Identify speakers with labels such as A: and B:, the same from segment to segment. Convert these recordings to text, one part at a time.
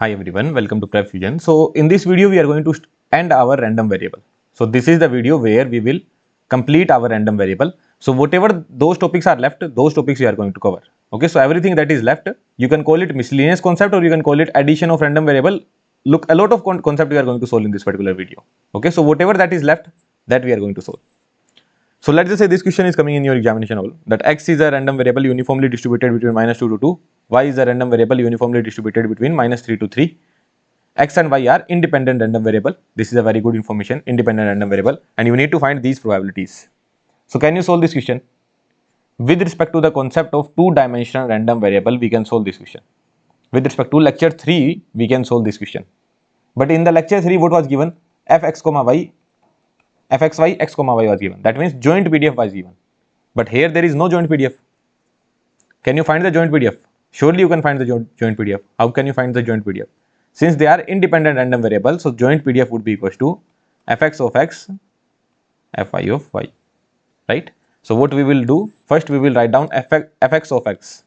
A: Hi everyone, welcome to PrepFusion. So in this video we are going to end our random variable. So this is the video where we will complete our random variable. So whatever those topics are left, those topics we are going to cover. Okay, so everything that is left, you can call it miscellaneous concept or you can call it addition of random variable. Look, a lot of concept we are going to solve in this particular video. Okay, so whatever that is left, that we are going to solve. So let's just say this question is coming in your examination hall that x is a random variable uniformly distributed between -2 to 2, y is a random variable uniformly distributed between -3 to 3, x and y are independent random variable. This is a very good information, independent random variable, and you need to find these probabilities. So can you solve this question? With respect to the concept of two-dimensional random variable, we can solve this question. With respect to lecture 3, we can solve this question. But in the lecture 3, what was given? Fx, y, fxy, x, y was given. That means joint PDF was given. But here there is no joint PDF. Can you find the joint PDF? Surely you can find the joint PDF. How can you find the joint PDF? Since they are independent random variables, so joint PDF would be equals to fx of x, fy of y, right? So what we will do, first we will write down fx of x.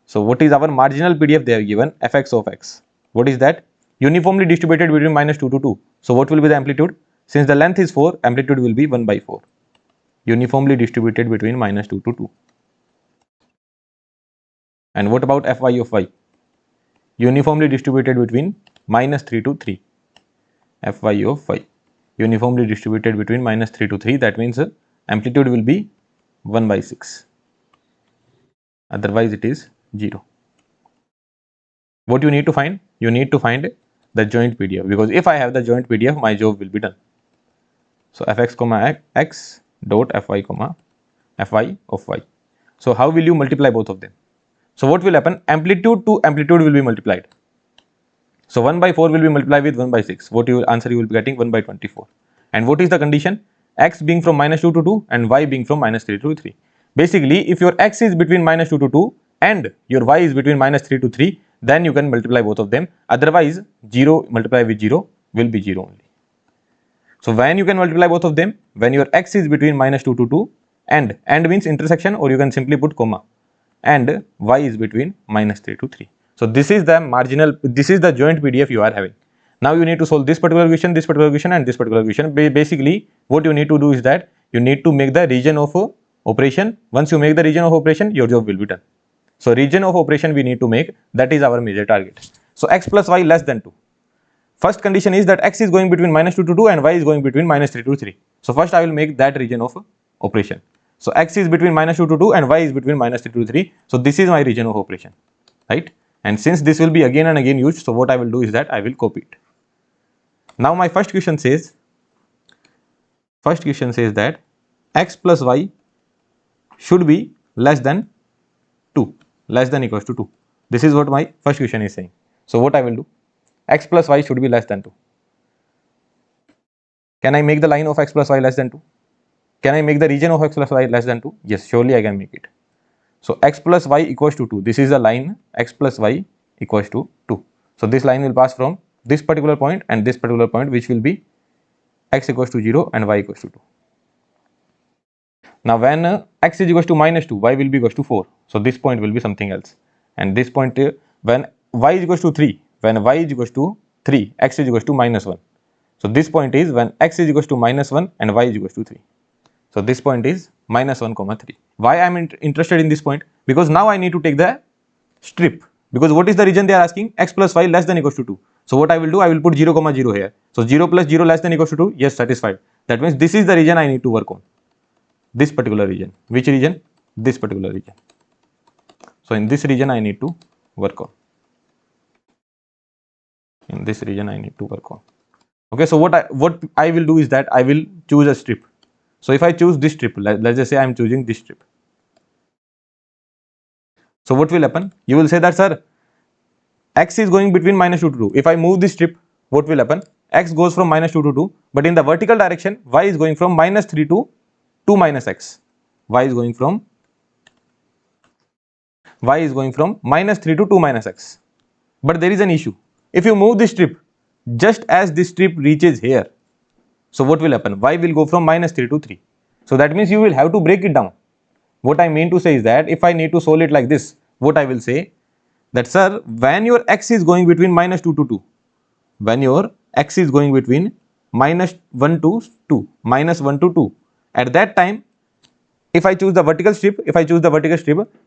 A: So what is our marginal PDF they have given? Fx of x. What is that? Uniformly distributed between -2 to 2. So what will be the amplitude? Since the length is 4, amplitude will be 1 by 4. Uniformly distributed between -2 to 2. And what about fy of y? Uniformly distributed between -3 to 3. Fy of y. Uniformly distributed between -3 to 3. That means amplitude will be 1 by 6. Otherwise it is 0. What you need to find? You need to find the joint PDF, because if I have the joint PDF, my job will be done. So fx comma x dot fy comma fy of y. So how will you multiply both of them? So what will happen? Amplitude to amplitude will be multiplied. So 1 by 4 will be multiplied with 1 by 6. What you answer you will be getting 1 by 24. And what is the condition? X being from -2 to 2 and y being from -3 to 3. Basically, if your x is between -2 to 2 and your y is between -3 to 3, then you can multiply both of them. Otherwise, 0 multiply with 0 will be 0 only. So when you can multiply both of them, when your x is between -2 to 2 and means intersection, or you can simply put comma, and y is between -3 to 3. So this is the marginal, this is the joint PDF you are having. Now you need to solve this particular question, this particular question and this particular question. Basically what you need to do is that you need to make the region of operation. Once you make the region of operation, your job will be done. So region of operation we need to make, that is our major target. So x plus y less than 2. First condition is that x is going between -2 to 2 and y is going between -3 to 3. So first I will make that region of operation. So x is between -2 to 2 and y is between -3 to 3. So this is my region of operation, right? And since this will be again and again used, so what I will do is that I will copy it. Now my first question says that x plus y should be less than 2, less than equals to 2. This is what my first question is saying. So what I will do? X plus y should be less than 2. Can I make the line of x plus y less than 2? Can I make the region of x plus y less than 2? Yes, surely I can make it. So x plus y equals to 2. This is the line x plus y equals to 2. So this line will pass from this particular point and this particular point, which will be x equals to 0 and y equals to 2. Now when x is equals to -2, y will be equals to 4. So this point will be something else. And this point when y is equals to 3, when y is equals to 3, x is equals to -1. So this point is when x is equals to -1 and y is equals to 3. So this point is -1, 3. Why I am interested in this point? Because now I need to take the strip. Because what is the region they are asking? X plus y less than equals to 2. So what I will do? I will put 0, 0 here. So 0 plus 0 less than equals to 2. Yes, satisfied. That means this is the region I need to work on. This particular region. Which region? This particular region. So in this region I need to work on. In this region I need to work on. Okay, so what I will do is that I will choose a strip. So if I choose this strip, let's just say I am choosing this strip. So what will happen? You will say that, sir, x is going between -2 to 2. If I move this strip, what will happen? X goes from -2 to 2, but in the vertical direction, y is going from -3 to 2 minus x. Y is going from -3 to 2 minus x. But there is an issue. If you move this strip, just as this strip reaches here, so what will happen? Y will go from -3 to 3. So that means you will have to break it down. What I mean to say is that if I need to solve it like this, what I will say, that sir, when your x is going between minus 2 to 2, when your x is going between minus 1 to 2, minus 1 to 2, at that time, if I choose the vertical strip,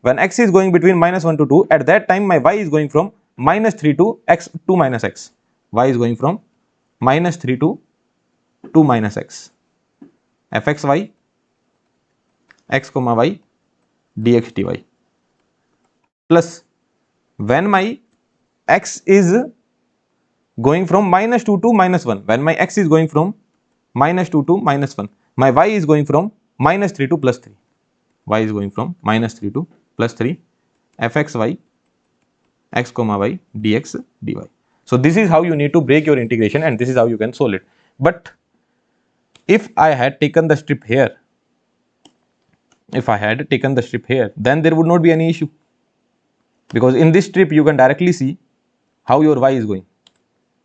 A: when x is going between minus 1 to 2, at that time my y is going from minus 3 to x 2 minus x. Y is going from minus 3 to 2 minus x. fxy x comma y dx dy, plus when my x is going from minus 2 to minus 1, when my x is going from minus 2 to minus 1, my y is going from minus 3 to plus 3. Y is going from minus 3 to plus 3. fxy x comma y dx dy. So this is how you need to break your integration, and this is how you can solve it. But if I had taken the strip here, then there would not be any issue, because in this strip you can directly see how your y is going,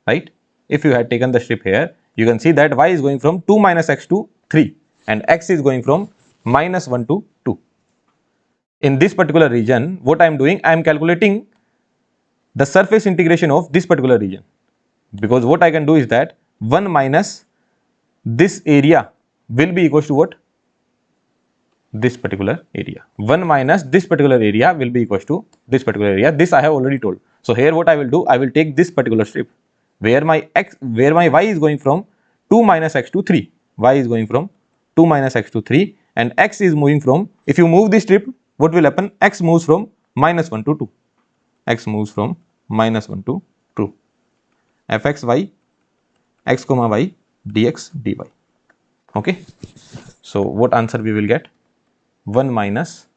A: right? If you had taken the strip here, you can see that y is going from 2 minus x to 3 and x is going from minus 1 to 2. In this particular region, what I am doing, I am calculating the surface integration of this particular region, because what I can do is that 1 minus this area will be equals to what? This particular area. 1 minus this particular area will be equals to this particular area. This I have already told. So here what I will do, I will take this particular strip where my y is going from 2 minus x to 3. Y is going from 2 minus x to 3 and x is moving from, if you move this strip, what will happen? X moves from minus 1 to 2. X moves from minus 1 to 2. fxy x comma y dx dy. Okay. So what answer we will get? 1 minus,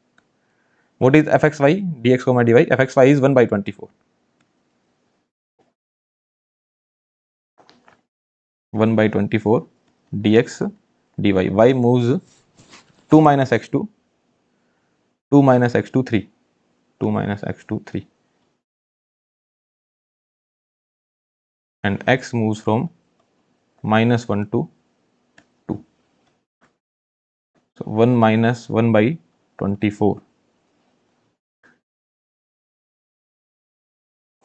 A: what is fxy dx comma dy? fxy is 1 by 24. 1 by 24 dx dy. Y moves 2 minus x to 2 minus x to 3. 2 minus x to 3. And x moves from minus 1 to 2. So 1 minus 1 by 24.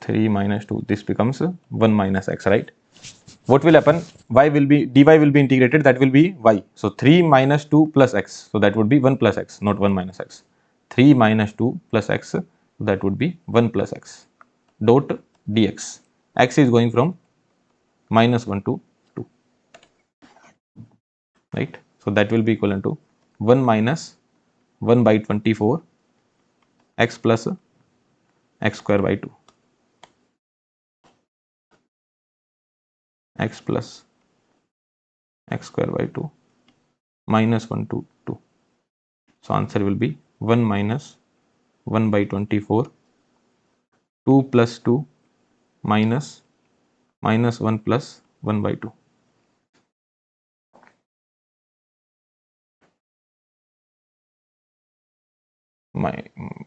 A: 3 minus 2. This becomes 1 minus x, right? What will happen? Y will be, dy will be integrated, that will be y. So 3 minus 2 plus x. So that would be 1 plus x, not 1 minus x. 3 minus 2 plus x, that would be 1 plus x. Dot dx. X is going from minus 1 to 2. Right? So that will be equivalent to 1 minus 1 by 24 x plus x square by 2. X plus x square by 2 minus 1 to 2. So answer will be 1 minus 1 by 24, 2 plus 2 minus 1 plus 1 by 2.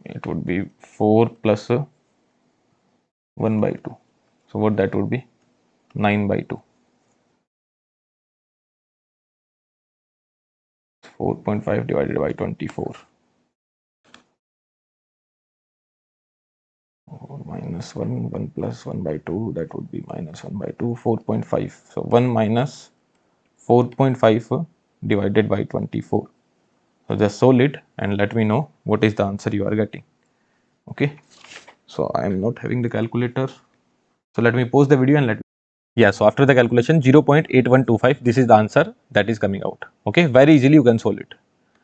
A: It would be 4 plus 1 by 2. So what that would be? 9 by 2. 4.5 divided by 24. Minus 1, 1 plus 1 by 2, that would be minus 1 by 2, 4.5. So 1 minus 4.5 divided by 24. So just solve it and let me know what is the answer you are getting. Okay. So I am not having the calculator. So let me pause the video and let me. Yeah, so after the calculation 0.8125, this is the answer that is coming out. Okay, very easily you can solve it.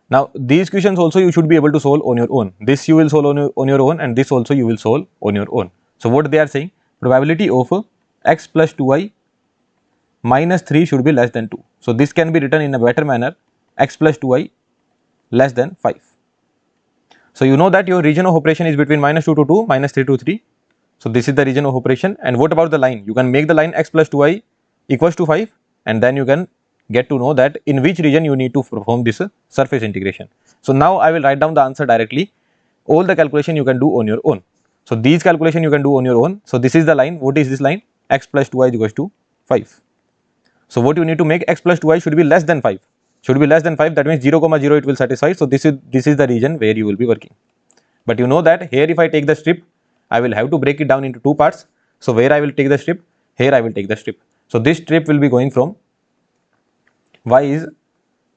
A: Now these questions also you should be able to solve on your own. This you will solve on your own, and this also you will solve on your own. So what they are saying, probability of x plus 2y minus 3 should be less than 2. So this can be written in a better manner, x plus 2y less than 5. So you know that your region of operation is between minus 2 to 2, minus 3 to 3. So this is the region of operation. And what about the line? You can make the line x plus 2y equals to 5, and then you can get to know that in which region you need to perform this surface integration. So now I will write down the answer directly. All the calculation you can do on your own. So these calculation you can do on your own. So this is the line. What is this line? X plus 2y is equals to 5. So what you need to make, x plus 2y should be less than 5. Should be less than 5. That means 0, 0 it will satisfy. So this is the region where you will be working. But you know that here if I take the strip, I will have to break it down into two parts. So where I will take the strip, here I will take the strip. So this strip will be going from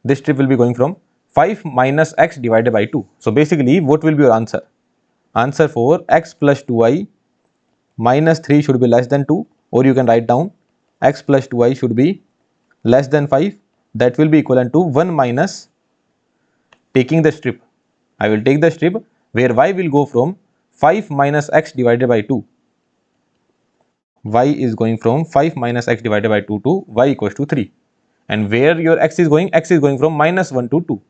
A: this strip will be going from 5 minus x divided by 2. So basically what will be your answer? Answer for x plus 2i minus 3 should be less than 2, or you can write down x plus 2i should be less than 5. That will be equivalent to 1 minus taking the strip. I will take the strip where y will go from 5 minus x divided by 2. Y is going from 5 minus x divided by 2 to y equals to 3. And where your x is going from minus 1 to 2.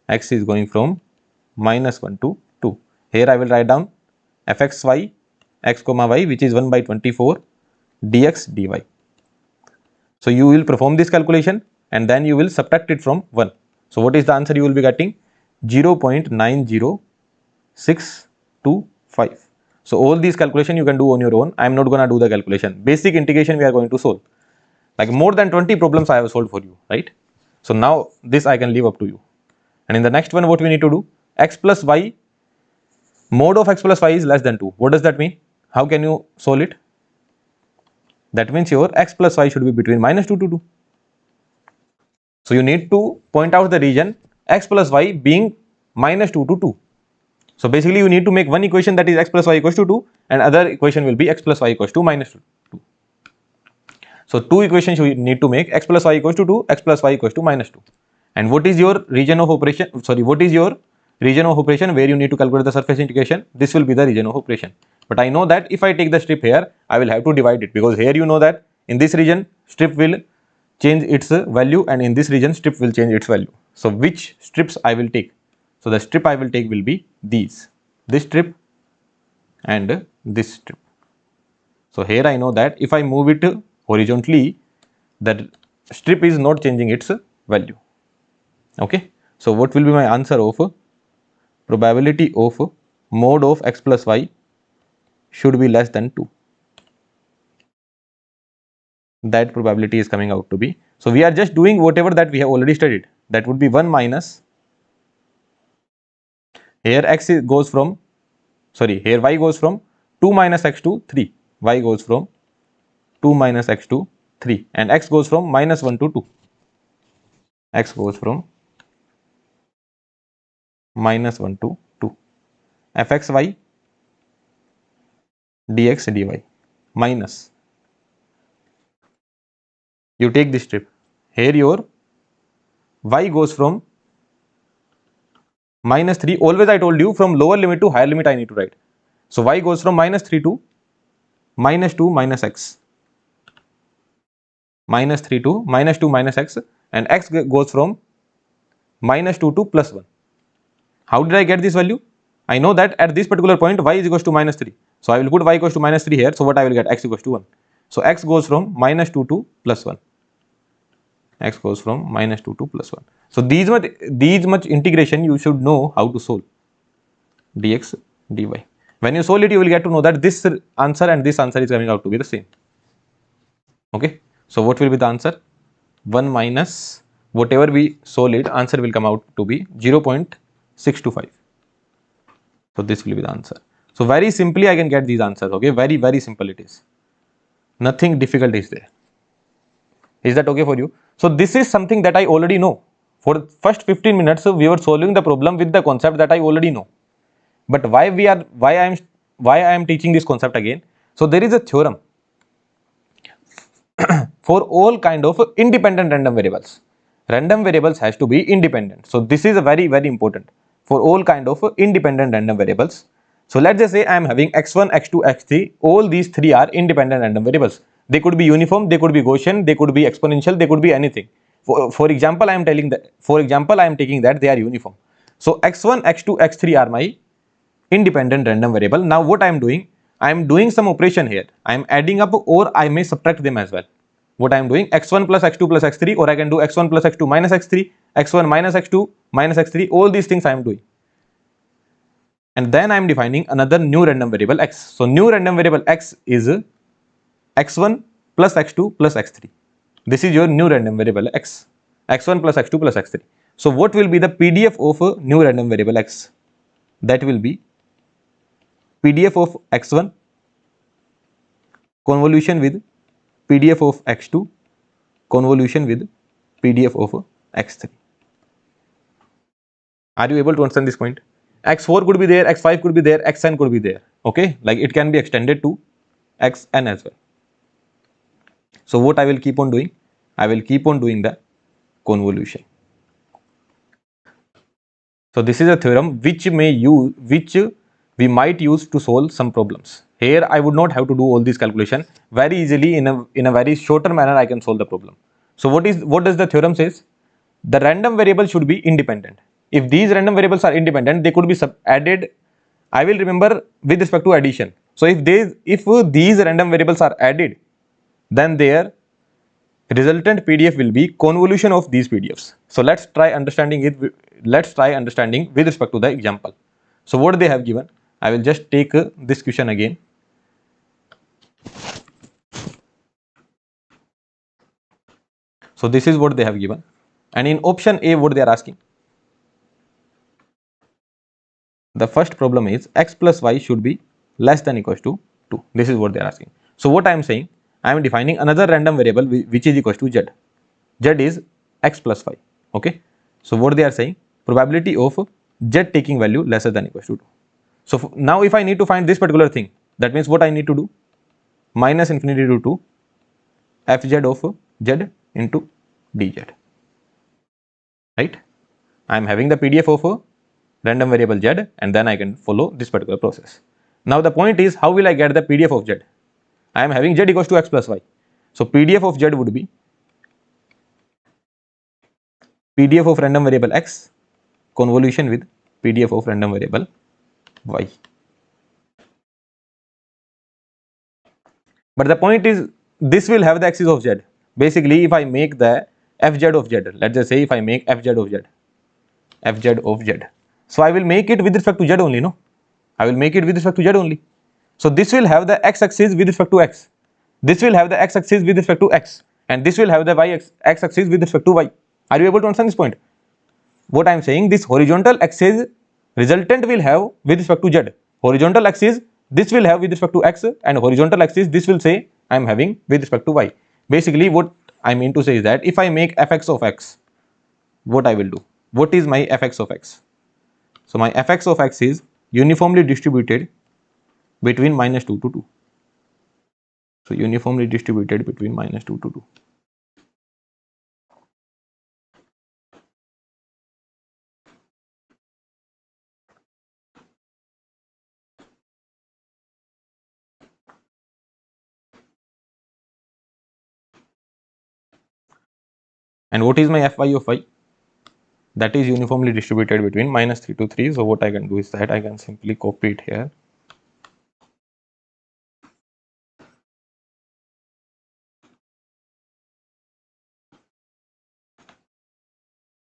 A: X is going from minus 1 to 2. Here I will write down fxy x comma y, which is 1 by 24 dx dy. So you will perform this calculation and then you will subtract it from 1. So what is the answer you will be getting? 0.90625. So all these calculation you can do on your own. I am not gonna do the calculation. Basic integration we are going to solve. Like more than 20 problems I have solved for you, right? So now this I can leave up to you. And in the next one, what we need to do? X plus y, mod of x plus y is less than 2. What does that mean? How can you solve it? That means your x plus y should be between minus 2 to 2. So you need to point out the region x plus y being minus 2 to 2. So basically you need to make one equation, that is x plus y equals to 2, and other equation will be x plus y equals to minus 2. So two equations you need to make, x plus y equals to 2, x plus y equals to minus 2. And what is your region of operation? What is your region of operation where you need to calculate the surface integration? This will be the region of operation. But I know that if I take the strip here, I will have to divide it, because here you know that in this region strip will change its value, and in this region strip will change its value. So which strips I will take? So the strip I will take will be these, this strip and this strip. So here I know that if I move it horizontally, that strip is not changing its value. Okay. So what will be my answer of probability of mod of x plus y should be less than 2? That probability is coming out to be, so we are just doing whatever that we have already studied. That would be 1 minus, here x goes from, here y goes from 2 minus x to 3, y goes from 2 minus x to 3, and x goes from minus 1 to 2, x goes from minus 1 to 2, fxy dx dy minus, you take this strip, here your y goes from minus 3, always I told you from lower limit to higher limit I need to write. So y goes from minus 3 to minus 2 minus x, minus 3 to minus 2 minus x, and x goes from minus 2 to plus 1. How did I get this value? I know that at this particular point y is equals to minus 3. So I will put y equals to minus 3 here. So what I will get? X equals to 1. So x goes from minus 2 to plus 1. X goes from minus 2 to plus 1. So these much integration you should know how to solve. Dx dy. When you solve it, you will get to know that this answer and this answer is coming out to be the same. Okay. So what will be the answer? 1 minus whatever we solve it, answer will come out to be 0.625. So this will be the answer. So very simply I can get these answers. Okay. Very, very simple it is. Nothing difficult is there. Is that okay for you? So this is something that I already know. For the first 15 minutes we were solving the problem with the concept that I already know. But why I am teaching this concept again? So there is a theorem for all kind of independent random variables. Random variables has to be independent. So this is a very, very important for all kind of independent random variables. So let's just say I am having x1, x2, x3. All these three are independent random variables. They could be uniform, they could be Gaussian, they could be exponential, they could be anything. For example, I am taking that they are uniform. So x1, x2, x3 are my independent random variable. Now what I am doing? I am doing some operation here. I am adding up, or I may subtract them as well. What I am doing? x1 plus x2 plus x3, or I can do x1 plus x2 minus x3, x1 minus x2 minus x3. All these things I am doing. And then I am defining another new random variable x. So new random variable x is x1 plus x2 plus x3. This is your new random variable x. x1 plus x2 plus x3. So what will be the PDF of a new random variable x? That will be PDF of x1 convolution with PDF of x2 convolution with PDF of x3. Are you able to understand this point? X4 could be there, x5 could be there, xn could be there. Okay, like it can be extended to xn as well. So what I will keep on doing? I will keep on doing the convolution. So this is a theorem which we might use to solve some problems. Here I would not have to do all this calculation. Very easily in a very shorter manner I can solve the problem. So what does the theorem says? The random variable should be independent. If these random variables are independent, they could be added. I will remember with respect to addition. So if these random variables are added, then their resultant PDF will be convolution of these PDFs. So let's try understanding it. Let's try understanding with respect to the example. So what they have given, I will just take this question again. So this is what they have given, and in option A what they are asking. The first problem is x plus y should be less than equals to 2. This is what they are asking. So what I am saying, I am defining another random variable which is equals to z. Z is x plus y. Okay. So what they are saying, probability of z taking value lesser than equals to 2. So now if I need to find this particular thing, that means what I need to do, minus infinity to 2 fz of z into dz. Right. I am having the PDF of a random variable z, and then I can follow this particular process. Now the point is, how will I get the PDF of z? I am having z equals to x plus y. So PDF of z would be PDF of random variable x convolution with PDF of random variable y. But the point is, this will have the axis of z. Basically, if I make the fz of z, let's just say if I make fz of z, so I will make it with respect to z only, no? I will make it with respect to z only. So this will have the x-axis with respect to x. This will have the x-axis with respect to x, and this will have the x-axis with respect to y. Are you able to understand this point? What I am saying, this horizontal axis resultant will have with respect to z. Horizontal axis this will have with respect to x, and horizontal axis this will say I am having with respect to y. Basically, what I mean to say is that if I make fx of x, what I will do? What is my fx of x? So my fx of x is uniformly distributed between minus 2 to 2. So uniformly distributed between minus 2 to 2. And what is my fy of y? That is uniformly distributed between minus 3 to 3. So what I can do is that I can simply copy it here.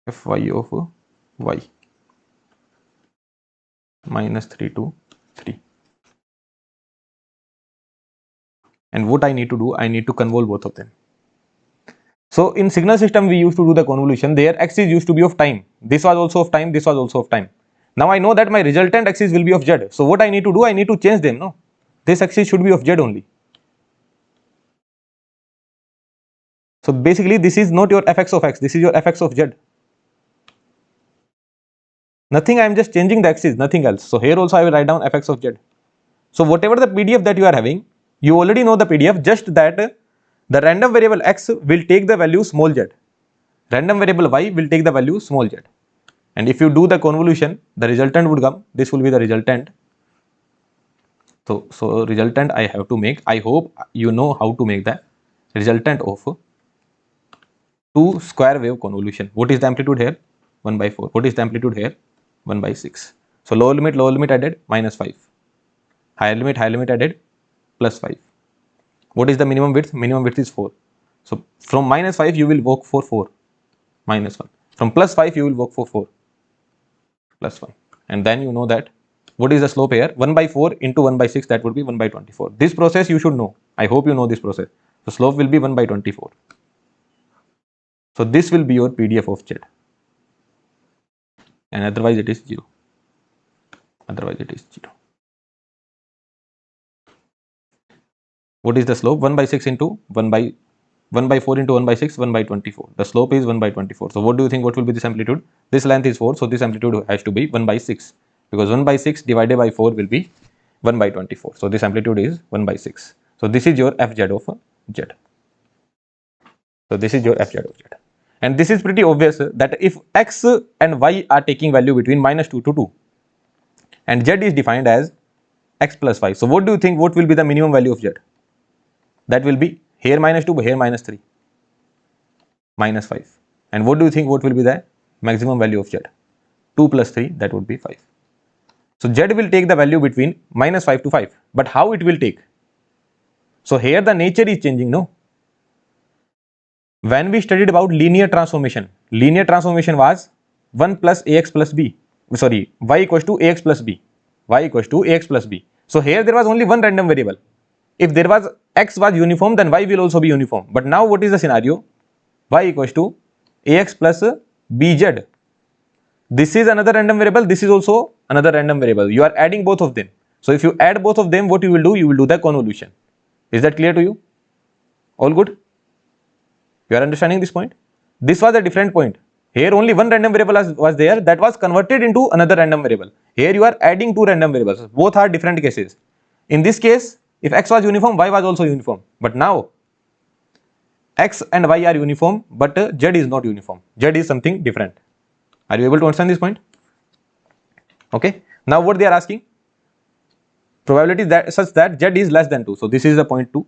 A: Fy of y minus 3 to 3. And what I need to do, I need to convolve both of them. So in signal system, we used to do the convolution. Their axis used to be of time. This was also of time. This was also of time. Now I know that my resultant axis will be of z. So what I need to do, I need to change them. No, this axis should be of z only. So basically, this is not your fx of x. This is your fx of z. Nothing. I am just changing the axis. Nothing else. So here also I will write down fx of z. So whatever the PDF that you are having, you already know the PDF. Just that the random variable x will take the value small z. Random variable y will take the value small z. And if you do the convolution, the resultant would come. This will be the resultant. So resultant I have to make. I hope you know how to make the resultant of 2 square wave convolution. What is the amplitude here? 1 by 4. What is the amplitude here? 1 by 6. So lower limit added minus 5. Higher limit added plus 5. What is the minimum width? Minimum width is 4. So from minus 5 you will work for 4 minus 1. From plus 5 you will work for 4 plus 1. And then you know that what is the slope here? 1 by 4 into 1 by 6, that would be 1 by 24. This process you should know. I hope you know this process. The slope will be 1 by 24. So this will be your PDF of z. And otherwise it is 0. Otherwise it is 0. What is the slope? 1 by 6 into 1 by 4 into 1 by 6, 1 by 24. The slope is 1 by 24. So what do you think, what will be this amplitude? This length is 4, so this amplitude has to be 1 by 6, because 1 by 6 divided by 4 will be 1 by 24. So this amplitude is 1 by 6. So this is your fz of z. So this is your fz of z. And this is pretty obvious that if x and y are taking value between -2 to 2, and z is defined as x plus 5. So what do you think, what will be the minimum value of z? That will be here -2, here -3, -5. And what do you think, what will be the maximum value of z? 2 plus 3, that would be 5. So z will take the value between -5 to 5. But how it will take? So here the nature is changing, no? When we studied about linear transformation was 1 plus ax plus b. Sorry, y equals to ax plus b. Y equals to ax plus b. So here there was only one random variable. If there was x was uniform, then y will also be uniform. But now what is the scenario? Y equals to ax plus bz. This is another random variable. This is also another random variable. You are adding both of them. So if you add both of them, what you will do? You will do the convolution. Is that clear to you? All good? You are understanding this point? This was a different point. Here only one random variable was there, that was converted into another random variable. Here you are adding two random variables. Both are different cases. In this case, if x was uniform, y was also uniform. But now x and y are uniform, but z is not uniform. Z is something different. Are you able to understand this point? Okay. Now what they are asking? Probability that such that z is less than 2. So this is the point 2.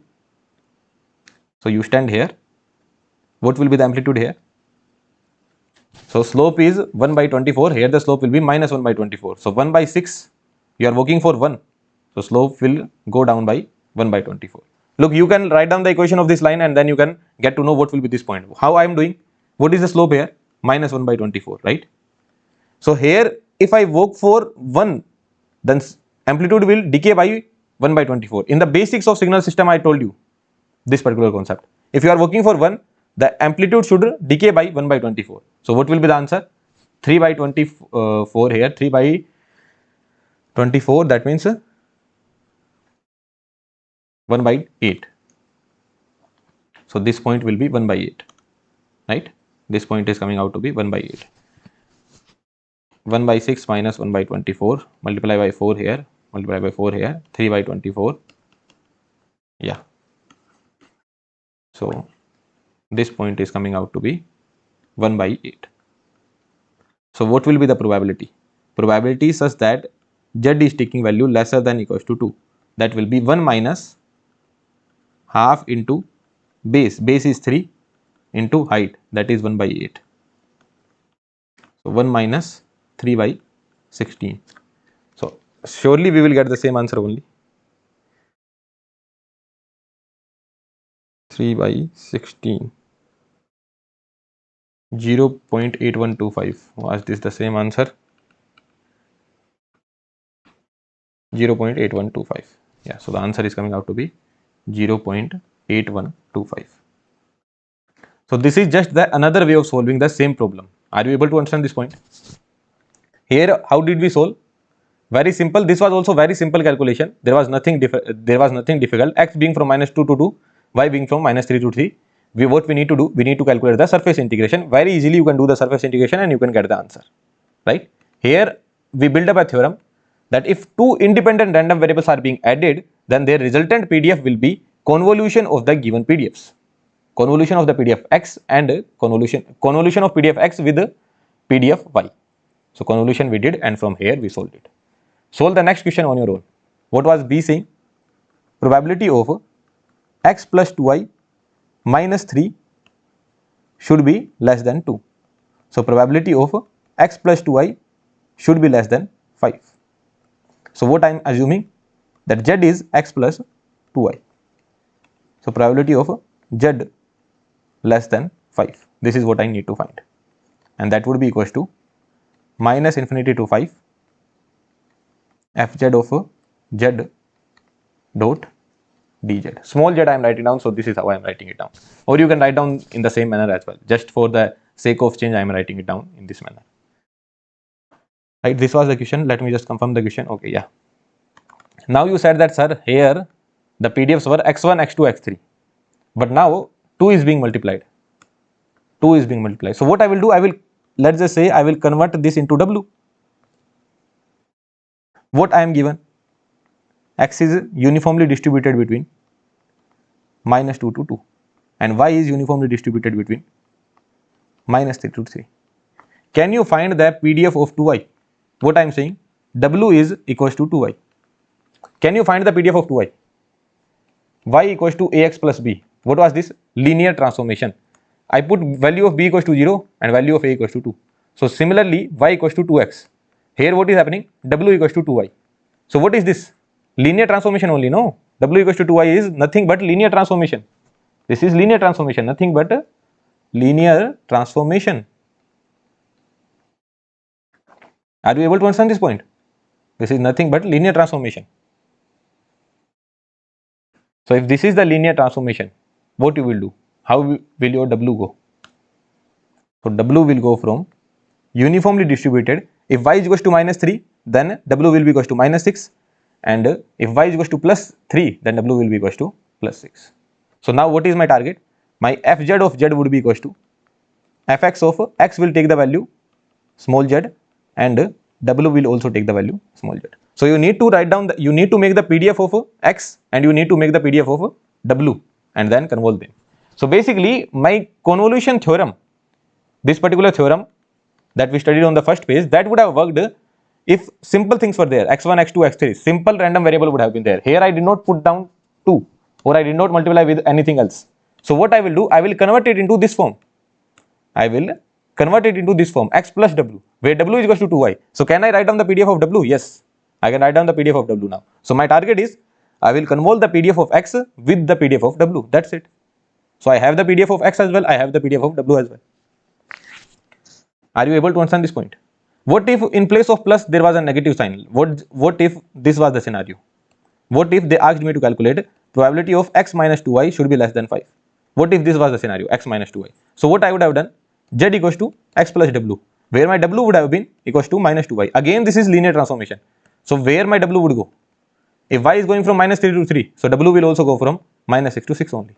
A: So you stand here. What will be the amplitude here? So slope is 1 by 24. Here the slope will be -1 by 24. So 1 by 6, you are working for 1. So slope will go down by 1 by 24. Look, you can write down the equation of this line and then you can get to know what will be this point. How I am doing? What is the slope here? -1 by 24, right? So here, if I work for 1, then amplitude will decay by 1 by 24. In the basics of signal system, I told you this particular concept. If you are working for 1, the amplitude should decay by 1 by 24. So what will be the answer? 3 by 24 here, 3 by 24, that means 1 by 8. So this point will be 1 by 8, right? This point is coming out to be 1 by 8. 1 by 6 minus 1 by 24, multiply by 4 here, multiply by 4 here, 3 by 24. Yeah. So this point is coming out to be 1 by 8. So what will be the probability? Probability is such that z is taking value lesser than equals to 2. That will be 1 minus half into base. Base is 3 into height, that is 1 by 8. So 1 minus 3 by 16. So surely we will get the same answer only. 3 by 16. 0.8125. Was this the same answer? 0.8125. Yeah, so the answer is coming out to be 0.8125. So this is just the another way of solving the same problem. Are you able to understand this point? Here, how did we solve? Very simple. This was also very simple calculation. There was nothing difficult. X being from -2 to 2, y being from -3 to 3. What we need to do? We need to calculate the surface integration. Very easily you can do the surface integration and you can get the answer, right? Here we build up a theorem that if two independent random variables are being added, then their resultant PDF will be convolution of the given PDFs. Convolution of the PDF X and convolution of PDF X with PDF Y. So convolution we did, and from here we solved it. Solve the next question on your own. What was B saying? Probability of x plus 2y minus 3 should be less than 2. So probability of x plus 2y should be less than 5. So what I am assuming? That z is x plus 2y. So probability of z less than 5. This is what I need to find. And that would be equals to minus infinity to 5 fz of z dot dz. Small z I am writing down, so this is how I am writing it down. Or you can write down in the same manner as well. Just for the sake of change, I am writing it down in this manner. Right, this was the question. Let me just confirm the question. Okay, yeah. Now you said that, sir, here the PDFs were x1, x2, x3, but now 2 is being multiplied. 2 is being multiplied. So what I will do, I will, let's just say I will convert this into W. What I am given, x is uniformly distributed between minus 2 to 2 and y is uniformly distributed between minus 3 to 3. Can you find the PDF of 2y? What I am saying, W is equals to 2y. Can you find the PDF of 2y? Y equals to ax plus b. What was this? Linear transformation. I put value of b equals to 0 and value of a equals to 2. So similarly, y equals to 2x. Here what is happening? W equals to 2y. So what is this? Linear transformation only, no? W equals to 2y is nothing but linear transformation. This is linear transformation, nothing but linear transformation. Are you able to understand this point? This is nothing but linear transformation. So if this is the linear transformation, what you will do? How will your W go? So W will go from uniformly distributed. If y is equals to minus 3, then W will be equals to minus 6. And if y is equals to plus 3, then W will be equals to plus 6. So now what is my target? My fz of z would be equals to fx of x will take the value small z and W will also take the value small z. So you need to write down, you need to make the PDF of x and you need to make the PDF of W and then convolve them. So basically my convolution theorem, this particular theorem that we studied on the first page, that would have worked if simple things were there, x1, x2, x3, simple random variable would have been there. Here I did not put down 2 or I did not multiply with anything else. So what I will do, I will convert it into this form. I will convert it into this form, x plus W, where W is equals to 2y. So can I write down the PDF of W? Yes, I can write down the PDF of W now. So my target is, I will convolve the PDF of x with the PDF of W. That's it. So I have the PDF of x as well, I have the PDF of W as well. Are you able to understand this point? What if in place of plus there was a negative sign? What if this was the scenario? What if they asked me to calculate probability of x minus 2y should be less than 5? What if this was the scenario, x minus 2y? So what I would have done, z equals to x plus W, where my W would have been equals to minus 2y. Again, this is linear transformation. So where my W would go? If y is going from minus 3 to 3, so W will also go from minus 6 to 6 only.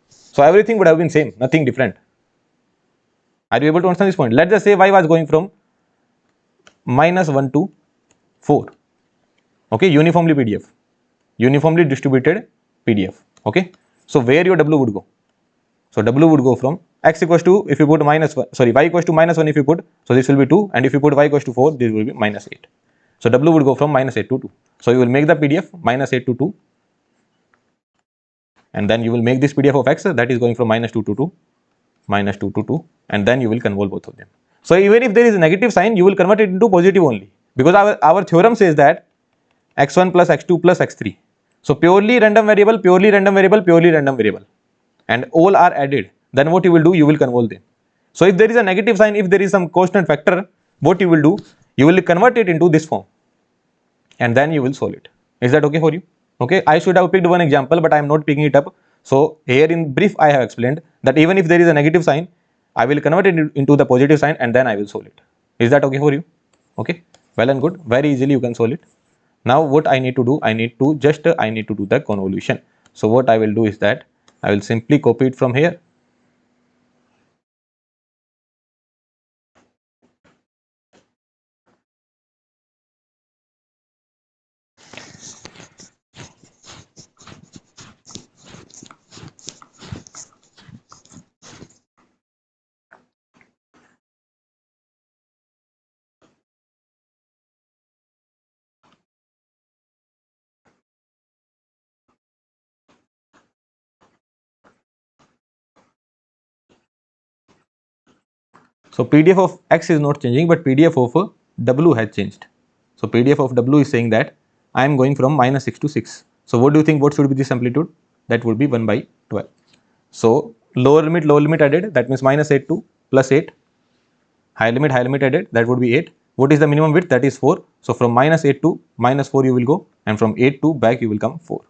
A: So everything would have been same, nothing different. Are you able to understand this point? Let's just say y was going from minus 1 to 4. Okay, uniformly PDF, uniformly distributed PDF. Okay, so where your W would go? So W would go from x equals to, if you put minus 1, sorry, y equals to minus 1 if you put, so this will be 2, and if you put y equals to 4, this will be minus 8. So W would go from minus 8 to 2. So you will make the PDF minus 8 to 2, and then you will make this PDF of x that is going from minus 2 to 2, minus 2 to 2, and then you will convolve both of them. So even if there is a negative sign, you will convert it into positive only, because our theorem says that x1 plus x2 plus x3. So purely random variable, purely random variable, purely random variable, and all are added. Then what you will do, you will convolve them. So if there is a negative sign, if there is some constant factor, what you will do, you will convert it into this form, and then you will solve it. Is that okay for you? Okay, I should have picked one example, but I am not picking it up. So here in brief, I have explained that even if there is a negative sign, I will convert it into the positive sign and then I will solve it. Is that okay for you? Okay, well and good. Very easily you can solve it. Now what I need to do, I need to do the convolution. So what I will do is that I will simply copy it from here. So PDF of x is not changing, but PDF of W has changed. So PDF of W is saying that I am going from minus 6 to 6. So what do you think, what should be this amplitude? That would be 1 by 12. So lower limit added, that means minus 8 to plus 8. Higher limit added, that would be 8. What is the minimum width? That is 4. So from minus 8 to minus 4 you will go, and from 8 to back you will come 4.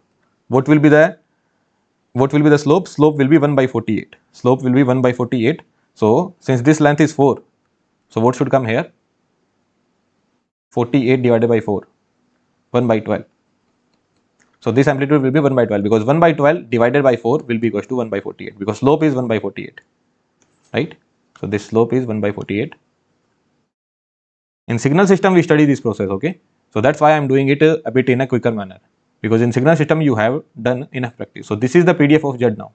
A: What will be the slope? Slope will be 1 by 48. Slope will be 1 by 48. So since this length is 4, so what should come here? 48 divided by 4, 1 by 12. So this amplitude will be 1 by 12 because 1 by 12 divided by 4 will be equals to 1 by 48 because slope is 1 by 48, right? So this slope is 1 by 48. In signal system we study this process, okay? So that's why I'm doing it a bit in a quicker manner, because in signal system you have done enough practice. So this is the PDF of Z now.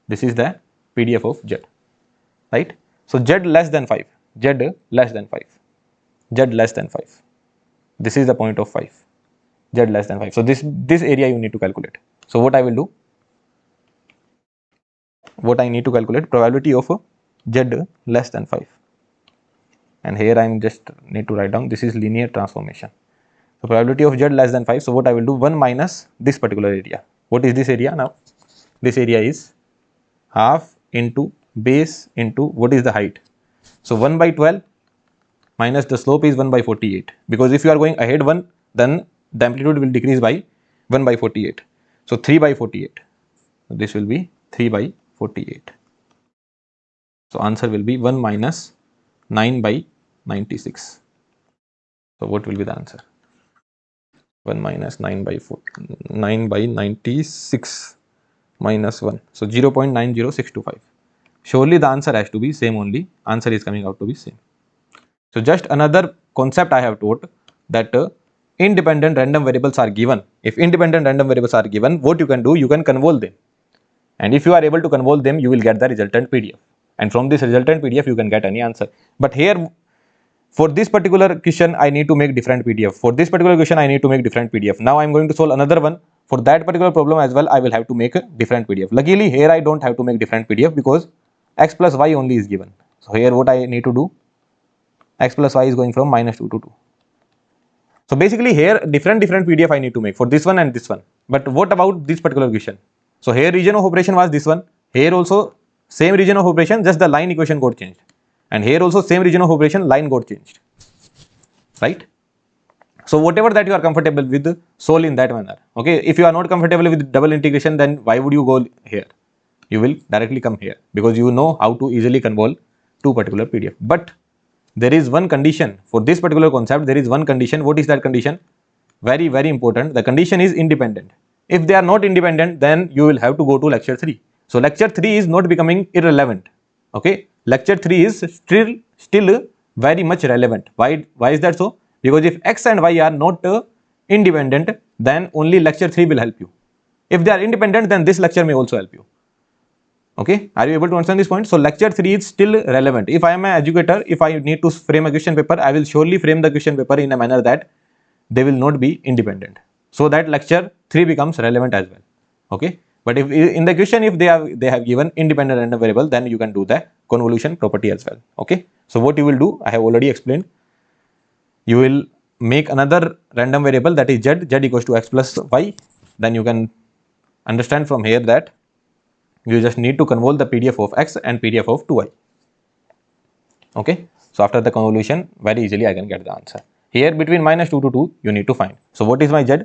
A: This is the PDF of Z, right? So Z less than 5, Z less than 5, Z less than 5. This is the point of 5, Z less than 5. So this area you need to calculate. So what I will do, what I need to calculate probability of Z less than 5. And here I'm just need to write down this is linear transformation. So probability of Z less than 5. So what I will do, 1 minus this particular area. What is this area now? This area is half into base into what is the height. So 1 by 12 minus the slope is 1 by 48, because if you are going ahead 1, then the amplitude will decrease by 1 by 48. So 3 by 48. So this will be 3 by 48. So answer will be 1 minus 9 by 96. So what will be the answer? 1 minus 9 by 96 minus 1. So 0.90625. Surely the answer has to be same only. Answer is coming out to be same. So just another concept I have taught, that independent random variables are given. If independent random variables are given, what you can do, you can convolve them. And if you are able to convolve them, you will get the resultant PDF. And from this resultant PDF, you can get any answer. But here, for this particular question, I need to make different PDF. For this particular question, I need to make different PDF. Now I am going to solve another one. For that particular problem as well, I will have to make a different PDF. Luckily, here I don't have to make different PDF because x plus y only is given. So here what I need to do, x plus y is going from minus 2 to 2. So basically here different PDF I need to make for this one and this one. But what about this particular question? So here region of operation was this one. Here also same region of operation, just the line equation got changed. And here also same region of operation, line got changed, right? So whatever that you are comfortable with, solve in that manner. Okay, if you are not comfortable with double integration, then why would you go here? You will directly come here because you know how to easily convolve two particular PDF. But there is one condition for this particular concept. There is one condition. What is that condition? Very, very important. The condition is independent. If they are not independent, then you will have to go to lecture 3. So lecture 3 is not becoming irrelevant. Okay, lecture 3 is still very much relevant. Why is that so? Because if x and y are not independent, then only lecture 3 will help you. If they are independent, then this lecture may also help you. Okay, are you able to understand this point? So lecture 3 is still relevant. If I am an educator, if I need to frame a question paper, I will surely frame the question paper in a manner that they will not be independent, so that lecture 3 becomes relevant as well. Okay, but if in the question, if they have given independent random variable, then you can do the convolution property as well. Okay, so what you will do, I have already explained. You will make another random variable, that is z equals to x plus y. Then you can understand from here that you just need to convolve the PDF of x and PDF of 2y. Okay, so after the convolution, very easily I can get the answer. Here between minus 2 to 2, you need to find. So what is my z?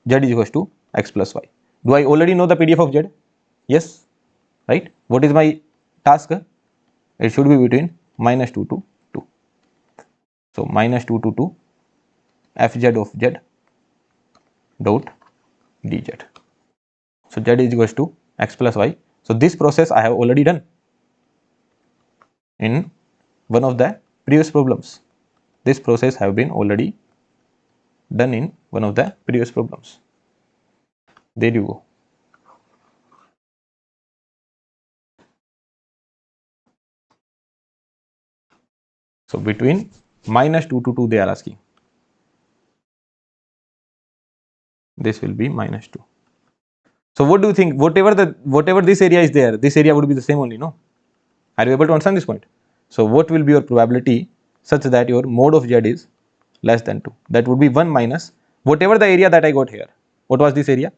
A: Z is equals to x plus y. Do I already know the PDF of z? Yes, right? What is my task? It should be between minus 2 to 2. So minus 2 to 2, fz of z dot dz. So z is equals to x plus y. So this process I have already done in one of the previous problems. This process have been already done in one of the previous problems. There you go. So between minus 2 to 2 they are asking. This will be minus 2. So what do you think? Whatever this area is there, this area would be the same only, no? Are you able to understand this point? So what will be your probability such that your mode of z is less than 2? That would be 1 minus whatever the area that I got here. What was this area?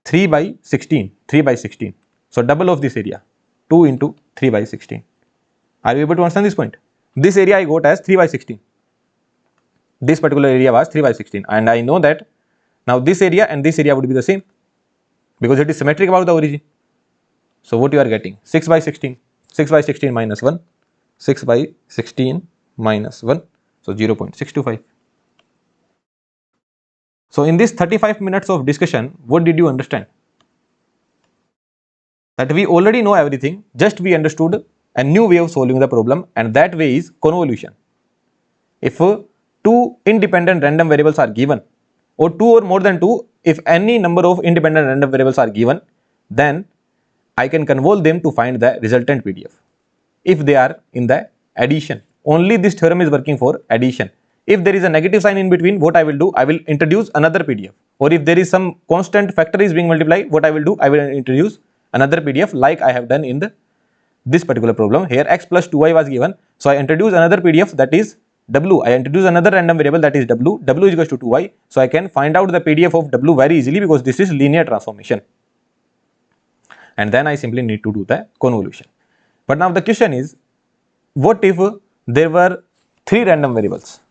A: 3 by 16. 3 by 16. So double of this area. 2 into 3 by 16. Are you able to understand this point? This area I got as 3 by 16. This particular area was 3 by 16. And I know that now this area and this area would be the same, because it is symmetric about the origin. So what you are getting? 6 by 16. 6 by 16 minus 1. 6 by 16 minus 1. So 0.625. So in this 35 minutes of discussion, what did you understand? That we already know everything, just we understood a new way of solving the problem, and that way is convolution. If two independent random variables are given, or two or more than two, if any number of independent random variables are given, then I can convolve them to find the resultant PDF. If they are in the addition, only this theorem is working for addition. If there is a negative sign in between, what I will do, I will introduce another PDF. Or if there is some constant factor is being multiplied, what I will do, I will introduce another PDF like I have done in this particular problem. Here x plus 2y was given, so I introduce another PDF, that is w. I introduce another random variable, that is w. W is equals to 2y, so I can find out the PDF of w very easily because this is linear transformation. And then I simply need to do the convolution. But now the question is, what if there were three random variables?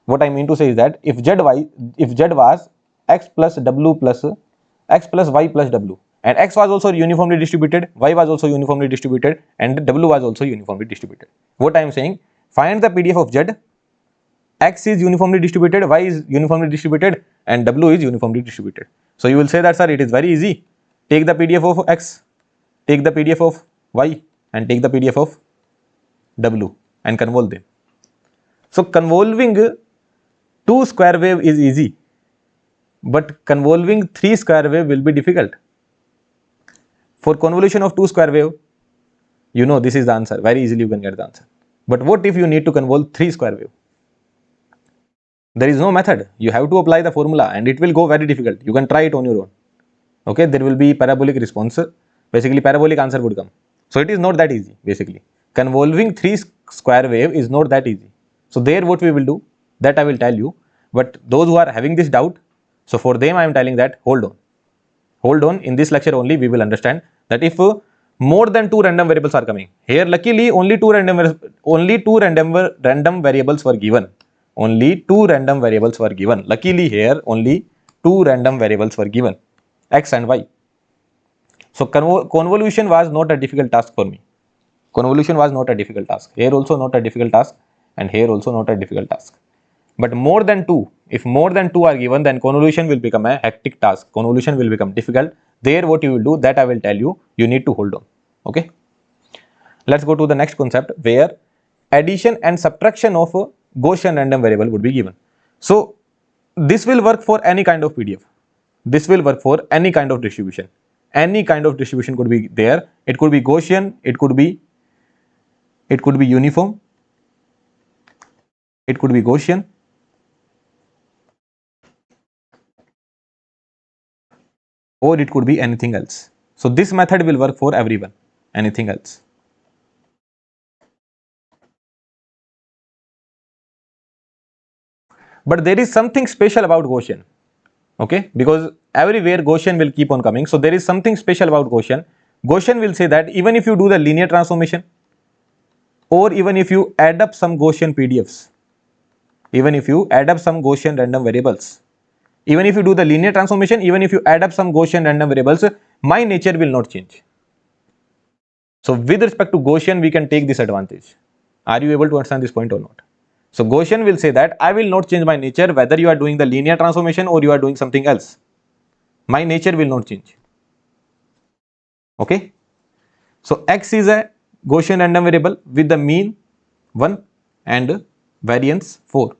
A: What I mean to say is that if z was x plus w plus x plus y plus w, and x was also uniformly distributed, y was also uniformly distributed, and w was also uniformly distributed. What I am saying, find the PDF of z. X is uniformly distributed, y is uniformly distributed, and w is uniformly distributed. So you will say that, sir, it is very easy. Take the PDF of x, take the PDF of y, and take the PDF of w and convolve them. So convolving 2 square wave is easy, but convolving 3 square wave will be difficult. For convolution of 2 square wave, you know this is the answer, very easily you can get the answer. But what if you need to convolve 3 square wave? There is no method, you have to apply the formula and it will go very difficult. You can try it on your own. Okay, there will be parabolic response, basically parabolic answer would come. So it is not that easy basically. Convolving 3 square wave is not that easy. So there what we will do, that I will tell you. But those who are having this doubt, so for them I am telling that hold on. Hold on, in this lecture only we will understand that if more than 2 random variables are coming. Here luckily only two random variables were given. Only 2 random variables were given. Luckily here only 2 random variables were given, x and y. So convolution was not a difficult task for me. Convolution was not a difficult task. Here also not a difficult task, and here also not a difficult task. But more than 2, if more than 2 are given, then convolution will become a hectic task. Convolution will become difficult. There what you will do, that I will tell you, you need to hold on. Okay. Let's go to the next concept where addition and subtraction of a Gaussian random variable would be given. So this will work for any kind of PDF. This will work for any kind of distribution. Any kind of distribution could be there. It could be Gaussian, it could be uniform, it could be Gaussian, or it could be anything else. So this method will work for everyone, anything else. But there is something special about Gaussian, okay, because everywhere Gaussian will keep on coming. So there is something special about Gaussian. Gaussian will say that even if you do the linear transformation, or even if you add up some Gaussian PDFs, even if you add up some Gaussian random variables, even if you do the linear transformation, even if you add up some Gaussian random variables, my nature will not change. So with respect to Gaussian, we can take this advantage. Are you able to understand this point or not? So Gaussian will say that I will not change my nature whether you are doing the linear transformation or you are doing something else. My nature will not change. Okay. So x is a Gaussian random variable with the mean 1 and variance 4.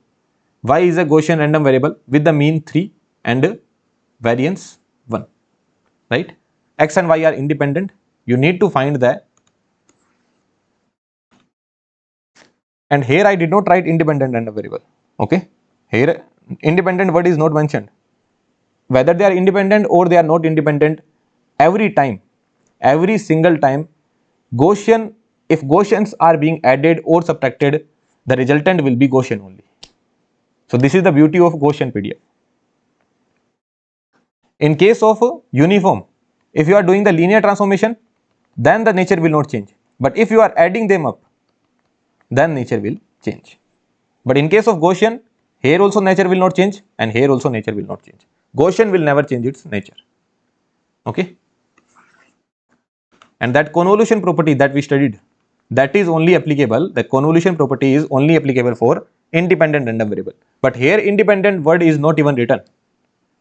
A: Y is a Gaussian random variable with the mean 3 and variance 1. Right? X and y are independent. You need to find the, and here I did not write independent random variable. Okay. Here independent word is not mentioned. Whether they are independent or they are not independent, every time, every single time, Gaussian, if Gaussians are being added or subtracted, the resultant will be Gaussian only. So this is the beauty of Gaussian PDF. In case of uniform, if you are doing the linear transformation, then the nature will not change. But if you are adding them up, then nature will change. But in case of Gaussian, here also nature will not change and here also nature will not change. Gaussian will never change its nature. Okay. And that convolution property that we studied, that is only applicable, the convolution property is only applicable for independent random variable. But here independent word is not even written.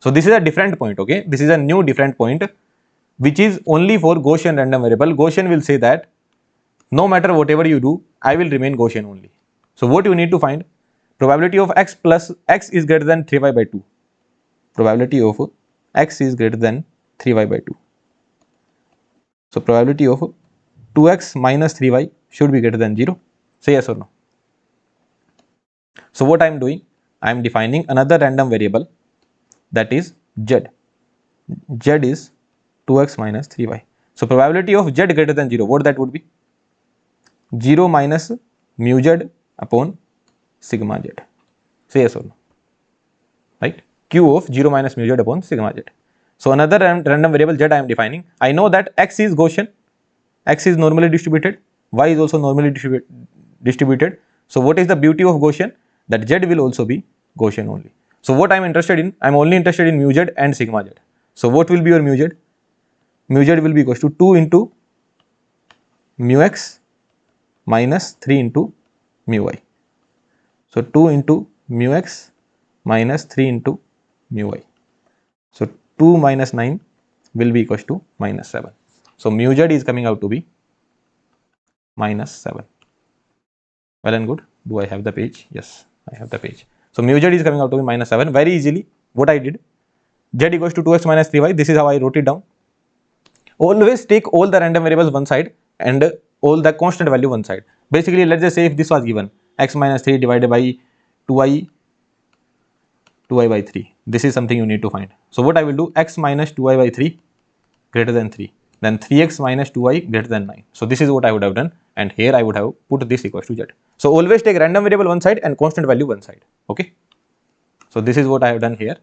A: So this is a different point, okay? This is a new different point which is only for Gaussian random variable. Gaussian will say that no matter whatever you do, I will remain Gaussian only. So what you need to find, probability of x plus x is greater than 3y by 2. Probability of x is greater than 3y by 2. So probability of 2x minus 3y should be greater than 0. Say yes or no. So what I am doing, I am defining another random variable, that is z. Z is 2x minus 3y. So probability of z greater than 0, what that would be? 0 minus mu z upon sigma z. Say yes or no. Right? Q of 0 minus mu z upon sigma z. So another random variable z I am defining. I know that x is Gaussian, x is normally distributed, y is also normally distributed. So what is the beauty of Gaussian? That z will also be Gaussian only. So what I am interested in, I am only interested in mu z and sigma z. So what will be your mu z? Mu z will be equals to 2 into mu x minus 3 into mu y. So 2 into mu x minus 3 into mu y. So 2 minus 9 will be equals to minus 7. So mu z is coming out to be minus 7. Well and good. Do I have the page? Yes, I have the page. So mu z is coming out to be minus 7. Very easily, what I did, z equals to 2x minus 3y. This is how I wrote it down. Always take all the random variables one side and all the constant value one side. Basically, let's just say if this was given, x minus 3 divided by 2y by 3. This is something you need to find. So what I will do, x minus 2y by 3 greater than 3. Then 3x minus 2y greater than 9. So this is what I would have done, and here I would have put this equals to z. So always take random variable one side and constant value one side. Okay. So this is what I have done here.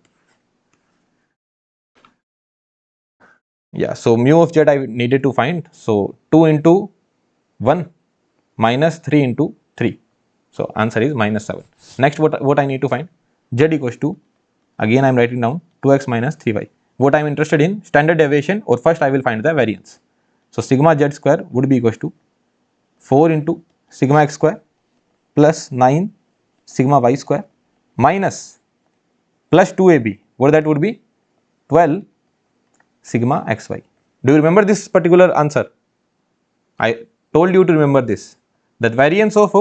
A: Yeah, so mu of z I needed to find. So 2 into 1 minus 3 into 3. So answer is minus 7. Next, what I need to find, z equals to, again I am writing down 2x minus 3y. What I am interested in, standard deviation, or first I will find the variance. So sigma z square would be equals to 4 into sigma x square plus 9 sigma y square minus plus 2ab. What that would be? 12 sigma xy. Do you remember this particular answer? I told you to remember this. That variance of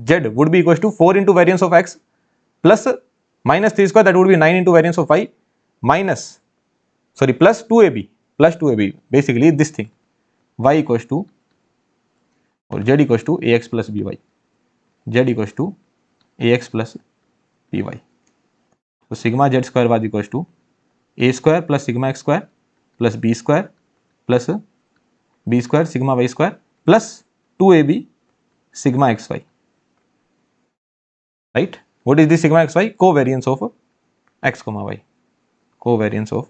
A: z would be equals to 4 into variance of x plus minus 3 square, that would be 9 into variance of y minus, sorry, plus 2ab, basically this thing, y equals to, or z equals to ax plus by, z equals to ax plus by. So sigma z square was equals to a square plus sigma x square plus b square sigma y square plus 2ab sigma xy. Right? What is this sigma xy? Covariance of x comma y. Covariance of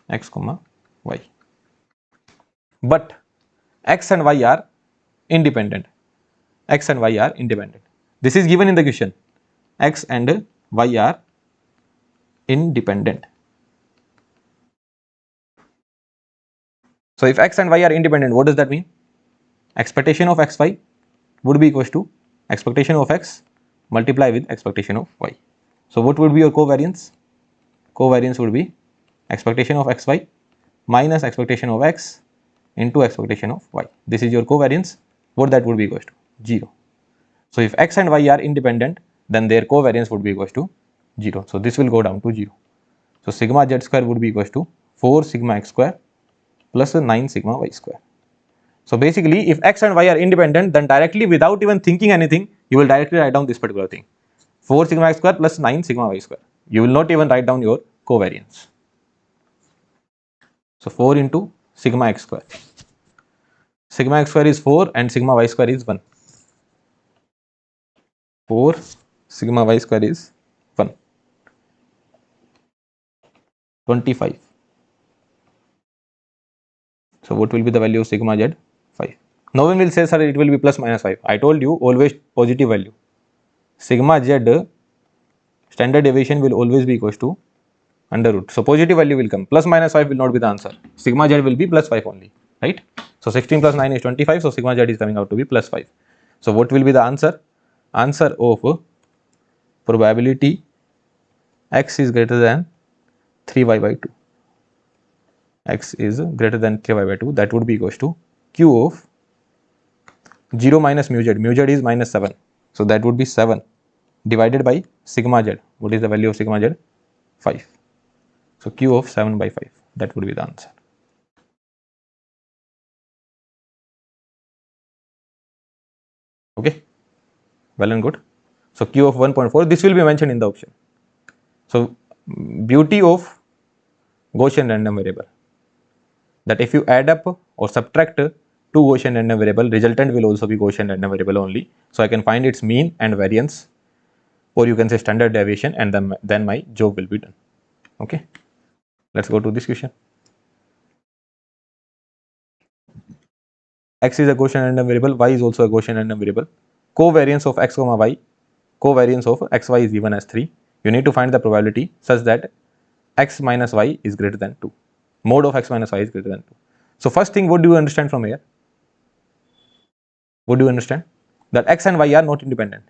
A: x comma y. But x and y are independent. X and y are independent. This is given in the question. X and y are independent. So if x and y are independent, what does that mean? Expectation of xy would be equals to expectation of x multiply with expectation of y. So what would be your covariance? Covariance would be expectation of xy minus expectation of x into expectation of y. This is your covariance. What that would be equals to? 0. So if x and y are independent, then their covariance would be equals to 0. So this will go down to 0. So sigma z square would be equals to 4 sigma x square plus 9 sigma y square. So basically, if x and y are independent, then directly without even thinking anything, you will directly write down this particular thing, 4 sigma x square plus 9 sigma y square. You will not even write down your covariance. So 4 into sigma x square. Sigma x square is 4 and sigma y square is 1. 4 sigma y square is 1. 25. So what will be the value of sigma z? 5. No one will say, sir, it will be plus minus 5. I told you, always positive value. Sigma z standard deviation will always be equals to under root. So positive value will come. Plus minus 5 will not be the answer. Sigma z will be plus 5 only. Right? So 16 plus 9 is 25. So sigma z is coming out to be plus 5. So what will be the answer? Answer of probability x is greater than 3y by 2. X is greater than 3y by 2. That would be equals to q of 0 minus mu z. Mu z is minus 7. So that would be 7 divided by sigma z. What is the value of sigma z? 5. So q of 7 by 5. That would be the answer. Okay, well and good. So q of 1.4, this will be mentioned in the option. So beauty of Gaussian random variable, that if you add up or subtract two Gaussian random variable, resultant will also be Gaussian random variable only. So I can find its mean and variance, or you can say standard deviation, and then my job will be done. Okay, let's go to this question. X is a Gaussian random variable, y is also a Gaussian random variable. Covariance of x comma y, covariance of xy is given as 3. You need to find the probability such that x minus y is greater than 2. Mode of x minus y is greater than 2. So first thing, what do you understand from here? What do you understand? That x and y are not independent.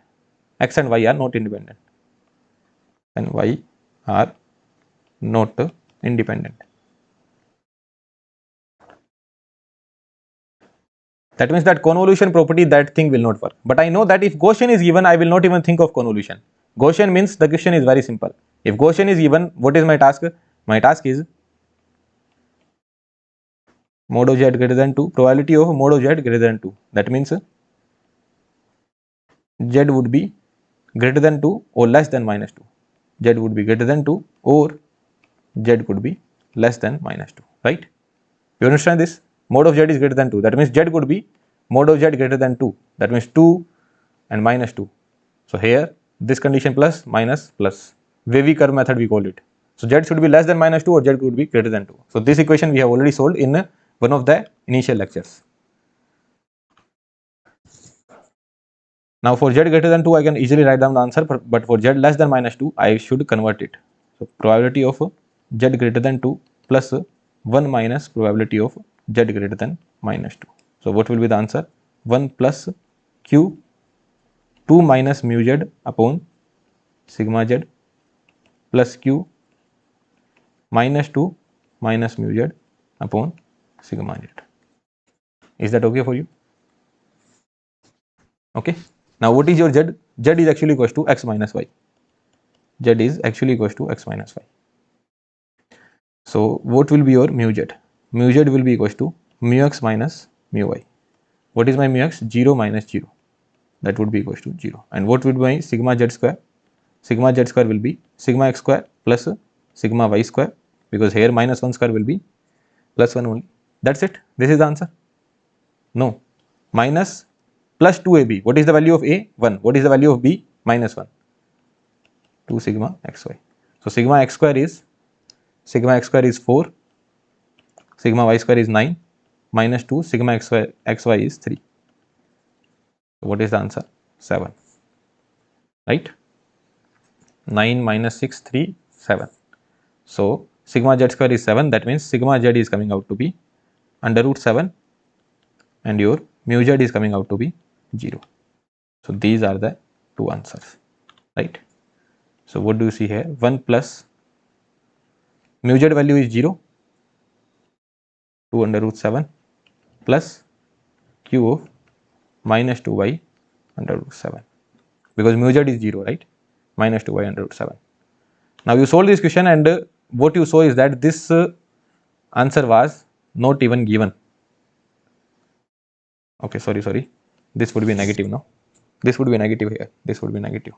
A: X and y are not independent. And y are not independent. That means that convolution property, that thing will not work. But I know that if Gaussian is given, I will not even think of convolution. Gaussian means the question is very simple. If Gaussian is given, what is my task? My task is mod of z greater than 2, probability of mod of z greater than 2. That means z would be greater than 2 or less than minus 2. Z would be greater than 2 or z could be less than minus 2, right? You understand this? Mod of z is greater than 2. That means z could be mod of z greater than 2. That means 2 and minus 2. So here this condition plus minus plus. Wavy curve method we call it. So z should be less than minus 2 or z could be greater than 2. So this equation we have already solved in one of the initial lectures. Now for z greater than 2, I can easily write down the answer, but for z less than minus 2, I should convert it. So probability of z greater than 2 plus 1 minus probability of z greater than minus 2. So what will be the answer? 1 plus q 2 minus mu z upon sigma z plus q minus 2 minus mu z upon sigma z. Is that okay for you? Okay. Now what is your z? Z is actually equals to x minus y. Z is actually equals to x minus y. So what will be your mu z? Mu z will be equals to mu x minus mu y. What is my mu x? 0 minus 0. That would be equals to 0. And what would be my sigma z square? Sigma z square will be sigma x square plus sigma y square, because here minus 1 square will be plus 1 only. That's it. This is the answer. No. Minus plus 2ab. What is the value of a? 1. What is the value of b? Minus 1. 2 sigma xy. So sigma x square is 4, sigma y square is 9, minus 2 sigma xy is 3. So what is the answer? 7. Right? 9 minus 6, 3, 7. So sigma z square is 7. That means sigma z is coming out to be under root 7 and your mu z is coming out to be 0. So these are the two answers, right? So what do you see here? 1 plus mu z value is 0, 2 under root 7 plus q of minus 2y under root 7, because mu z is 0, right? Minus 2y under root 7. Now you solve this question, and what you saw is that this answer was not even given. Okay, sorry. This would be negative now. This would be negative here. This would be negative.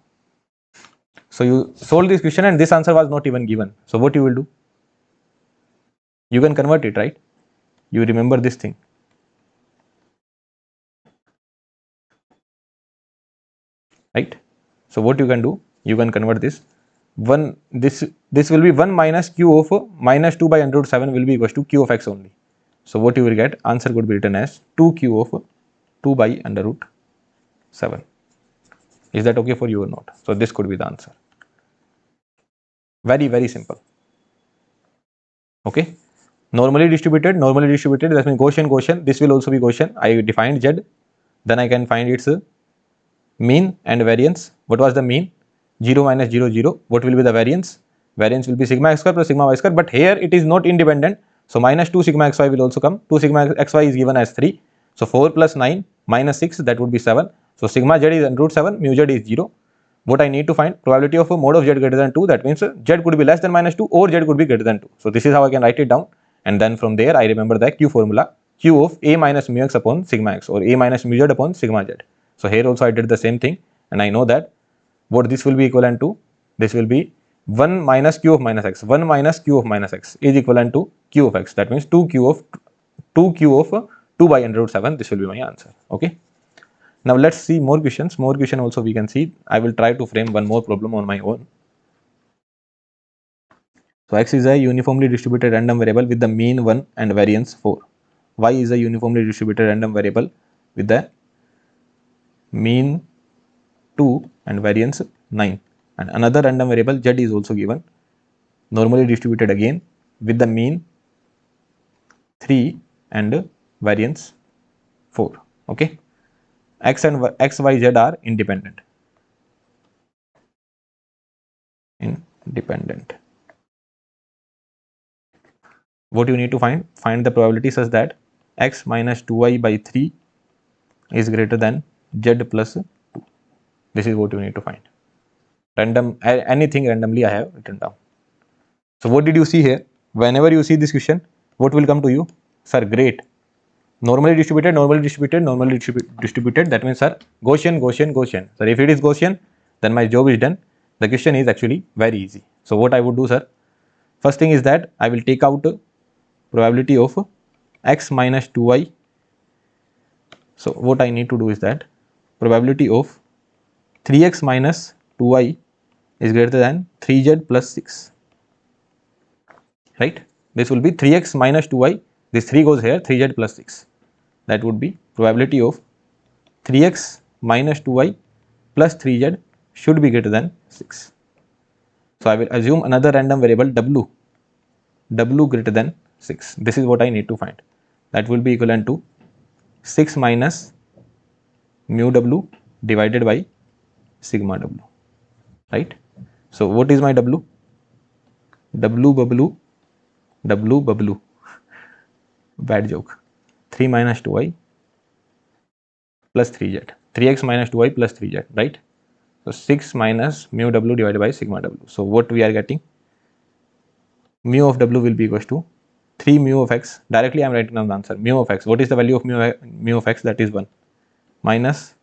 A: So you solve this question and this answer was not even given. So what you will do? You can convert it, right? You remember this thing. Right? So what you can do? You can convert this. This will be 1 minus q of minus 2 by under root 7 will be equals to q of x only. So what you will get? Answer could be written as 2q of 2 by under root 7. Is that okay for you or not? So this could be the answer. Very, very simple. Okay. Normally distributed, that means Gaussian. This will also be Gaussian. I defined z. Then I can find its mean and variance. What was the mean? 0 minus 0, 0. What will be the variance? variance will be sigma x square plus sigma y square, but here it is not independent. So minus 2 sigma xy will also come. 2 sigma xy is given as 3. So 4 plus 9 minus 6, that would be 7. So sigma z is under root 7, mu z is 0. What I need to find? Probability of a mode of z greater than 2. That means z could be less than minus 2 or z could be greater than 2. So this is how I can write it down. And then from there I remember the Q formula. Q of a minus mu x upon sigma x, or a minus mu z upon sigma z. So here also I did the same thing, and I know that what this will be equivalent to, this will be 1 minus q of minus x. 1 minus q of minus x is equivalent to q of x. That means 2q of 2 by under root 7. This will be my answer. Okay. Now let's see more questions. More question also we can see. I will try to frame one more problem on my own. So x is a uniformly distributed random variable with the mean 1 and variance 4. Y is a uniformly distributed random variable with the mean 2 and variance 9. And another random variable z is also given, normally distributed again with the mean 3 and variance 4. Okay. X and x, y, z are independent. What you need to find? Find the probability such that x minus 2y by 3 is greater than z plus 2. This is what you need to find. Random, anything randomly I have written down. So what did you see here? Whenever you see this question, what will come to you? Sir, great. Normally distributed, normally distributed, normally distributed. That means, sir, Gaussian, Gaussian, Gaussian. Sir, if it is Gaussian, then my job is done. The question is actually very easy. So what I would do, sir? First thing is that I will take out probability of x minus 2y. So what I need to do is that probability of 3x minus 2y is greater than 3z plus 6. Right? This will be 3x minus 2y. This 3 goes here, 3z plus 6. That would be probability of 3x minus 2y plus 3z should be greater than 6. So I will assume another random variable w greater than 6. This is what I need to find. That will be equivalent to 6 minus mu w divided by sigma w. Right? So what is my w? W bubble. Bad joke. 3 minus 2y plus 3z. 3x minus 2y plus 3z. Right? So 6 minus mu w divided by sigma w. So what we are getting? Mu of w will be equals to 3 mu of x. Directly I am writing down the answer. Mu of x. What is the value of mu of x? That is 1. Minus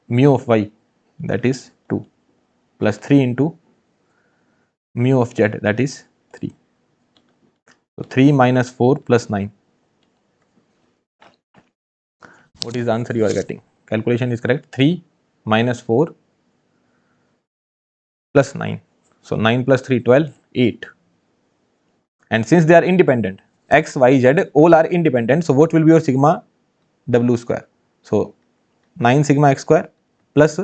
A: mu of y. That is 2. Plus 3 into mu of z. That is 3. So 3 minus 4 plus 9. What is the answer you are getting? Calculation is correct. 3 minus 4 plus 9. So 9 plus 3, 12, 8. And since they are independent, x, y, z all are independent. So what will be your sigma w square? So 9 sigma x square plus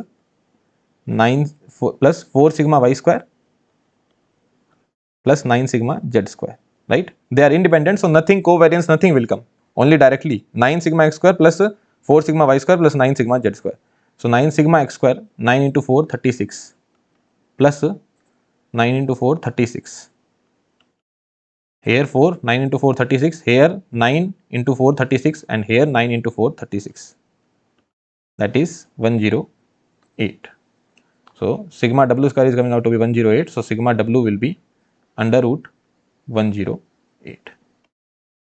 A: 4 sigma y square plus 9 sigma z square. Right? They are independent, so nothing covariance, nothing will come. Only directly 9 sigma x square plus 4 sigma y square plus 9 sigma z square. So 9 sigma x square, 9 into 4, 36 plus 9 into 4, 36. Here 4, 9 into 4, 36. Here 9 into 4, 36. And here 9 into 4, 36. That is 108. So sigma w square is coming out to be 108. So sigma w will be under root 108.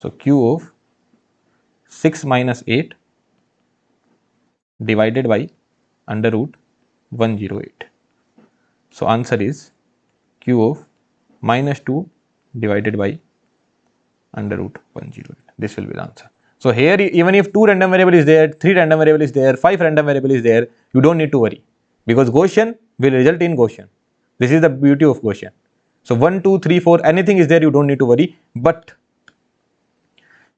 A: So Q of 6 minus 8 divided by under root 108. So answer is Q of minus 2 divided by under root 108. This will be the answer. So here, even if 2 random variable is there, 3 random variable is there, 5 random variable is there, you don't need to worry, because Gaussian will result in Gaussian. This is the beauty of Gaussian. So 1, 2, 3, 4, anything is there, you don't need to worry. But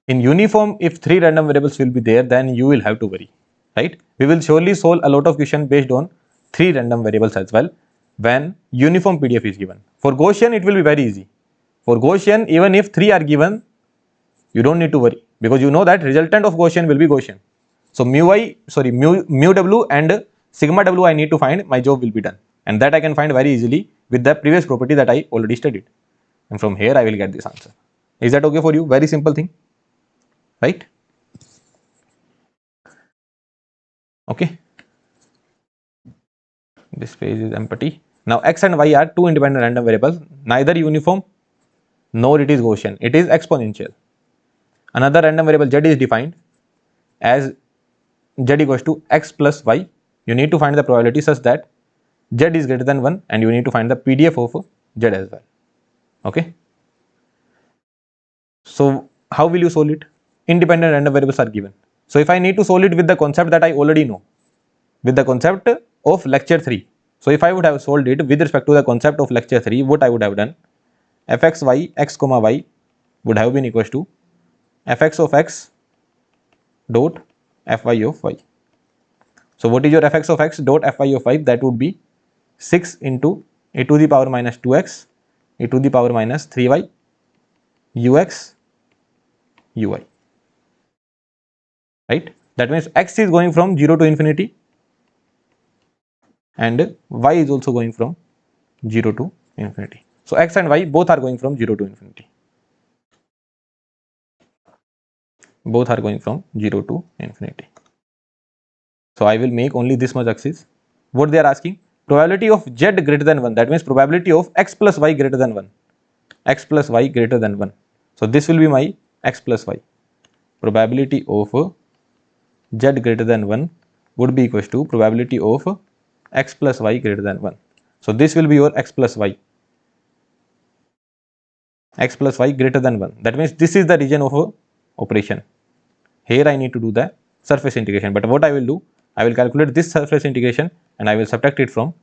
A: in uniform, if 3 random variables will be there, then you will have to worry. Right? We will surely solve a lot of questions based on 3 random variables as well when uniform PDF is given. For Gaussian, it will be very easy. For Gaussian, even if 3 are given, you don't need to worry, because you know that resultant of Gaussian will be Gaussian. So mu w and sigma w I need to find, my job will be done. And that I can find very easily with the previous property that I already studied. And from here I will get this answer. Is that okay for you? Very simple thing, right? Okay. This page is empty. Now x and y are two independent random variables, neither uniform nor it is Gaussian. It is exponential. Another random variable z is defined as z equals to x plus y. You need to find the probability such that z is greater than 1 and you need to find the PDF of z as well. Okay. So how will you solve it? Independent random variables are given. So if I need to solve it with the concept that I already know, with the concept of lecture 3. So if I would have solved it with respect to the concept of lecture 3, what I would have done, fxy x comma y would have been equals to fx of x dot fy of y. So what is your fx of x dot fy of y? That would be 6 into e to the power minus 2x e to the power minus 3y ux uy, right? That means x is going from 0 to infinity and y is also going from 0 to infinity. So x and y both are going from 0 to infinity. Both are going from 0 to infinity. So I will make only this much axis. What they are asking? Probability of z greater than 1. That means probability of x plus y greater than 1. X plus y greater than 1. So this will be my x plus y. Probability of z greater than 1 would be equals to probability of x plus y greater than 1. So this will be your x plus y. X plus y greater than 1. That means this is the region of operation. Here I need to do the surface integration. But what I will do, I will calculate this surface integration and I will subtract it from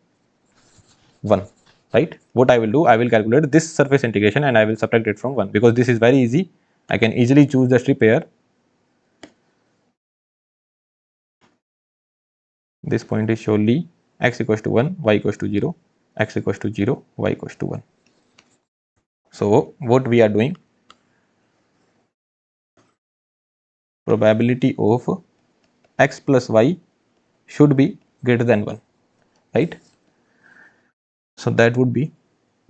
A: 1. Right? What I will do, I will calculate this surface integration and I will subtract it from 1 because this is very easy. I can easily choose the strip here. This point is surely x equals to 1, y equals to 0, x equals to 0, y equals to 1. So what we are doing, probability of x plus y should be greater than 1, right? So that would be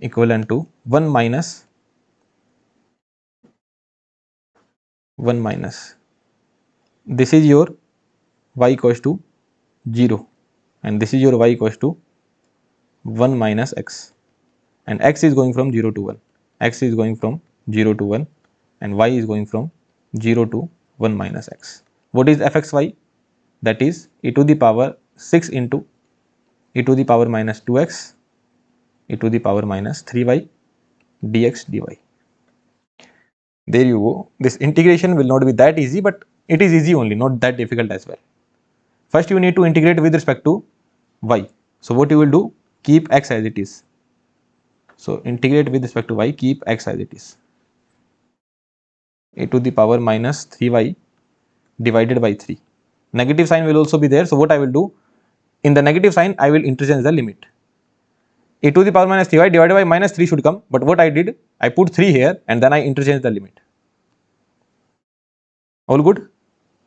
A: equivalent to 1 minus this is your y equals to 0 and this is your y equals to 1 minus x, and x is going from 0 to 1, x is going from 0 to 1 and y is going from 0 to 1 minus x. What is fxy? That is e to the power 6 into e to the power minus 2x e to the power minus 3y dx dy. There you go. This integration will not be that easy, but it is easy only, not that difficult as well. First you need to integrate with respect to y. So what you will do, keep x as it is. So integrate with respect to y, keep x as it is. E to the power minus 3y divided by 3. Negative sign will also be there. So what I will do, in the negative sign I will interchange the limit. E to the power minus 3y divided by minus 3 should come, but what I did, I put 3 here and then I interchange the limit. All good?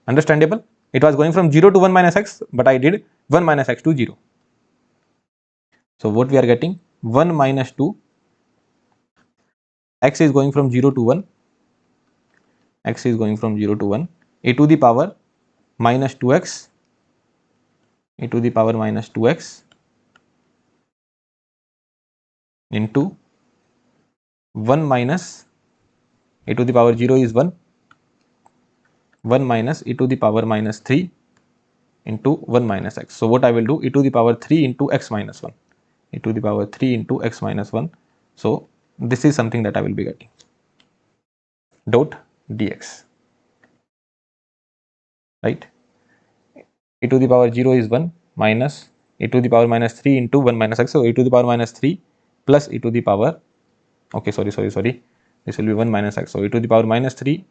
A: Understandable? It was going from 0 to 1 minus x, but I did 1 minus x to 0. So what we are getting, 1 minus 2, x is going from 0 to 1, x is going from 0 to 1, e to the power minus 2x, e to the power minus 2x into 1 minus e to the power 0 is 1, 1 minus e to the power minus 3 into 1 minus x. So what I will do, e to the power 3 into x minus 1, e to the power 3 into x minus 1. So this is something that I will be getting, dot dx, right? E to the power 0 is 1 minus e to the power minus 3 into 1 minus x. So e to the power minus 3 plus e to the power, okay, sorry, this will be 1 minus x. So e to the power minus 3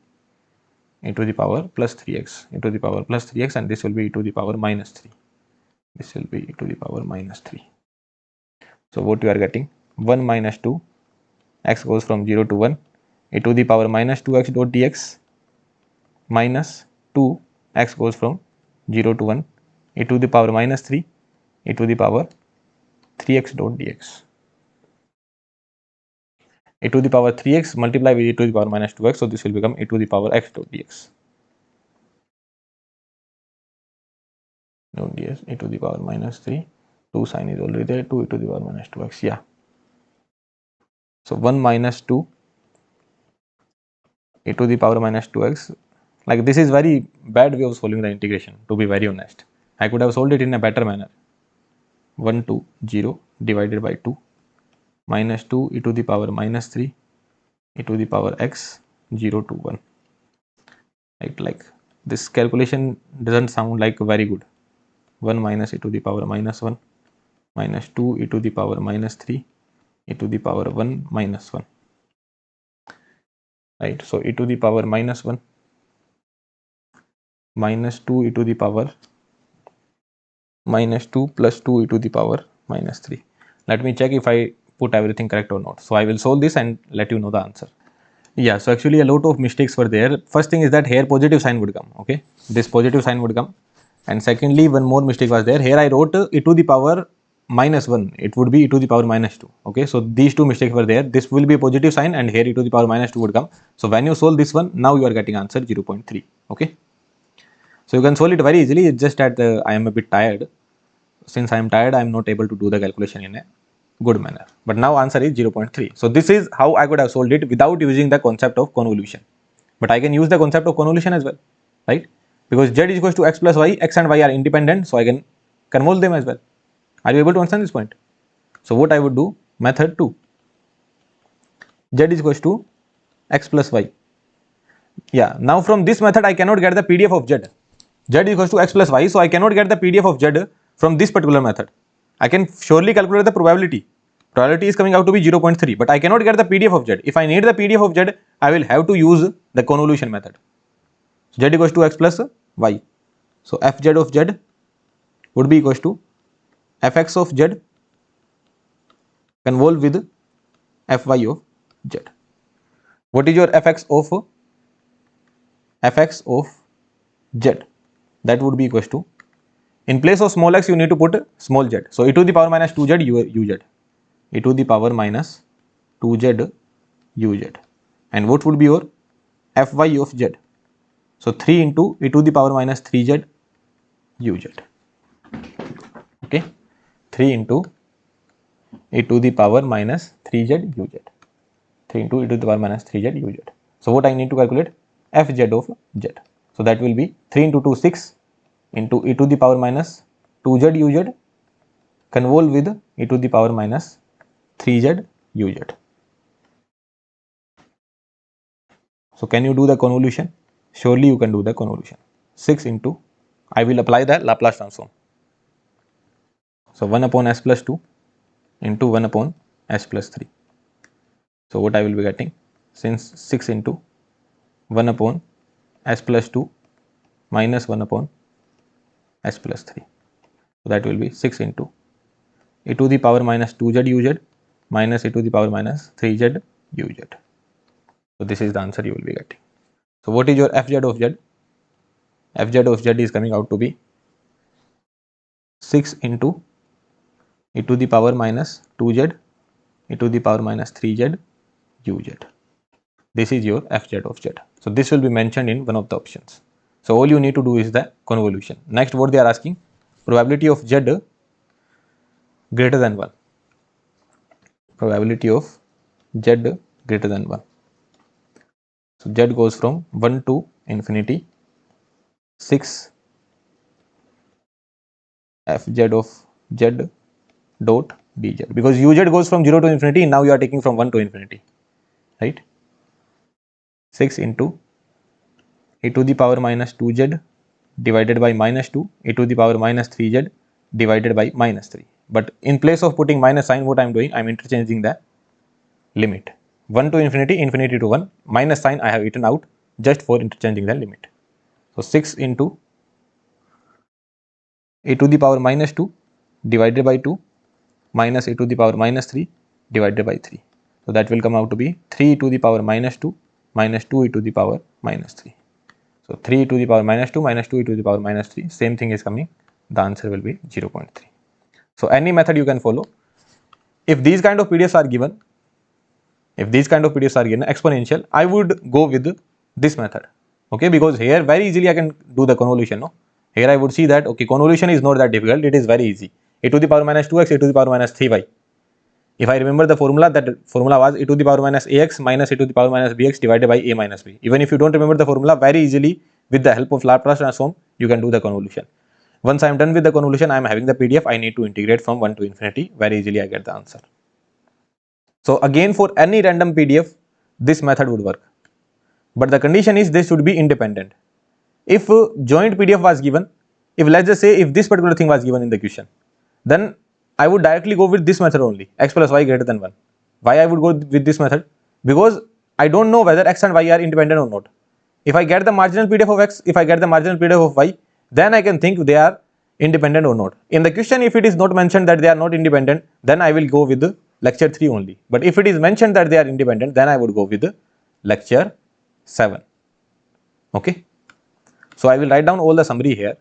A: e to the power plus 3x, e to the power plus 3x, and this will be e to the power minus 3. This will be e to the power minus 3. So what you are getting, 1 minus 2, x goes from 0 to 1, e to the power minus 2x dot dx minus 2, x goes from 0 to 1, e to the power minus 3, e to the power 3x dot dx. e to the power 3x multiply with e to the power minus 2x. So this will become e to the power x dot dx. No ds, e to the power minus 3. 2 sign is already there. 2 e to the power minus 2x. Yeah. So 1 minus 2 e to the power minus 2x. Like this is very bad way of solving the integration, to be very honest. I could have solved it in a better manner. 1 to 0 divided by 2 minus 2 e to the power minus 3 e to the power x 0 to 1. Right, like this calculation doesn't sound like very good. 1 minus e to the power minus 1 minus 2 e to the power minus 3 e to the power 1 minus 1. Right, so e to the power minus 1 minus 2 e to the power minus 2 plus 2 e to the power minus 3. Let me check if I put everything correct or not. So I will solve this and let you know the answer. Yeah, so actually a lot of mistakes were there. First thing is that here positive sign would come. Okay, this positive sign would come. And secondly, one more mistake was there. Here I wrote e to the power minus 1. It would be e to the power minus 2. Okay, so these two mistakes were there. This will be a positive sign and here e to the power minus 2 would come. So when you solve this one, now you are getting answer 0.3. Okay, so you can solve it very easily. It's just that I am a bit tired. Since I am tired, I am not able to do the calculation in a good manner. But now answer is 0.3. So this is how I could have solved it without using the concept of convolution. But I can use the concept of convolution as well, right? Because z is equals to x plus y, x and y are independent, so I can convolve them as well. Are you able to understand this point? So what I would do, method 2, z is equals to x plus y. Yeah, now from this method I cannot get the PDF of z. Z is equals to x plus y, so I cannot get the PDF of z from this particular method. I can surely calculate the probability. Probability is coming out to be 0.3, but I cannot get the PDF of z. If I need the PDF of z, I will have to use the convolution method. Z equals to x plus y. So fz of z would be equals to fx of z convolve with fy of z. What is your fx of z? That would be equals to, in place of small x you need to put small z. So e to the power minus 2z uz, e to the power minus 2z uz. And what would be your fy of z? So 3 into e to the power minus 3z uz. Okay, 3 into e to the power minus 3z uz. 3 into e to the power minus 3z uz. So what I need to calculate? Fz of z. So that will be 3 into 2 6 into e to the power minus 2z uz convolve with e to the power minus 3z uz. So can you do the convolution? Surely you can do the convolution. 6 into, I will apply the Laplace transform. So 1 upon s plus 2 into 1 upon s plus 3. So what I will be getting, since 6 into 1 upon s plus 2 minus 1 upon s plus 3. So that will be 6 into e to the power minus 2z uz minus e to the power minus 3z uz. So this is the answer you will be getting. So what is your fz of z? Fz of z is coming out to be 6 into e to the power minus 2z e to the power minus 3z uz. This is your fz of z. So this will be mentioned in one of the options. So all you need to do is the convolution. Next, what they are asking, probability of z greater than 1. Probability of z greater than 1. So z goes from 1 to infinity, 6 fz of z dot dz, because uz goes from 0 to infinity, now you are taking from 1 to infinity, right? 6 into e to the power minus 2z divided by minus 2 e to the power minus 3z divided by minus 3. But in place of putting minus sign, what I am doing, I am interchanging the limit. 1 to infinity, infinity to 1, minus sign I have eaten out just for interchanging the limit. So 6 into e to the power minus 2 divided by 2 minus e to the power minus 3 divided by 3. So that will come out to be 3 e to the power minus 2 minus 2 e to the power minus 3. So 3 e to the power minus 2 minus 2 e to the power minus 3, same thing is coming. The answer will be 0.3. So any method you can follow. If these kind of PDFs are given, if these kind of PDFs are given exponential, I would go with this method. Okay, because here very easily I can do the convolution. No, here I would see that okay, convolution is not that difficult, it is very easy. A to the power minus 2x, a to the power minus 3y. If I remember the formula, that formula was a to the power minus ax minus a to the power minus bx divided by a minus b. Even if you don't remember the formula, very easily with the help of Laplace transform, you can do the convolution. Once I am done with the convolution, I am having the PDF, I need to integrate from 1 to infinity, very easily I get the answer. So again, for any random PDF, this method would work. But the condition is they should be independent. If joint PDF was given, if let's just say if this particular thing was given in the question, then I would directly go with this method only, x plus y greater than 1. Why I would go with this method? Because I don't know whether x and y are independent or not. If I get the marginal PDF of x, if I get the marginal PDF of y, then I can think they are independent or not. In the question, if it is not mentioned that they are not independent, then I will go with the lecture 3 only. But if it is mentioned that they are independent, then I would go with the lecture 7. Okay. So I will write down all the summary here.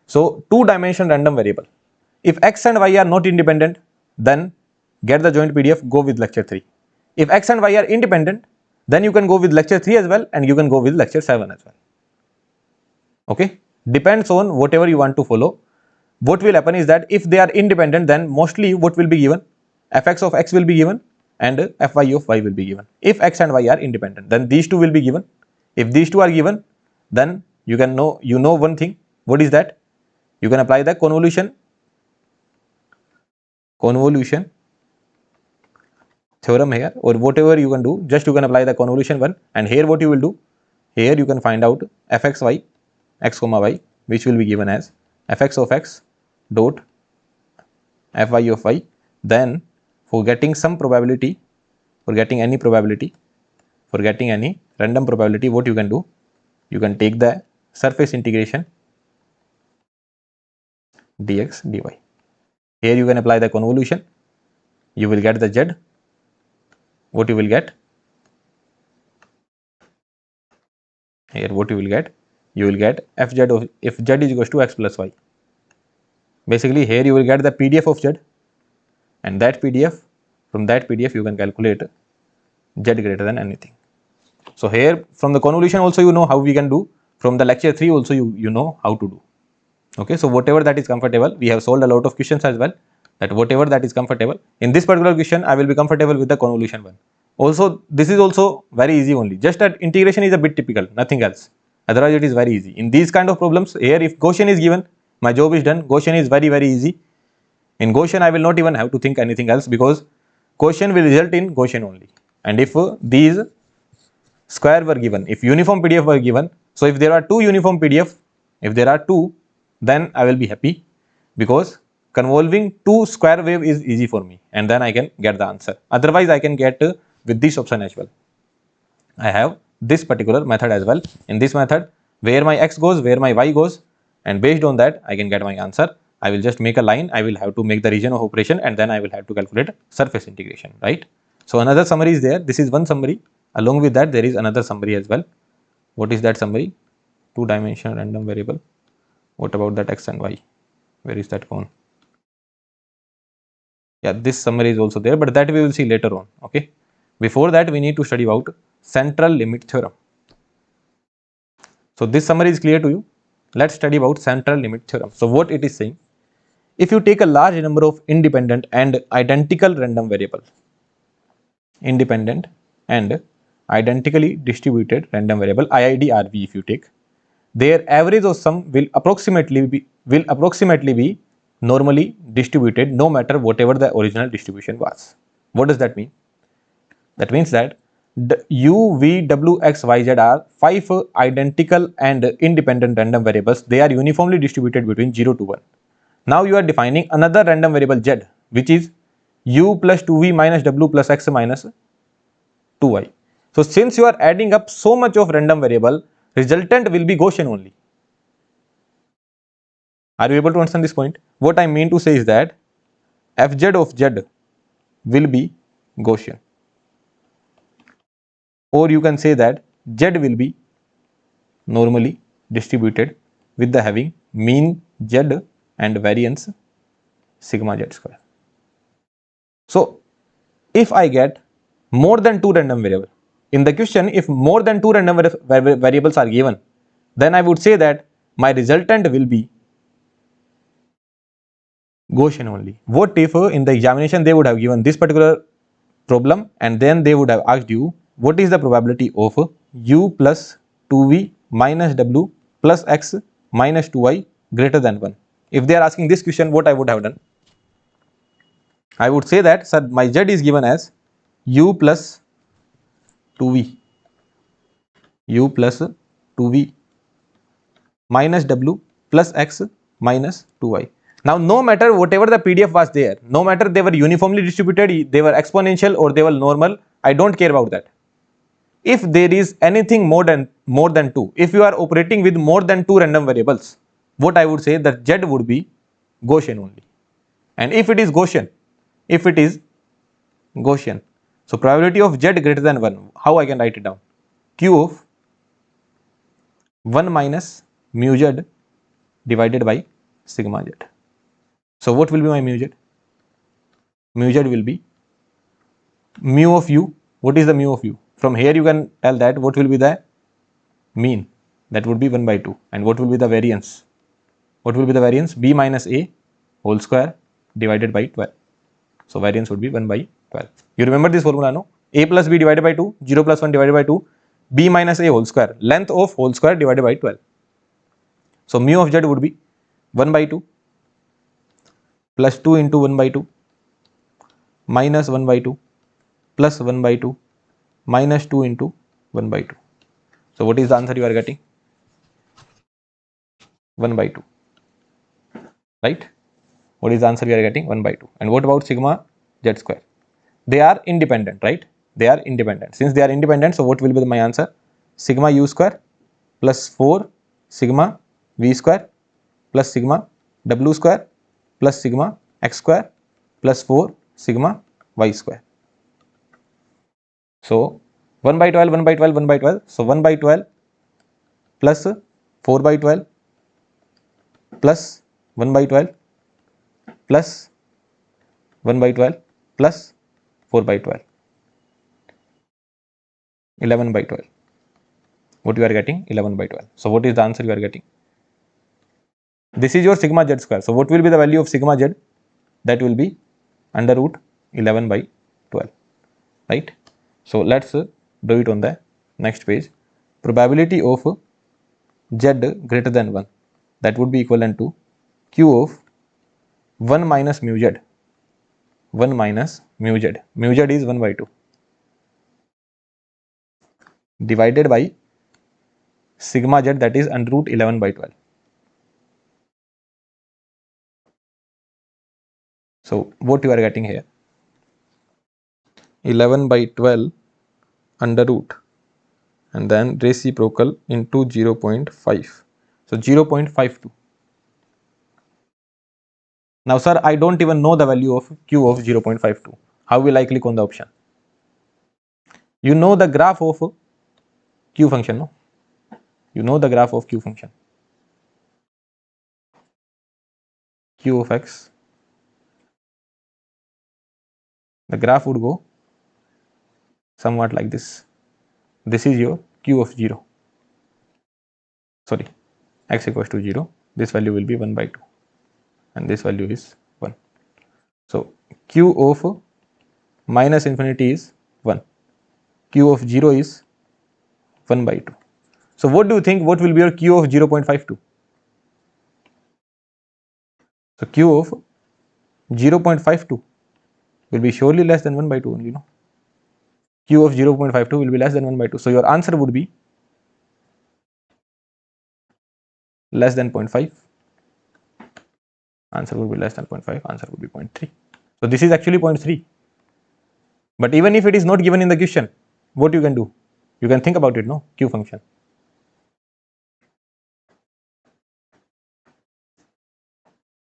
A: So 2-dimension random variable. If x and y are not independent, then get the joint PDF, go with lecture 3. If x and y are independent, then you can go with lecture 3 as well, and you can go with lecture 7 as well. Okay, depends on whatever you want to follow. What will happen is that if they are independent, then mostly what will be given? Fx of x will be given and fy of y will be given. If x and y are independent, then these two will be given. If these two are given, then you know one thing. What is that? You can apply the convolution theorem here, or whatever you can do, just you can apply the convolution one, and here what you will do, here you can find out fxy x comma y, which will be given as fx of x dot fy of y. Then for getting some probability, for getting any probability, for getting any random probability, what you can do, you can take the surface integration dx dy. Here you can apply the convolution, you will get the z. What you will get? Here what you will get? You will get fz of, if z is equals to x plus y. Basically here you will get the PDF of z, and that PDF, from that PDF you can calculate z greater than anything. So here from the convolution also you know how we can do, from the lecture 3 also you know how to do. Okay, so whatever that is comfortable, we have solved a lot of questions as well, that whatever that is comfortable. In this particular question, I will be comfortable with the convolution one. Also, this is also very easy only, just that integration is a bit typical, nothing else. Otherwise, it is very easy. In these kind of problems, here if Gaussian is given, my job is done. Gaussian is very, very easy. In Gaussian, I will not even have to think anything else, because Gaussian will result in Gaussian only. And if these square were given, if uniform PDF were given, so if there are two uniform PDF, if there are two, then I will be happy, because convolving two square wave is easy for me, and then I can get the answer. Otherwise, I can get with this option as well. I have this particular method as well. In this method, where my x goes, where my y goes, and based on that, I can get my answer. I will just make a line, I will have to make the region of operation, and then I will have to calculate surface integration, right? So another summary is there. This is one summary. Along with that, there is another summary as well. What is that summary? 2-dimensional random variable. What about that x and y? Where is that gone? Yeah, this summary is also there, but that we will see later on. Okay. Before that, we need to study about central limit theorem. So this summary is clear to you. Let's study about central limit theorem. So what it is saying, if you take a large number of independent and identical random variables, independent and identically distributed random variable, IIDRV, if you take, their average of sum will approximately be normally distributed, no matter whatever the original distribution was. What does that mean? That means that the u, v, w, x, y, z are 5 identical and independent random variables. They are uniformly distributed between 0 to 1. Now you are defining another random variable z, which is u plus 2v minus w plus x minus 2y. So since you are adding up so much of random variable, resultant will be Gaussian only. Are you able to understand this point? What I mean to say is that fz of z will be Gaussian, or you can say that z will be normally distributed with the having mean z and variance sigma z square. So if I get more than two random variables. In the question, if more than two random variables are given, then I would say that my resultant will be Gaussian only. What if in the examination they would have given this particular problem and then they would have asked you what is the probability of u plus 2v minus w plus x minus 2y greater than 1. If they are asking this question, what I would have done? I would say that, sir, my z is given as u plus 2v, u plus 2v minus w plus x minus 2y. Now, no matter whatever the PDF was there, no matter they were uniformly distributed, they were exponential or they were normal, I don't care about that. If there is anything more than 2, if you are operating with more than 2 random variables, what I would say that z would be Gaussian only. And if it is Gaussian, so probability of z greater than 1, how I can write it down? Q of 1 minus mu z divided by sigma z. So what will be my mu z? Mu z will be mu of u. What is the mu of u? From here you can tell that what will be the mean, that would be 1 by 2. And what will be the variance? What will be the variance? B minus a whole square divided by 12. So variance would be 1 by 12. You remember this formula, no? A plus b divided by 2, 0 plus 1 divided by 2, b minus a whole square, length of whole square divided by 12. So mu of z would be 1 by 2 plus 2 into 1 by 2 minus 1 by 2 plus 1 by 2 minus 2 into 1 by 2. So what is the answer you are getting? 1 by 2, right? What is the answer we are getting? 1 by 2. And what about sigma z square? They are independent, right? They are independent. Since they are independent, so what will be my answer? Sigma u square plus 4 sigma v square plus sigma w square plus sigma x square plus 4 sigma y square. So 1 by 12, 1 by 12, 1 by 12. So 1 by 12 plus 4 by 12 plus 1 by 12 plus 1 by 12 plus 4 by 12. 11 by 12. What you are getting? 11 by 12. So what is the answer you are getting? This is your sigma z square. So what will be the value of sigma z? That will be under root 11 by 12, right? So let's do it on the next page. Probability of z greater than 1, that would be equivalent to q of 1 minus mu z, 1 minus mu z. Mu z is 1 by 2 divided by sigma z, that is under root 11 by 12. So what you are getting here? 11 by 12 under root and then reciprocal into 0.5. So 0.52. Now sir, I don't even know the value of q of 0.52. How will I click on the option? You know the graph of q function, no? You know the graph of q function. Q of x. The graph would go somewhat like this. This is your q of 0. Sorry, x equals to 0. This value will be 1 by 2. And this value is 1. So q of minus infinity is 1. Q of 0 is 1 by 2. So what do you think? What will be your q of 0.52? So q of 0.52 will be surely less than 1 by 2 only, no? Q of 0.52 will be less than 1 by 2. So your answer would be less than 0.5. Answer would be less than 0.5. Answer would be 0.3. So this is actually 0.3. But even if it is not given in the question, what you can do? You can think about it, no? Q function.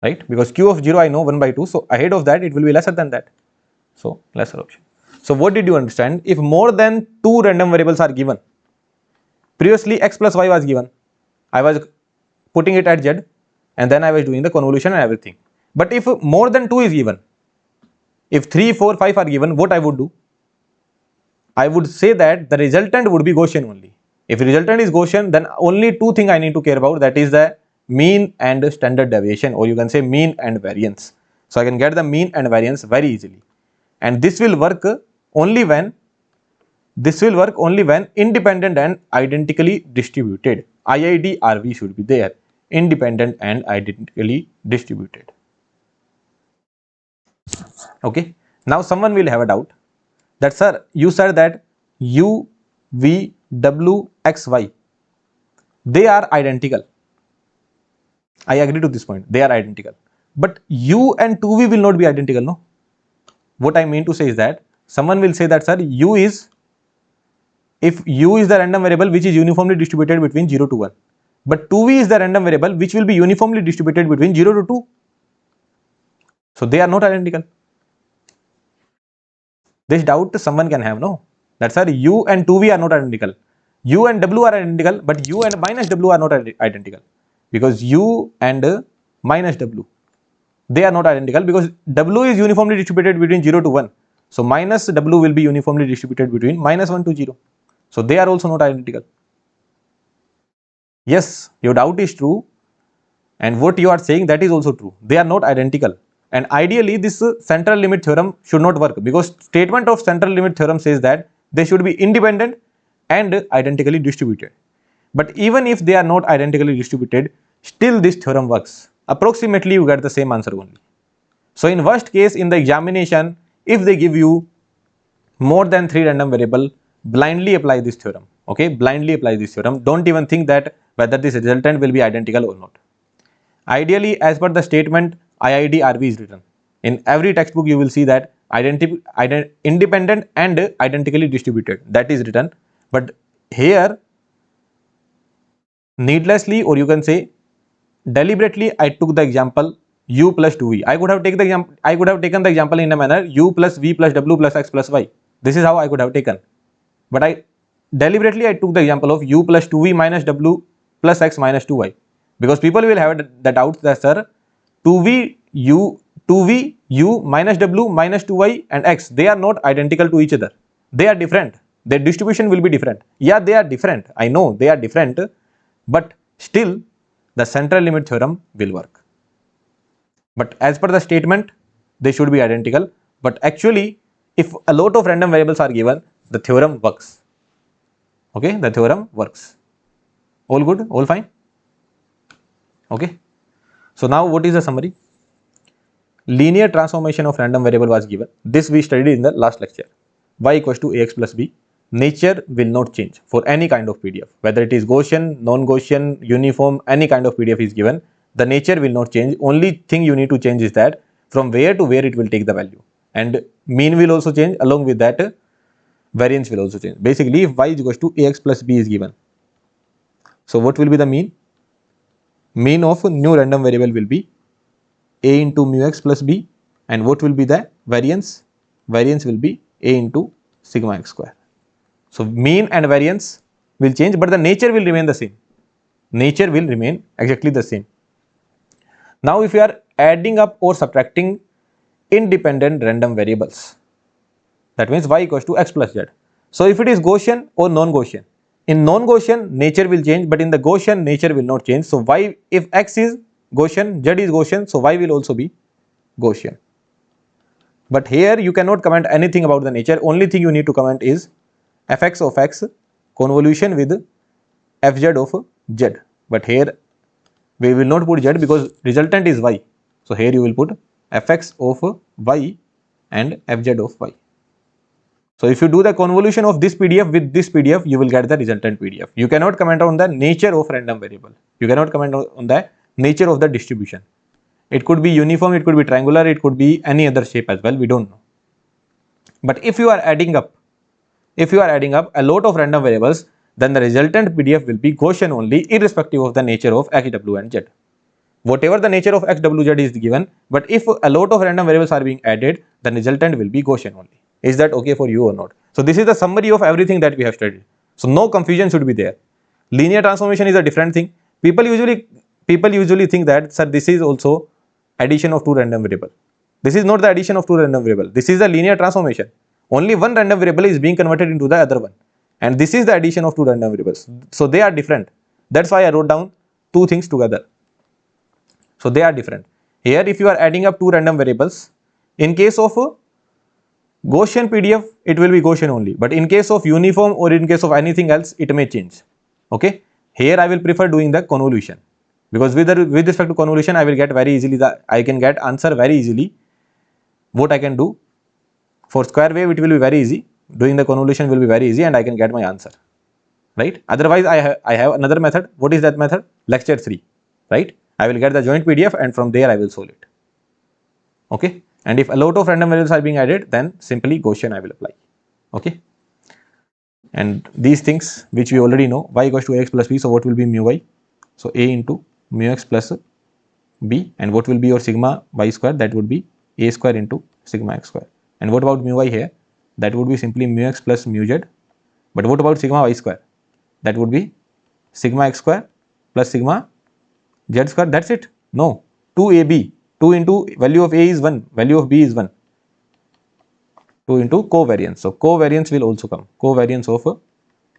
A: Right? Because q of 0 I know 1 by 2. So ahead of that it will be lesser than that. So lesser option. So what did you understand? If more than 2 random variables are given, previously x plus y was given, I was putting it at z and then I was doing the convolution and everything. But if more than 2 is given, if 3, 4, 5 are given, what I would do? I would say that the resultant would be Gaussian only. If resultant is Gaussian, then only two things I need to care about, that is the mean and standard deviation, or you can say mean and variance. So I can get the mean and variance very easily, and this will work only when independent and identically distributed. IID/RV should be there, independent and identically distributed. Okay. Now someone will have a doubt that, sir, you said that U, V, W, X, Y, they are identical. I agree to this point, they are identical. But U and 2V will not be identical, no? What I mean to say is that someone will say that, sir, if U is the random variable which is uniformly distributed between 0 to 1, but 2V is the random variable which will be uniformly distributed between 0 to 2. So they are not identical. This doubt someone can have, no? That, sir, U and 2V are not identical. U and W are identical, but U and minus W are not identical. Because U and minus W, they are not identical because W is uniformly distributed between 0 to 1. So minus W will be uniformly distributed between minus 1 to 0. So they are also not identical. Yes, your doubt is true, and what you are saying, that is also true. They are not identical. And ideally this central limit theorem should not work, because statement of central limit theorem says that they should be independent and identically distributed. But even if they are not identically distributed, still this theorem works. Approximately you get the same answer only. So in worst case in the examination, if they give you more than 3 random variable, blindly apply this theorem. Okay, blindly apply this theorem. Don't even think that whether this resultant will be identical or not. Ideally, as per the statement, IID/RV is written. In every textbook you will see that independent and identically distributed, that is written. But here, needlessly, or you can say deliberately, I took the example U plus 2V. I could have taken the example in a manner U plus V plus W plus X plus Y. This is how I could have taken. But I deliberately took the example of U plus 2V minus W plus X minus 2Y. Because people will have the doubt that, sir, 2V, U minus W minus 2Y and X, they are not identical to each other. They are different. Their distribution will be different. Yeah, they are different. I know they are different, but still the central limit theorem will work. But as per the statement, they should be identical. But actually, if a lot of random variables are given, the theorem works. Okay, the theorem works. All good? All fine? Okay. So now what is the summary? Linear transformation of random variable was given. This we studied in the last lecture. Y equals to Ax plus B. Nature will not change for any kind of PDF. Whether it is Gaussian, non-Gaussian, uniform, any kind of PDF is given, the nature will not change. Only thing you need to change is that from where to where it will take the value. And mean will also change. Along with that, variance will also change. Basically, if y is equals to Ax plus B is given, so what will be the mean? Mean of new random variable will be A into mu x plus B, and what will be the variance? Variance will be A into sigma x square. So mean and variance will change, but the nature will remain the same. Nature will remain exactly the same. Now if you are adding up or subtracting independent random variables, that means y equals to x plus z. So if it is Gaussian or non-Gaussian, in non-Gaussian nature will change, but in the Gaussian nature will not change. So y, if x is Gaussian, z is Gaussian, so y will also be Gaussian. But here you cannot comment anything about the nature. Only thing you need to comment is fx of x convolution with fz of z. But here we will not put z because resultant is y. So here you will put fx of y and fz of y. So if you do the convolution of this PDF with this PDF, you will get the resultant PDF. You cannot comment on the nature of random variable. You cannot comment on the nature of the distribution. It could be uniform, it could be triangular, it could be any other shape as well. We don't know. But if you are adding up a lot of random variables, then the resultant PDF will be Gaussian only, irrespective of the nature of x, w and z. Whatever the nature of x, w, z is given, but if a lot of random variables are being added, then resultant will be Gaussian only. Is that okay for you or not? So this is the summary of everything that we have studied. So no confusion should be there. Linear transformation is a different thing. People usually think that, sir, this is also addition of two random variable. This is not the addition of two random variable. This is the linear transformation. Only one random variable is being converted into the other one, and this is the addition of two random variables. So they are different. That's why I wrote down two things together. So they are different. Here, if you are adding up two random variables, in case of Gaussian PDF, it will be Gaussian only. But in case of uniform or in case of anything else, it may change. Okay. Here I will prefer doing the convolution, because with respect to convolution, I will get very easily I can get answer very easily. What I can do for square wave, it will be very easy. Doing the convolution will be very easy, and I can get my answer. Right. Otherwise, I have another method. What is that method? Lecture 3. Right. I will get the joint PDF, and from there I will solve it. Okay. And if a lot of random variables are being added, then simply Gaussian I will apply. Okay. And these things which we already know, y equals to ax plus b. So what will be mu y? So a into mu x plus b. And what will be your sigma y square? That would be a square into sigma x square. And what about mu y here? That would be simply mu x plus mu z. But what about sigma y square? That would be sigma x square plus sigma z square. That's it. No, 2ab. 2 into value of a is 1, value of b is 1. 2 into covariance. So covariance will also come. Covariance of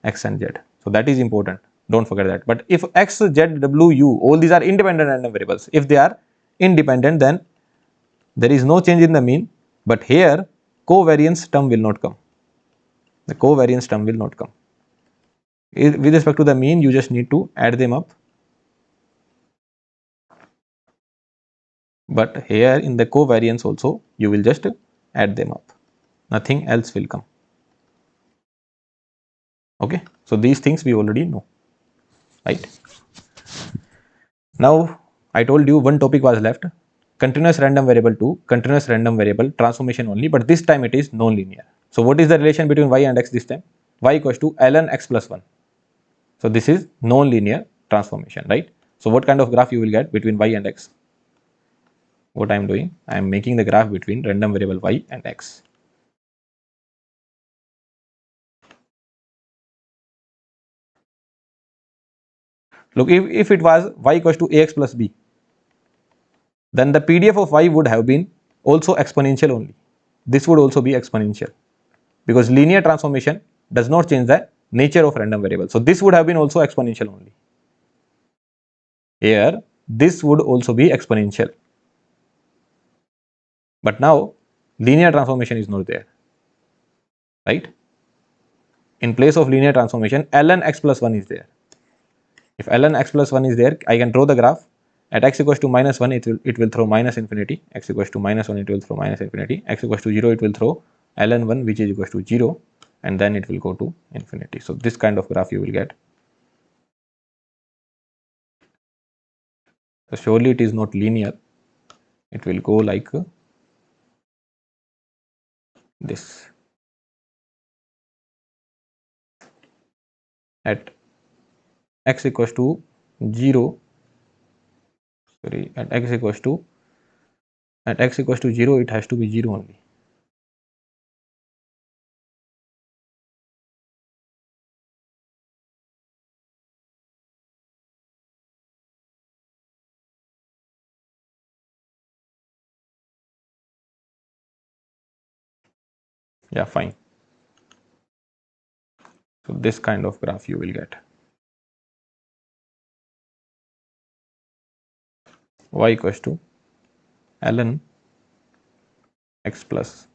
A: x and z. So that is important. Don't forget that. But if x, z, w, u, all these are independent random variables. If they are independent, then there is no change in the mean. But here, covariance term will not come. The covariance term will not come. With respect to the mean, you just need to add them up. But here in the covariance also, you will just add them up. Nothing else will come. Okay. So these things we already know. Right. Now, I told you one topic was left. Continuous random variable to continuous random variable transformation only, but this time it is non-linear. So what is the relation between y and x this time? Y equals to ln x plus 1. So this is non-linear transformation, right? So what kind of graph you will get between y and x? What I am doing, I am making the graph between random variable y and x. Look, if it was y equals to ax plus b, then the PDF of y would have been also exponential only. This would also be exponential, because linear transformation does not change the nature of random variable. So this would have been also exponential only. Here, this would also be exponential. But now, linear transformation is not there, right? In place of linear transformation, ln x plus 1 is there. If ln x plus 1 is there, I can draw the graph. At x equals to minus 1, it will throw minus infinity. X equals to minus 1, it will throw minus infinity. X equals to 0, it will throw ln 1, which is equals to 0, and then it will go to infinity. So this kind of graph you will get. So surely it is not linear. It will go like this. At x equals to 0, sorry, at x equals to 0, it has to be 0 only. Yeah, fine. So this kind of graph you will get. Y equals to ln x plus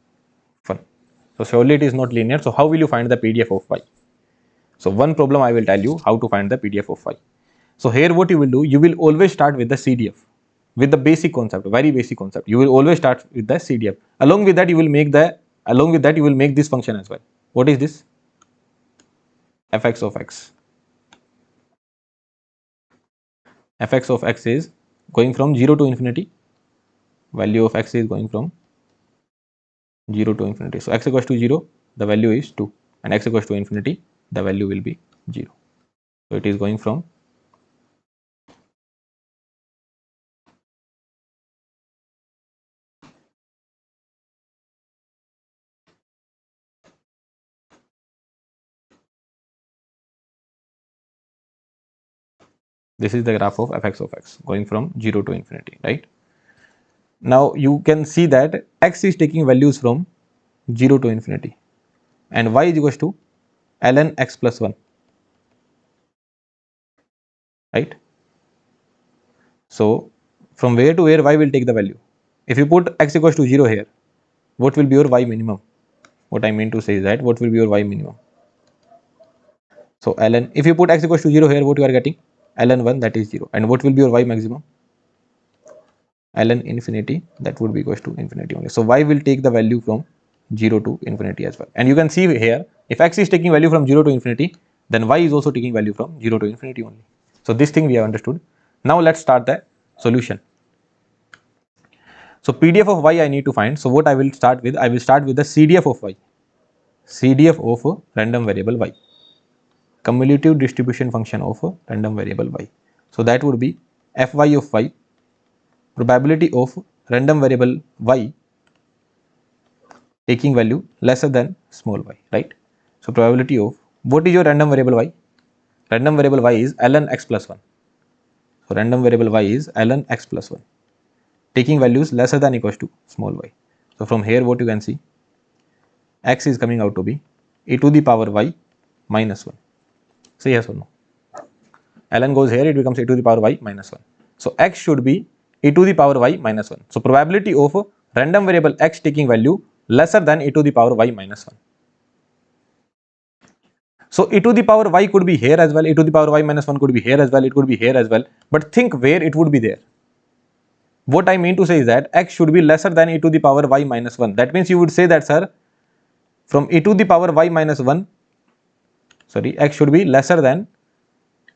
A: 1. So surely it is not linear. So how will you find the PDF of y? So one problem I will tell you how to find the PDF of y. So here what you will do, you will always start with the CDF, with the basic concept, very basic concept. You will always start with the CDF. Along with that, you will make this function as well. What is this? Fx of x. Fx of x is going from 0 to infinity. Value of x is going from 0 to infinity. So x equals to 0, the value is 2, and x equals to infinity, the value will be 0. So it is going from this is the graph of fx of x going from 0 to infinity, right? Now you can see that x is taking values from 0 to infinity. and y is equals to ln x plus 1, right? So from where to where y will take the value? If you put x equals to 0 here, what will be your y minimum? What I mean to say is that what will be your y minimum? So ln, if you put x equals to 0 here, what you are getting? ln 1, that is 0. And what will be your y maximum? ln infinity, that would be equals to infinity only. So y will take the value from 0 to infinity as well. And you can see here, if x is taking value from 0 to infinity, then y is also taking value from 0 to infinity only. So this thing we have understood. Now let's start the solution. So PDF of y I need to find. So what I will start with? I will start with the CDF of y. CDF of random variable y. Cumulative distribution function of a random variable y. So that would be fy of y, probability of random variable y taking value lesser than small y, right? So probability of, what is your random variable y? Random variable y is ln x plus 1. So random variable y is ln x plus 1 taking values lesser than equals to small y. So from here what you can see, x is coming out to be e to the power y minus 1. Say yes or no? ln goes here, it becomes e to the power y minus 1. So x should be e to the power y minus 1. So probability of random variable x taking value lesser than e to the power y minus 1. So e to the power y could be here as well, e to the power y minus 1 could be here as well, it could be here as well. But think where it would be there. What I mean to say is that x should be lesser than e to the power y minus 1. That means you would say that, sir, from e to the power y minus 1, sorry, x should be lesser than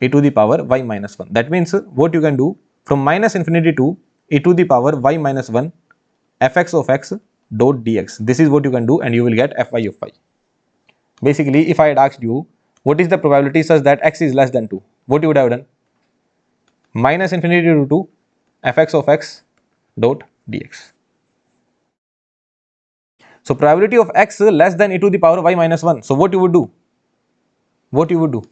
A: e to the power y minus 1. That means what you can do, from minus infinity to e to the power y minus 1 fx of x dot dx. This is what you can do and you will get fy of y. Basically, if I had asked you what is the probability such that x is less than 2, what you would have done? Minus infinity to 2 fx of x dot dx. So probability of x less than e to the power y minus 1. So what you would do? What you would do?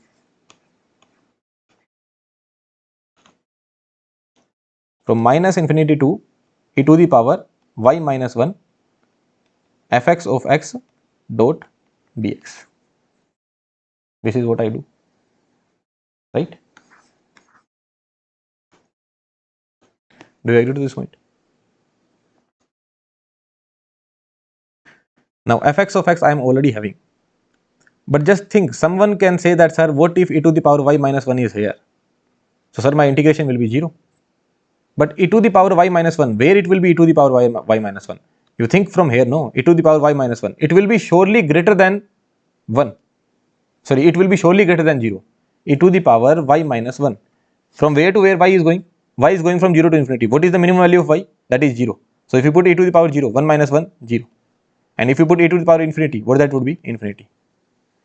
A: From minus infinity to e to the power y minus 1 fx of x dot dx. This is what I do, right? Do you agree to this point? Now fx of x I am already having. But just think, someone can say that, sir, what if e to the power y minus 1 is here? So sir, my integration will be 0. But e to the power y minus 1, where it will be e to the power y minus 1? You think from here, no, e to the power y minus 1. It will be surely greater than 1. Sorry, it will be surely greater than 0. E to the power y minus 1. From where to where y is going? Y is going from 0 to infinity. What is the minimum value of y? That is 0. So if you put e to the power 0, 1 minus 1, 0. And if you put e to the power infinity, what that would be? Infinity.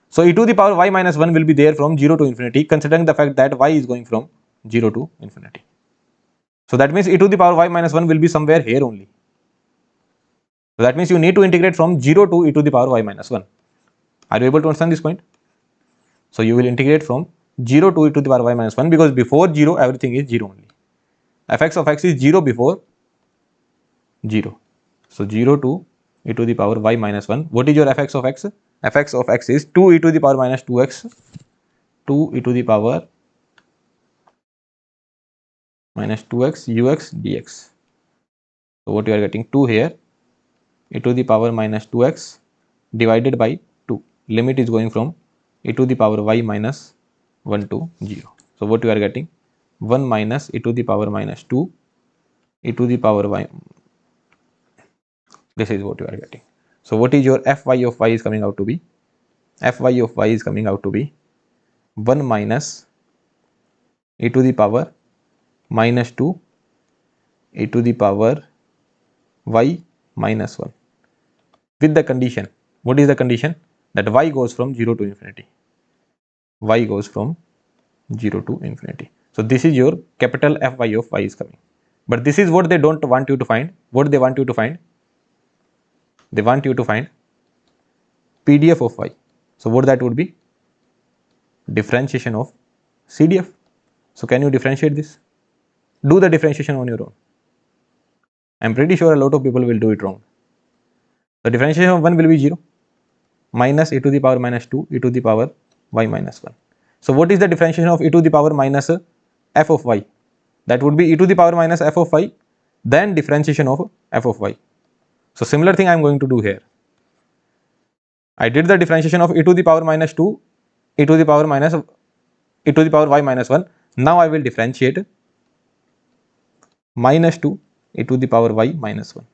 A: So e to the power y minus 1 will be there from 0 to infinity, considering the fact that y is going from 0 to infinity. So that means e to the power y minus 1 will be somewhere here only. So that means you need to integrate from 0 to e to the power y minus 1. Are you able to understand this point? So you will integrate from 0 to e to the power y minus 1, because before 0 everything is 0 only. Fx of x is 0 before 0. So 0 to e to the power y minus 1. What is your fx of x? Fx of x is 2 e to the power minus 2x, 2 e to the power minus 2x ux dx. So what you are getting, 2 here, e to the power minus 2x divided by 2. Limit is going from e to the power y minus 1 to 0. So what you are getting, 1 minus e to the power minus 2 e to the power y. This is what you are getting. So what is your fy of y is coming out to be? Fy of y is coming out to be 1 minus e to the power minus 2 e to the power y minus 1, with the condition. What is the condition? That y goes from 0 to infinity. Y goes from 0 to infinity. So this is your capital Fy of y is coming. But this is what they don't want you to find. What they want you to find? They want you to find PDF of y. So what that would be? Differentiation of CDF. So can you differentiate this? Do the differentiation on your own. I am pretty sure a lot of people will do it wrong. The differentiation of 1 will be 0. minus e to the power minus 2 e to the power y minus 1. So what is the differentiation of e to the power minus f of y? That would be e to the power minus f of y, then differentiation of f of y. So similar thing I am going to do here. I did the differentiation of e to the power minus 2 e to the power minus e to the power y minus 1. Now I will differentiate minus 2 e to the power y minus 1,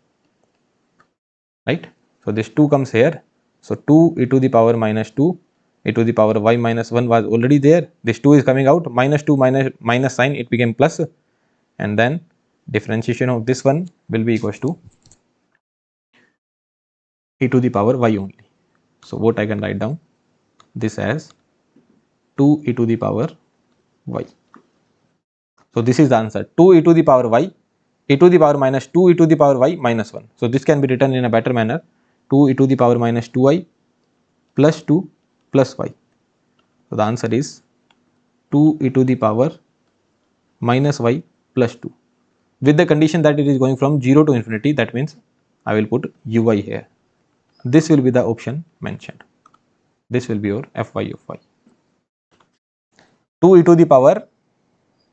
A: right? So this 2 comes here. So 2 e to the power minus 2 e to the power y minus 1 was already there. This 2 is coming out, minus 2 minus sign, it became plus, and then differentiation of this one will be equals to e to the power y only. So what I can write down this as 2 e to the power y. So this is the answer, 2 e to the power y, e to the power minus 2 e to the power y minus 1. So this can be written in a better manner, 2 e to the power minus 2y plus 2 plus y. So the answer is 2 e to the power minus y plus 2, with the condition that it is going from 0 to infinity. That means I will put uy here. This will be the option mentioned. This will be your fy of y. 2 e to the power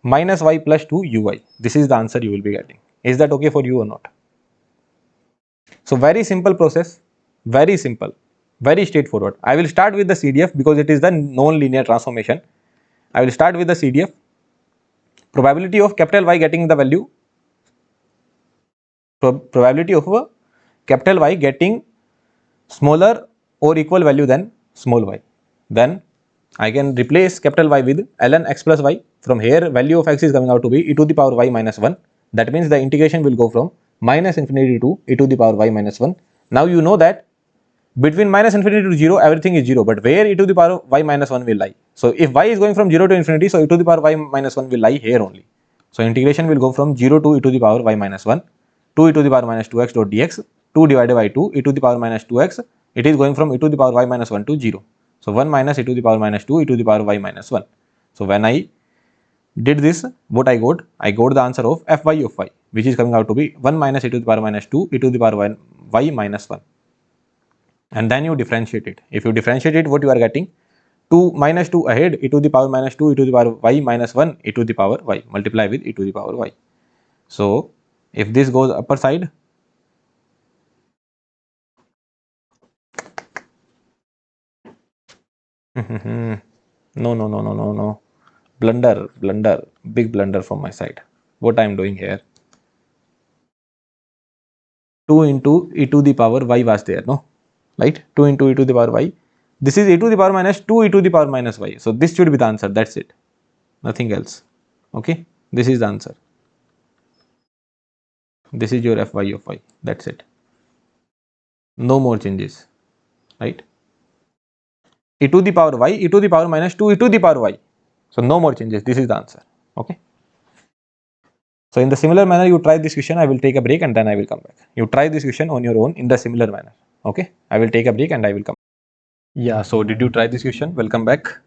A: minus y plus 2 uy. This is the answer you will be getting. Is that okay for you or not? So very simple process, very simple, very straightforward. I will start with the CDF because it is the non-linear transformation. I will start with the CDF. Probability of capital Y getting the value, probability of capital Y getting smaller or equal value than small y. Then I can replace capital Y with ln x plus y. From here value of x is coming out to be e to the power y minus 1. That means the integration will go from minus infinity to e to the power y minus 1. Now you know that between minus infinity to 0 everything is 0, but where e to the power y minus 1 will lie? So if y is going from 0 to infinity, so e to the power y minus 1 will lie here only. So integration will go from 0 to e to the power y minus 1 to e to the power minus 2x dot dx, 2 divided by 2 e to the power minus 2x. It is going from e to the power y minus 1 to 0. So 1 minus e to the power minus 2 e to the power y minus 1. So when I did this, what I got the answer of fy of y, which is coming out to be 1 minus e to the power minus 2 e to the power y minus 1. And then you differentiate it. If you differentiate it, what you are getting? 2 minus 2 ahead, e to the power minus 2 e to the power y minus 1 e to the power y, multiply with e to the power y. So if this goes upper side, no, blunder, big blunder from my side. What I am doing here, 2 into e to the power y was there, no, right? 2 into e to the power y. This is e to the power minus 2 e to the power minus y. So this should be the answer. That's it, nothing else. Okay, this is the answer. This is your fy of y. That's it. No more changes, right? E to the power y, e to the power minus 2 e to the power y. So no more changes. This is the answer. Okay. So in the similar manner, you try this question. I will take a break and then I will come back. You try this question on your own in the similar manner. Okay. I will take a break and I will come. Yeah. So did you try this question? Welcome back.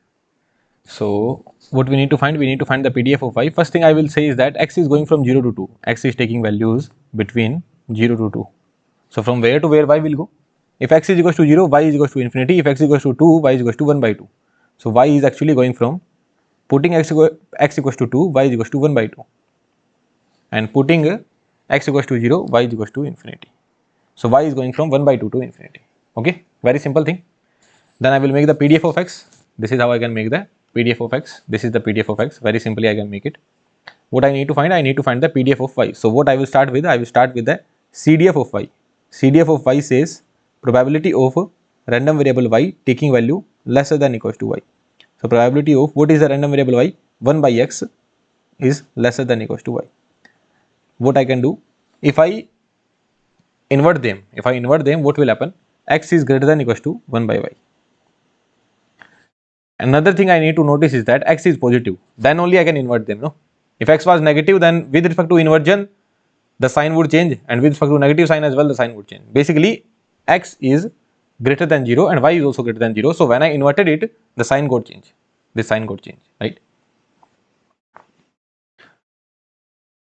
A: So what we need to find? We need to find the PDF of y. First thing I will say is that x is going from 0 to 2. X is taking values between 0 to 2. So from where to where y will go? If x is equals to 0, y is equals to infinity. If x is equals to 2, y is equals to 1 by 2. So y is actually going from putting x equals to 2, y is equals to 1 by 2. And putting x equals to 0, y is equals to infinity. So y is going from 1 by 2 to infinity. Okay, very simple thing. Then I will make the PDF of x. This is how I can make the PDF of x. This is the PDF of x. Very simply I can make it. What I need to find? I need to find the PDF of y. So what I will start with? I will start with the CDF of y. CDF of y says probability of random variable y taking value lesser than equals to y. So probability of what is the random variable y? 1 by x is lesser than equals to y. What I can do? If I invert them, what will happen? X is greater than equals to 1 by y. Another thing I need to notice is that x is positive. Then only I can invert them. No, if x was negative, then with respect to inversion, the sign would change, and with respect to negative sign as well, the sign would change. Basically, x is greater than 0 and y is also greater than 0. So when I inverted it, the sign got changed. This sign got changed, right?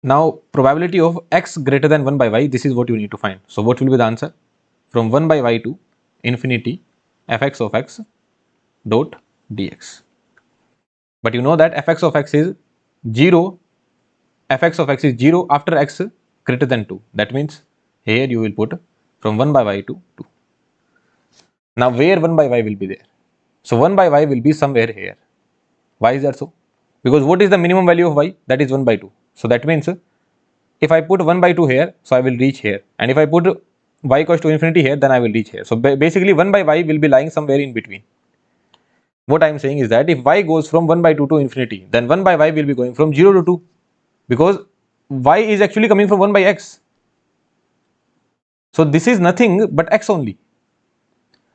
A: Now probability of x greater than 1 by y, this is what you need to find. So what will be the answer? From 1 by y to infinity, fx of x dot dx. But you know that fx of x is 0, fx of x is 0 after x greater than 2. That means here you will put from 1 by y to 2. Now where 1 by y will be there? So 1 by y will be somewhere here. Why is that so? Because what is the minimum value of y? That is 1 by 2. So that means if I put 1 by 2 here, so I will reach here. And if I put y equals to infinity here, then I will reach here. So basically 1 by y will be lying somewhere in between. What I am saying is that if y goes from 1 by 2 to infinity, then 1 by y will be going from 0 to 2. Because y is actually coming from 1 by x. So this is nothing but x only.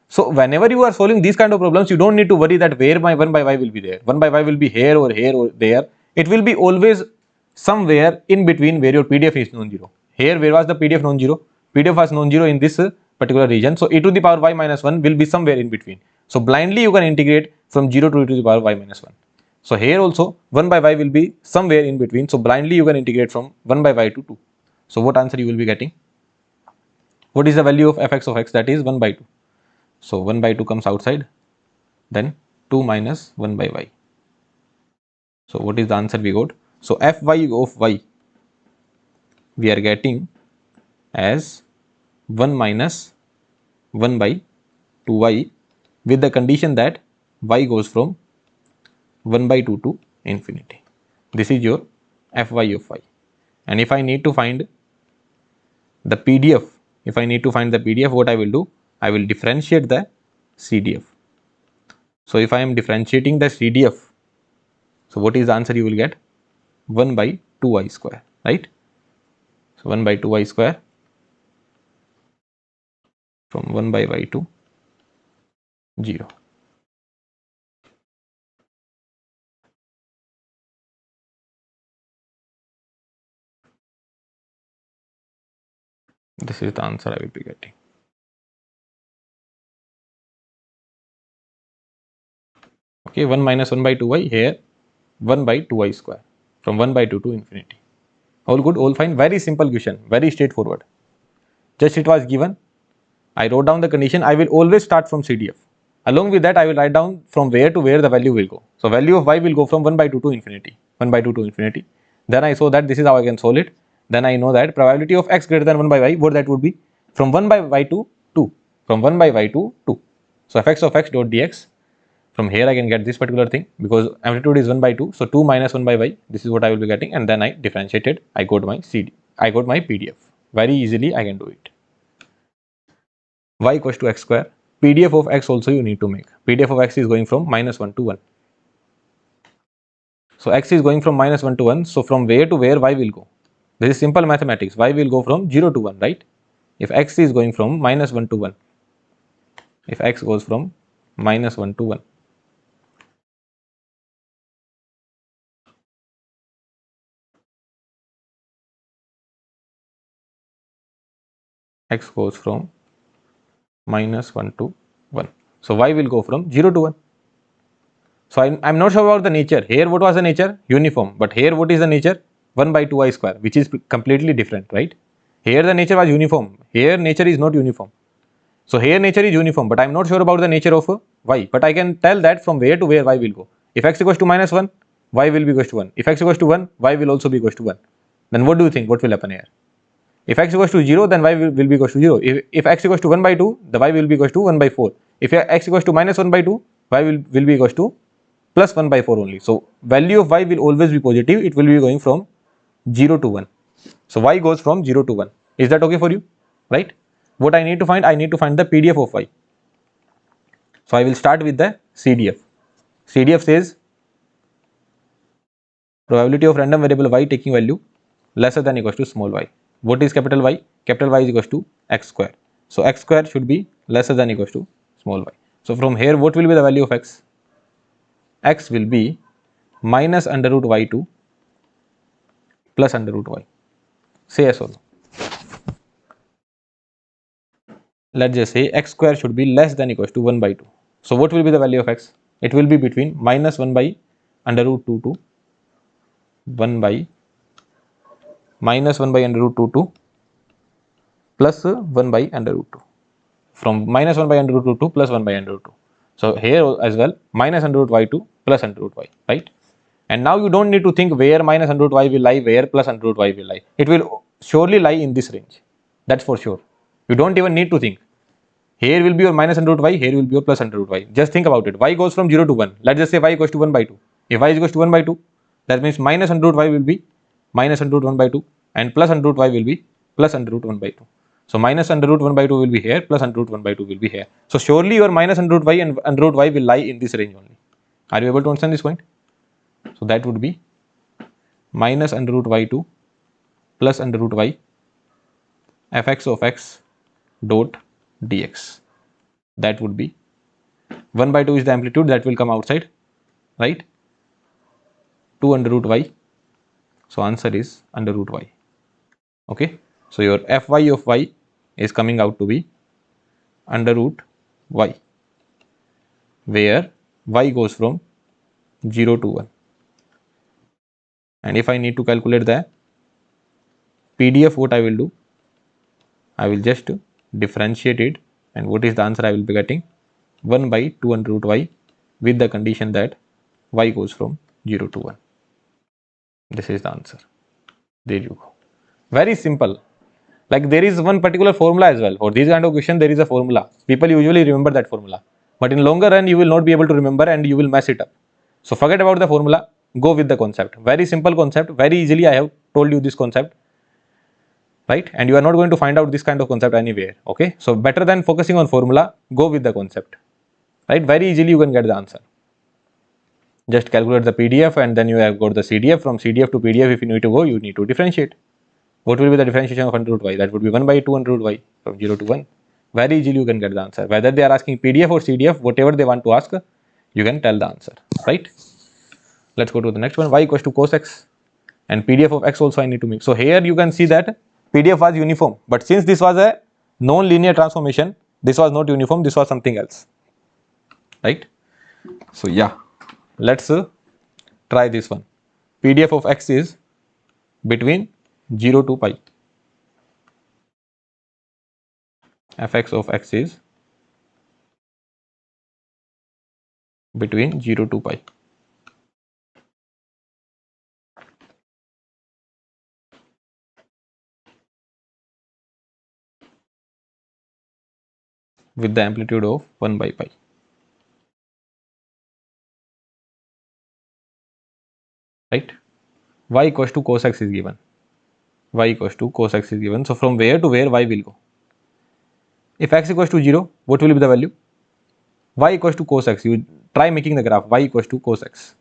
A: So whenever you are solving these kind of problems, you don't need to worry that where my 1 by y will be there. 1 by y will be here or there. It will be always somewhere in between where your PDF is non-zero. Here, where was the PDF non-zero? PDF was non-zero in this particular region. So e to the power y minus 1 will be somewhere in between. So blindly you can integrate from 0 to e to the power y minus 1. So here also 1 by y will be somewhere in between. So blindly you can integrate from 1 by y to 2. So what answer you will be getting? What is the value of fx of x? That is 1 by 2. So 1 by 2 comes outside, then 2 minus 1 by y. So what is the answer we got? So fy of y we are getting as 1 minus 1 by 2y with the condition that y goes from 1 by 2 to infinity. This is your fy of y. And if I need to find the PDF, what I will do? I will differentiate the CDF. So if I am differentiating the CDF, so what is the answer you will get? 1 by 2y square, right? So 1 by 2y square from 1 by y to 0. This is the answer I will be getting. Okay, 1 minus 1 by 2y, here 1 by 2y square from 1 by 2 to infinity. All good, all fine. Very simple question, very straightforward. Just it was given, I wrote down the condition. I will always start from CDF. Along with that, I will write down from where to where the value will go. So value of y will go from 1 by 2 to infinity, 1 by 2 to infinity. Then I saw that this is how I can solve it. Then I know that probability of x greater than 1 by y, what that would be? From 1 by y to 2. From 1 by y to 2. So fx of x dot dx. From here I can get this particular thing because amplitude is 1 by 2. So 2 minus 1 by y, this is what I will be getting, and then I differentiated. I got my PDF. Very easily I can do it. Y equals to x square. PDF of x also you need to make. PDF of x is going from minus 1 to 1. So x is going from minus 1 to 1. So from where to where y will go? This is simple mathematics. Y will go from 0 to 1, right? If x is going from minus 1 to 1. If x goes from minus 1 to 1. X goes from minus 1 to 1. So y will go from 0 to 1. So I'm not sure about the nature. Here what was the nature? Uniform. But here what is the nature? 1 by 2y square, which is completely different, right? Here the nature was uniform. Here nature is not uniform. So here nature is uniform, but I'm not sure about the nature of y. But I can tell that from where to where y will go. If x equals to minus 1, y will be equals to 1. If x equals to 1, y will also be equals to 1. Then what do you think? What will happen here? If x equals to 0, then y will be equals to 0. If x equals to 1 by 2, the y will be equals to 1 by 4. If x equals to minus 1 by 2, y will be equals to plus 1 by 4 only. So value of y will always be positive. It will be going from 0 to 1. So y goes from 0 to 1. Is that okay for you? Right? What I need to find? I need to find the PDF of y. So I will start with the CDF. CDF says probability of random variable y taking value lesser than equals to small y. What is capital Y? Capital Y is equals to x square. So x square should be lesser than equals to small y. So from here what will be the value of x? X will be minus under root y to plus under root y. Say yes or no. Let's just say x square should be less than equals to 1 by 2. So what will be the value of x? It will be between minus 1 by under root 2 to 1 by minus 1 by under root 2 to plus 1 by under root 2. from minus 1 by under root 2 to plus 1 by under root 2. So here as well, minus under root y to plus under root y, right? And now you don't need to think where minus under root y will lie, where plus under root y will lie. It will surely lie in this range. That's for sure. You don't even need to think. Here will be your minus under root y, here will be your plus under root y. Just think about it. Y goes from 0 to 1. Let's just say y equals to 1 by 2. If y is equals to 1 by 2, that means minus under root y will be minus under root 1 by 2 and plus under root y will be plus under root 1 by 2. So minus under root 1 by 2 will be here, plus under root 1 by 2 will be here. So surely your minus under root y and under root y will lie in this range only. Are you able to understand this point? So that would be minus under root y2 plus under root y fx of x dot dx. That would be 1 by 2 is the amplitude that will come outside, right? 2 under root y. So answer is under root y. Okay. So your fy of y is coming out to be under root y, where y goes from 0 to 1. And if I need to calculate the PDF, what I will do? I will just differentiate it, and what is the answer I will be getting? 1 by 2 under root y with the condition that y goes from 0 to 1. This is the answer. There you go. Very simple. Like there is one particular formula as well. For this kind of question, there is a formula. People usually remember that formula. But in longer run, you will not be able to remember and you will mess it up. So forget about the formula. Go with the concept. Very simple concept. Very easily I have told you this concept. Right? And you are not going to find out this kind of concept anywhere. Okay? So better than focusing on formula, go with the concept. Right? Very easily you can get the answer. Just calculate the PDF and then you have got the CDF. From CDF to PDF, if you need to go, you need to differentiate. What will be the differentiation of under root y? That would be 1 by 2 under root y from 0 to 1. Very easily you can get the answer. Whether they are asking PDF or CDF, whatever they want to ask, you can tell the answer. Right? Let's go to the next one. Y equals to cos x. And PDF of x also I need to make. So here you can see that PDF was uniform. But since this was a non-linear transformation, this was not uniform. This was something else. Right? So yeah. Let's try this one. PDF of x is between 0 to pi. Fx of x is between 0 to pi. With the amplitude of 1 by pi. Right? Y equals to cos x is given. Y equals to cos x is given. So from where to where y will go? If x equals to 0, what will be the value? Y equals to cos x. You try making the graph. Y equals to cos x.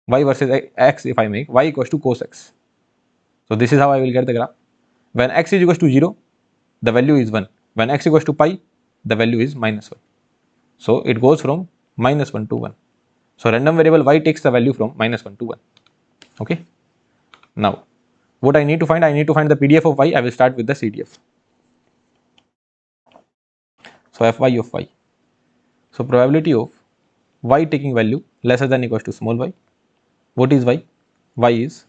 A: Y versus x, if I make y equals to cos x. So this is how I will get the graph. When x is equals to 0, the value is 1. When x equals to pi, the value is minus 1. So it goes from minus 1 to 1. So random variable y takes the value from minus 1 to 1. Okay. Now, what I need to find? I need to find the PDF of y. I will start with the CDF. So fy of y. So probability of y taking value lesser than equals to small y. What is y? Y is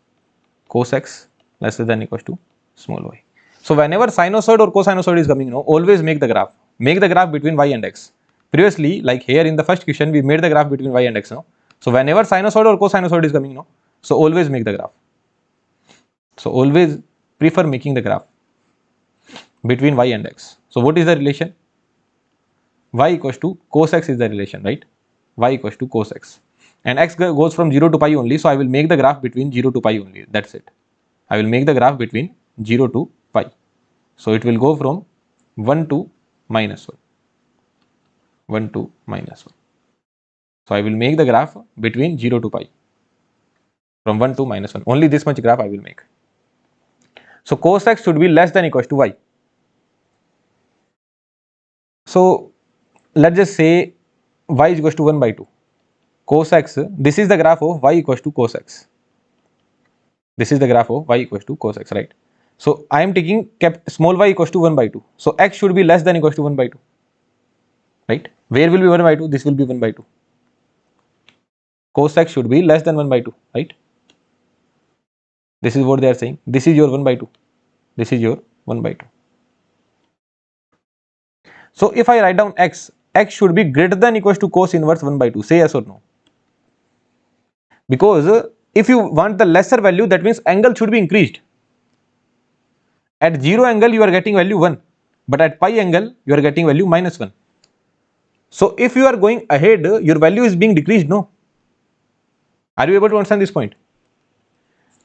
A: cos x lesser than equals to small y. So whenever sinusoid or cosinusoid is coming, always make the graph. Make the graph between y and x. Previously, like here in the first question, we made the graph between y and x. So whenever sinusoid or cosinusoid is coming, so always make the graph. So always prefer making the graph between y and x. So what is the relation? Y equals to cos x is the relation, right? Y equals to cos x. And x goes from 0 to pi only, so I will make the graph between 0 to pi only. That's it. I will make the graph between 0 to pi. So it will go from 1 to minus 1. 1 to minus 1. So I will make the graph between 0 to pi. From 1 to minus 1. Only this much graph I will make. So cos x should be less than equals to y. So let's just say y is equals to 1 by 2. Cos x, this is the graph of y equals to cos x. This is the graph of y equals to cos x, right? So I am taking small y equals to 1 by 2. So x should be less than equals to 1 by 2. Right? Where will be 1 by 2? This will be 1 by 2. Cos x should be less than 1 by 2, right? This is what they are saying. This is your 1 by 2. This is your 1 by 2. So if I write down x, x should be greater than equals to cos inverse 1 by 2. Say yes or no. Because if you want the lesser value, that means angle should be increased. At 0 angle you are getting value 1, but at pi angle you are getting value minus 1. So if you are going ahead, your value is being decreased, no? Are you able to understand this point?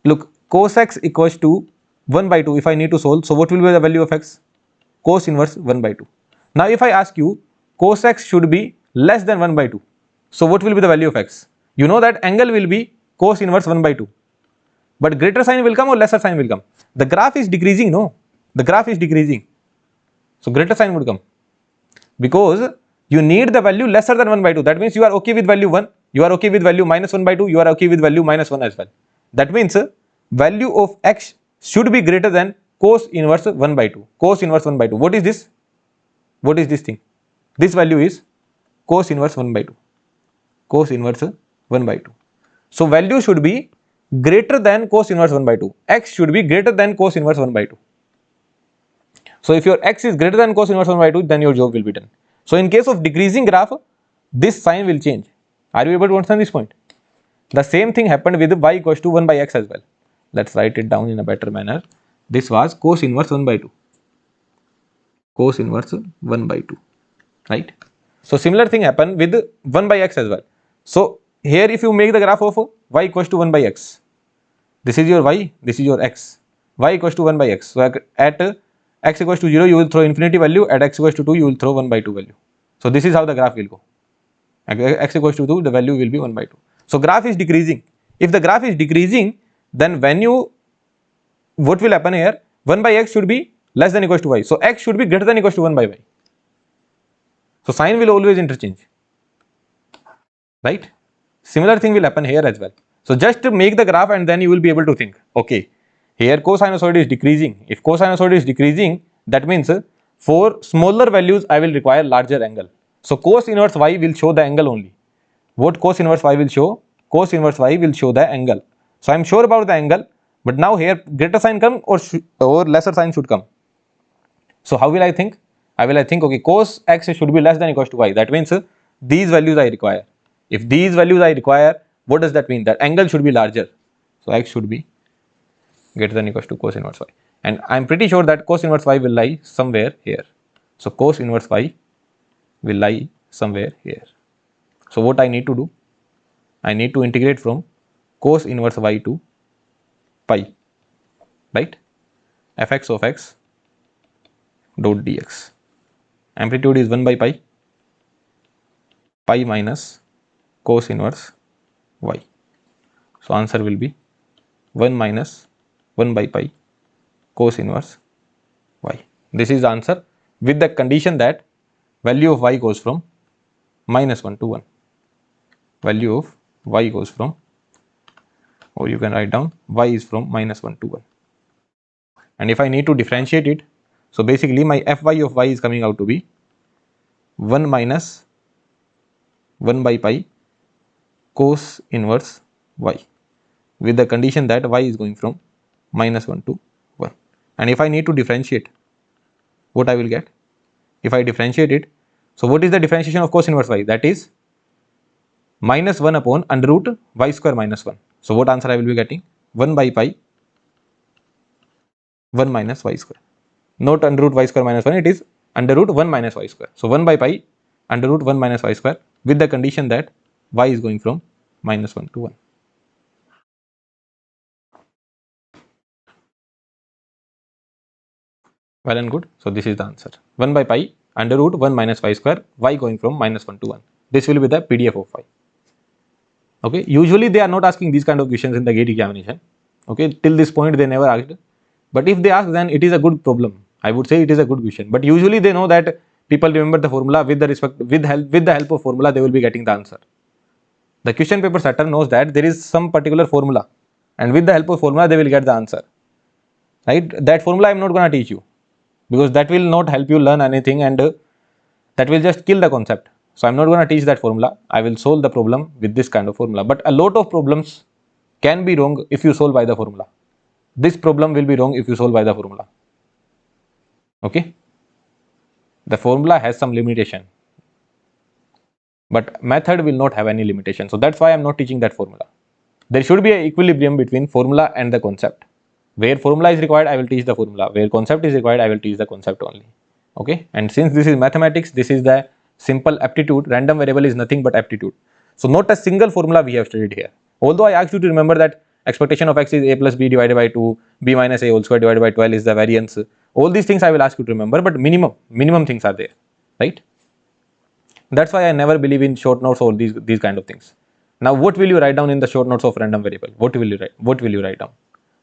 A: Look, cos x equals to 1 by 2 if I need to solve. So what will be the value of x? Cos inverse 1 by 2. Now if I ask you, cos x should be less than 1 by 2. So what will be the value of x? You know that angle will be cos inverse 1 by 2. But greater sign will come or lesser sign will come? The graph is decreasing, no? The graph is decreasing. So greater sign would come. Because you need the value lesser than 1 by 2. That means you are okay with value 1. You are okay with value minus 1 by 2. You are okay with value minus 1 as well. That means value of x should be greater than cos inverse 1 by 2. Cos inverse 1 by 2. What is this? What is this thing? This value is cos inverse 1 by 2. Cos inverse 1 by 2. So value should be greater than cos inverse 1 by 2. X should be greater than cos inverse 1 by 2. So if your x is greater than cos inverse 1 by 2, then your job will be done. So in case of decreasing graph, this sign will change. Are you able to understand this point? The same thing happened with y equals to 1 by x as well. Let's write it down in a better manner. This was cos inverse 1 by 2. Cos inverse 1 by 2. Right? So similar thing happened with 1 by x as well. So here if you make the graph of y equals to 1 by x, this is your y, this is your x. Y equals to 1 by x. So at x equals to 0 you will throw infinity value, at x equals to 2 you will throw 1 by 2 value. So this is how the graph will go. At x equals to 2 the value will be 1 by 2. So graph is decreasing. If the graph is decreasing, then what will happen here? 1 by x should be less than equals to y. So x should be greater than equals to 1 by y. So sign will always interchange. Right? Similar thing will happen here as well. So just make the graph and then you will be able to think, okay, here cosinusoid is decreasing. If cosinusoid is decreasing, that means for smaller values I will require larger angle. So cos inverse y will show the angle only. What cos inverse y will show? Cos inverse y will show the angle. So I am sure about the angle, but now here greater sign come or lesser sign should come. So how will I think? I think, okay, cos x should be less than equals to y. That means these values I require. If these values I require, what does that mean? That angle should be larger. So x should be greater than equals to cos inverse y. And I am pretty sure that cos inverse y will lie somewhere here. So cos inverse y will lie somewhere here. So what I need to do? I need to integrate from cos inverse y to pi, right? Fx of x dot dx. Amplitude is 1 by pi, pi minus cos inverse y. So answer will be 1 minus 1 by pi cos inverse y. This is the answer with the condition that value of y goes from minus 1 to 1. Value of y goes from, or you can write down y is from minus 1 to 1. And if I need to differentiate it, so basically my fy of y is coming out to be 1 minus 1 by pi cos inverse y, with the condition that y is going from minus 1 to 1. And if I need to differentiate, what I will get? If I differentiate it, so what is the differentiation of cos inverse y? That is minus 1 upon under root y square minus 1. So what answer I will be getting? 1 by pi 1 minus y square. Not under root y square minus 1, it is under root 1 minus y square. So 1 by pi under root 1 minus y square, with the condition that y is going from minus 1 to 1. Well and good. So this is the answer. 1 by pi under root 1 minus y square, y going from minus 1 to 1. This will be the PDF of y. Okay. Usually they are not asking these kind of questions in the GATE examination. Okay. Till this point they never asked. But if they ask, then it is a good problem. I would say it is a good question. But usually they know that people remember the formula with the help of formula they will be getting the answer. The question paper setter knows that there is some particular formula, and with the help of formula they will get the answer. Right? That formula I am not going to teach you, because that will not help you learn anything, and that will just kill the concept. So I am not going to teach that formula. I will solve the problem with this kind of formula. But a lot of problems can be wrong if you solve by the formula. This problem will be wrong if you solve by the formula. Okay. The formula has some limitation, but method will not have any limitation. So that's why I'm not teaching that formula. There should be an equilibrium between formula and the concept. Where formula is required, I will teach the formula. Where concept is required, I will teach the concept only. Okay. And since this is mathematics, this is the simple aptitude. Random variable is nothing but aptitude. So not a single formula we have studied here. Although I asked you to remember that expectation of x is a plus b divided by 2, b minus a whole square divided by 12 is the variance. All these things I will ask you to remember, but minimum things are there, right? That's why I never believe in short notes or these kind of things. Now, what will you write down in the short notes of random variable? What will you write? What will you write down?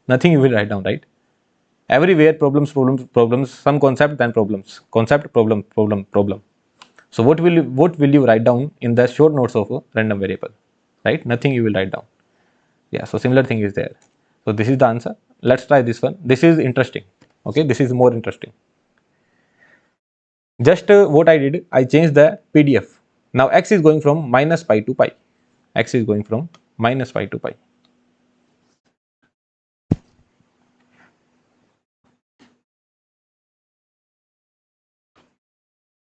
A: Nothing you will write down, right? Everywhere problems, some concept then problems, concept, problem. So what will you write down in the short notes of a random variable, right? Nothing you will write down. Yeah, so similar thing is there. So this is the answer. Let's try this one. This is interesting. Okay, this is more interesting. Just what I did, I changed the PDF. Now x is going from minus pi to pi. X is going from minus pi to pi.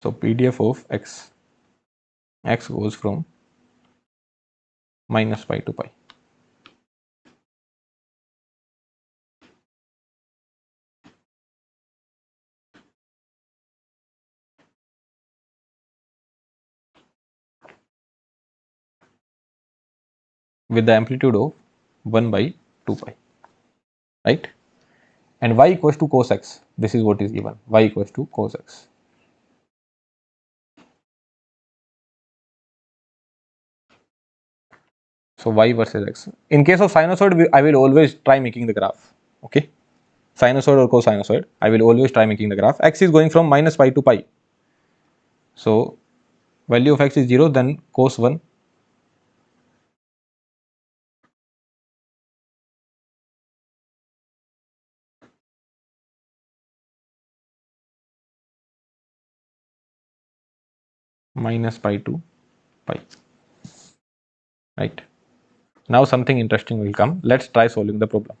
A: So PDF of x goes from minus pi to pi. With the amplitude of 1 by 2 pi, right? And y equals to cos x. This is what is given. Y equals to cos x. So y versus x. In case of sinusoid, I will always try making the graph. Okay, sinusoid or cosinusoid, I will always try making the graph. X is going from minus pi to pi. So value of x is 0, then cos 1 minus pi to pi, right? Now something interesting will come. Let's try solving the problem.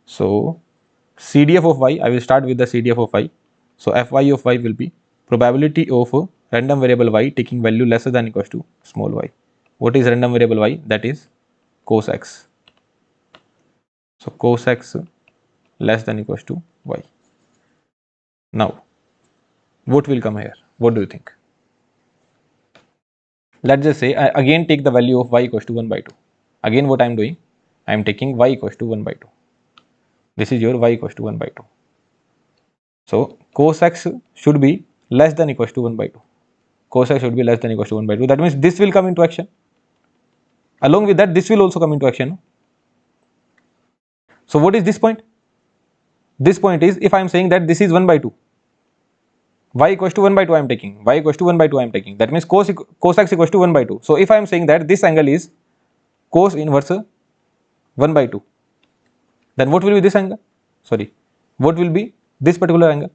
A: So CDF of y, I will start with the CDF of y. So Fy of y will be probability of a random variable y taking value lesser than equals to small y. What is random variable y? That is cos x. So cos x less than equals to y. Now what will come here? What do you think? Let's just say I again take the value of y equals to 1 by 2. Again what I am doing? I am taking y equals to 1 by 2. This is your y equals to 1 by 2. So cos x should be less than equals to 1 by 2. Cos x should be less than equals to 1 by 2. That means this will come into action. Along with that, this will also come into action. So what is this point? This point is, if I am saying that this is 1 by 2, y equals to 1 by 2 I am taking, y equals to 1 by 2 I am taking. That means cos x equals to 1 by 2. So if I am saying that this angle is cos inverse 1 by 2, then what will be this angle? Sorry, what will be this particular angle?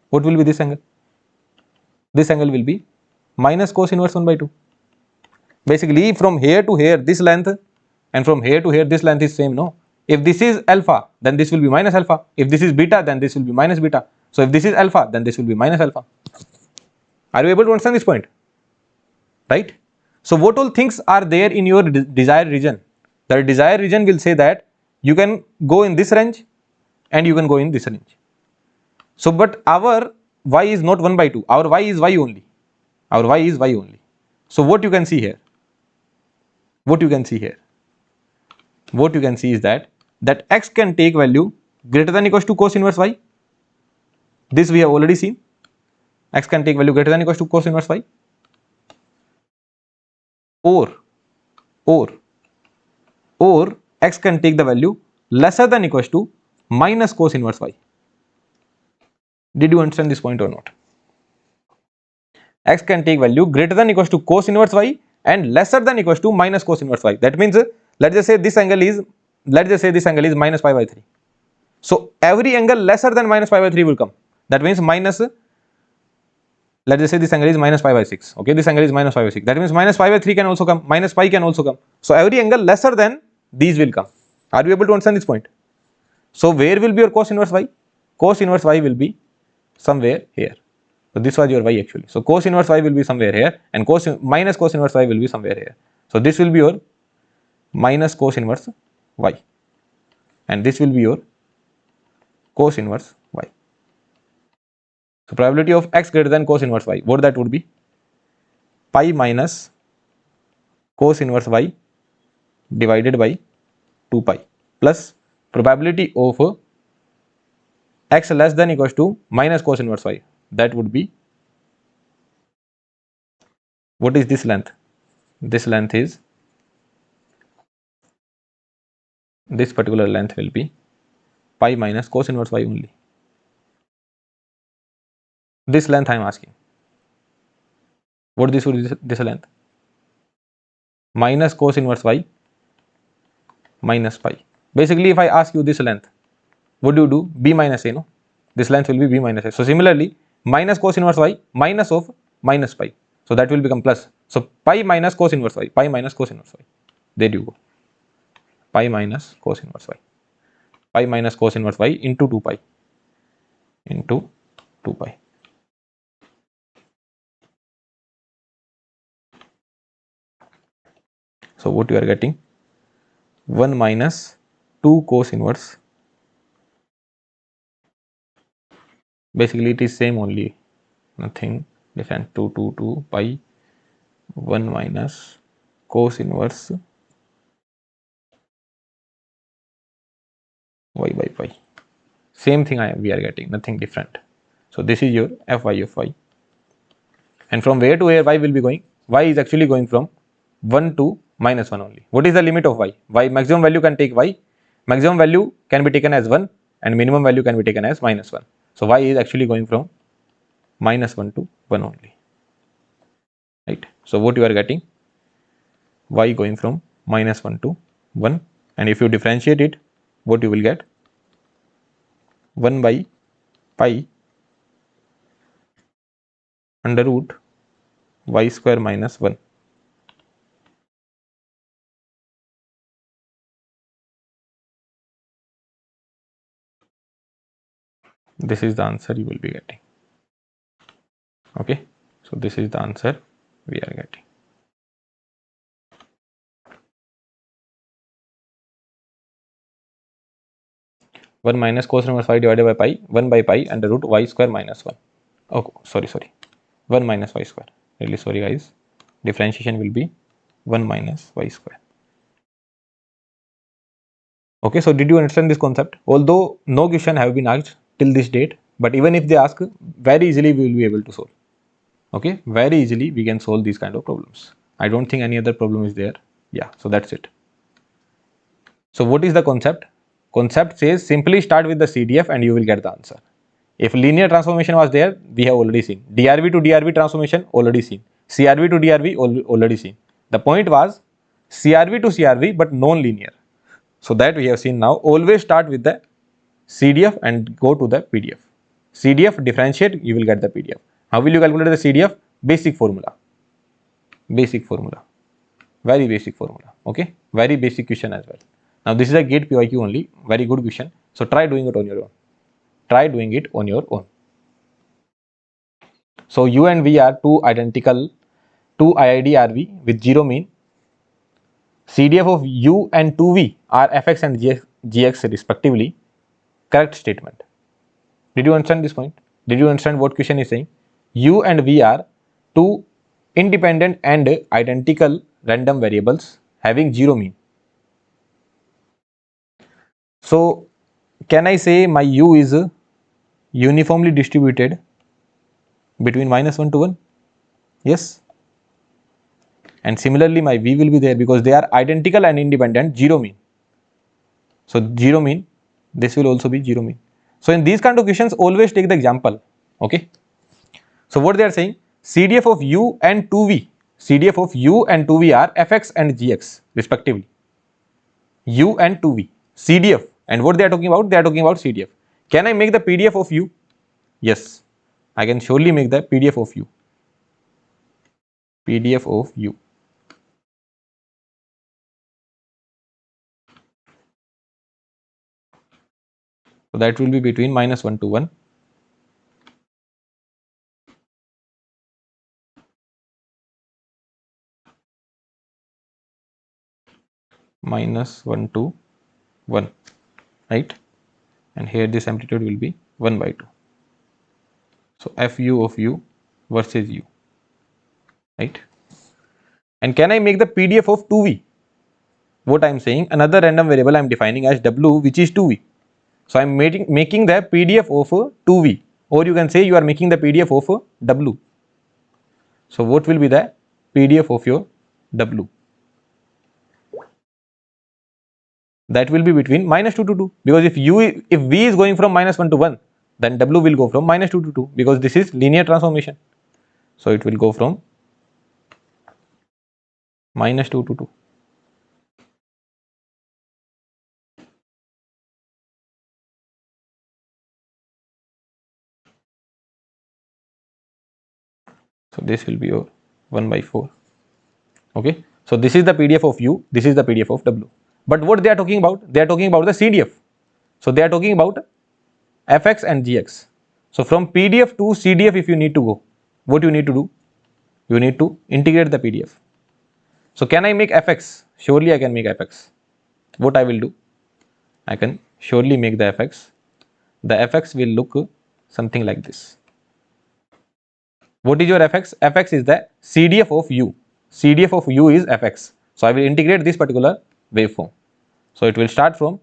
A: What will be this angle? This angle will be minus cos inverse 1 by 2. Basically from here to here this length, and from here to here this length is same, no? If this is alpha, then this will be minus alpha. If this is beta, then this will be minus beta. So if this is alpha, then this will be minus alpha. Are you able to understand this point? Right? So what all things are there in your desired region? The desired region will say that you can go in this range and you can go in this range. So but our y is not 1 by 2, our y is y only. Our y is y only. So what you can see here? What you can see here? What you can see is that x can take value greater than equals to cos inverse y. This we have already seen. X can take value greater than equals to cos inverse y. Or x can take the value lesser than equals to minus cos inverse y. Did you understand this point or not? X can take value greater than equals to cos inverse y and lesser than equals to minus cos inverse y. That means let's just say this angle is minus pi by 3. So every angle lesser than minus pi by 3 will come. That means minus, let's just say this angle is minus pi by 6. Okay, this angle is minus pi by 6. That means minus pi by 3 can also come, minus pi can also come. So every angle lesser than these will come. Are you able to understand this point? So where will be your cos inverse y? Cos inverse y will be somewhere here. So this was your y actually. So cos inverse y will be somewhere here, and minus cos inverse y will be somewhere here. So this will be your minus cos inverse y, and this will be your cos inverse y. So probability of x greater than cos inverse y, what that would be? Pi minus cos inverse y divided by 2 pi plus probability of x less than equals to minus cos inverse y. That would be, what is this length? This length is, this particular length will be pi minus cos inverse y only. This length I am asking. What this would be, this length? Minus cos inverse y minus pi. Basically, if I ask you this length, what do you do? B minus a, no? This length will be b minus a. So similarly, minus cos inverse y minus of minus pi. So that will become plus. So pi minus cos inverse y, pi minus cos inverse y. There you go. Pi minus cos inverse y. Pi minus cos inverse y into 2 pi. Into 2 pi. So what you are getting? 1 minus 2 cos inverse. Basically it is same only, nothing different. 2 pi 1 minus cos inverse y by pi. Same thing we are getting, nothing different. So this is your fy of y. And from where to where y will be going? Y is actually going from 1 to minus 1 only. What is the limit of y? Y maximum value can take y. Maximum value can be taken as 1 and minimum value can be taken as minus 1. So y is actually going from minus 1 to 1 only. Right. So what you are getting? Y going from minus 1 to 1, and if you differentiate it, what you will get? 1 by pi under root y square minus 1. This is the answer you will be getting. Okay, so this is the answer we are getting. One minus cos inverse y divided by pi, 1 by pi under root y square minus 1. Oh, sorry, 1 minus y square. Really sorry guys. Differentiation will be 1 minus y square. Okay, so did you understand this concept? Although no question have been asked till this date, but even if they ask, very easily we will be able to solve. Okay, very easily we can solve these kind of problems. I don't think any other problem is there. Yeah, so that's it. So what is the concept? Concept says simply start with the CDF and you will get the answer. If linear transformation was there, we have already seen. DRV to DRV transformation, already seen. CRV to DRV, already seen. The point was CRV to CRV but non-linear. So that we have seen now. Always start with the CDF and go to the PDF. CDF differentiate, you will get the PDF. How will you calculate the CDF? Basic formula. Basic formula. Very basic formula. Okay. Very basic question as well. Now this is a GATE PYQ only. Very good question. So try doing it on your own. Try doing it on your own. So U and V are two identical, two IID RV with zero mean. CDF of U and 2V are fx and gx respectively. Correct statement. Did you understand this point? Did you understand what question is saying? U and V are two independent and identical random variables having zero mean. So can I say my U is uniformly distributed between minus 1 to 1? Yes. And similarly my V will be there because they are identical and independent, zero mean. So zero mean, this will also be zero mean. So in these kind of questions, always take the example. Okay. So what they are saying, CDF of U and 2V, CDF of U and 2V are fx and gx respectively. U and 2V, CDF, and what they are talking about? They are talking about CDF. Can I make the PDF of U? Yes, I can surely make the PDF of U. PDF of U. So that will be between minus 1 to 1. minus 1 to 1, right? And here this amplitude will be 1 by 2. So fu of u versus u, right? And can I make the PDF of 2v? What I am saying, another random variable I am defining as w, which is 2v. So I am making the PDF of 2v, or you can say you are making the PDF of w. So what will be the PDF of your w? That will be between minus 2 to 2, because if v is going from minus 1 to 1, then w will go from minus 2 to 2, because this is linear transformation. So it will go from minus 2 to 2. So this will be your 1 by 4. Okay. So this is the PDF of u, this is the PDF of w. But what they are talking about? They are talking about the CDF. So they are talking about fx and gx. So from PDF to CDF, if you need to go, what you need to do? You need to integrate the PDF. So can I make fx? Surely I can make fx. What I will do? I can surely make the fx. The fx will look something like this. What is your fx? Fx is the CDF of u. CDF of u is fx. So I will integrate this particular waveform. So it will start from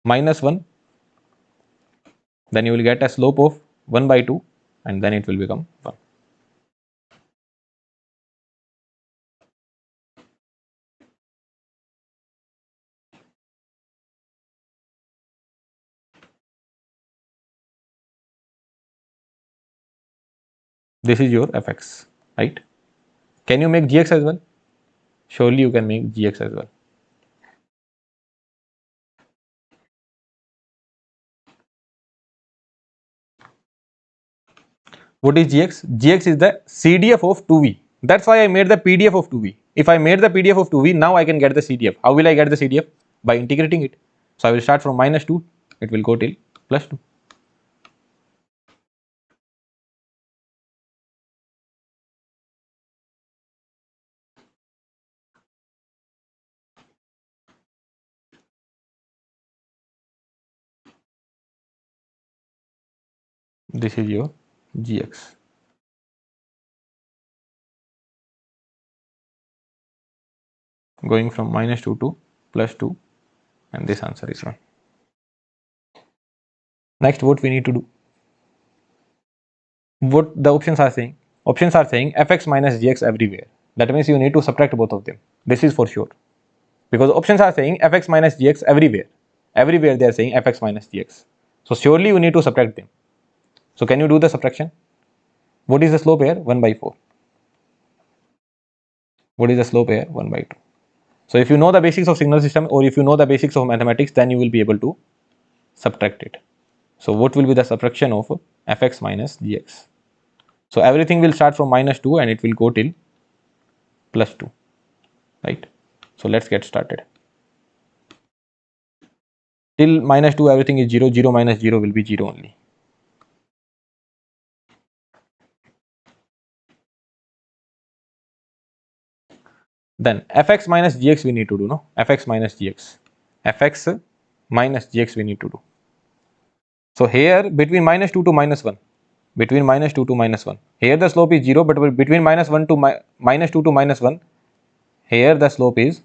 A: minus 1, then you will get a slope of 1 by 2, and then it will become 1. This is your fx, right? Can you make gx as well? Surely you can make gx as well. What is gx? Gx is the CDF of 2v. That's why I made the PDF of 2v. If I made the PDF of 2v, now I can get the CDF. How will I get the CDF? By integrating it. So I will start from minus 2, it will go till plus 2. This is your gx. Going from minus 2 to plus 2, and this answer is 1. Next, what we need to do? What the options are saying? Options are saying fx minus gx everywhere. That means you need to subtract both of them. This is for sure. Because options are saying fx minus gx everywhere. Everywhere they are saying fx minus gx. So surely you need to subtract them. So can you do the subtraction? What is the slope here? 1 by 4. What is the slope here? 1 by 2. So if you know the basics of signal system, or if you know the basics of mathematics, then you will be able to subtract it. So what will be the subtraction of fx minus gx? So everything will start from minus 2 and it will go till plus 2, right? So let's get started. Till minus 2 everything is 0, 0 minus 0 will be 0 only. Then fx minus gx we need to do, no? Fx minus gx. Fx minus gx we need to do. So here between minus 2 to minus 1, between minus 2 to minus 1, here the slope is 0, but between minus 1 to minus 2 to minus 1, here the slope is,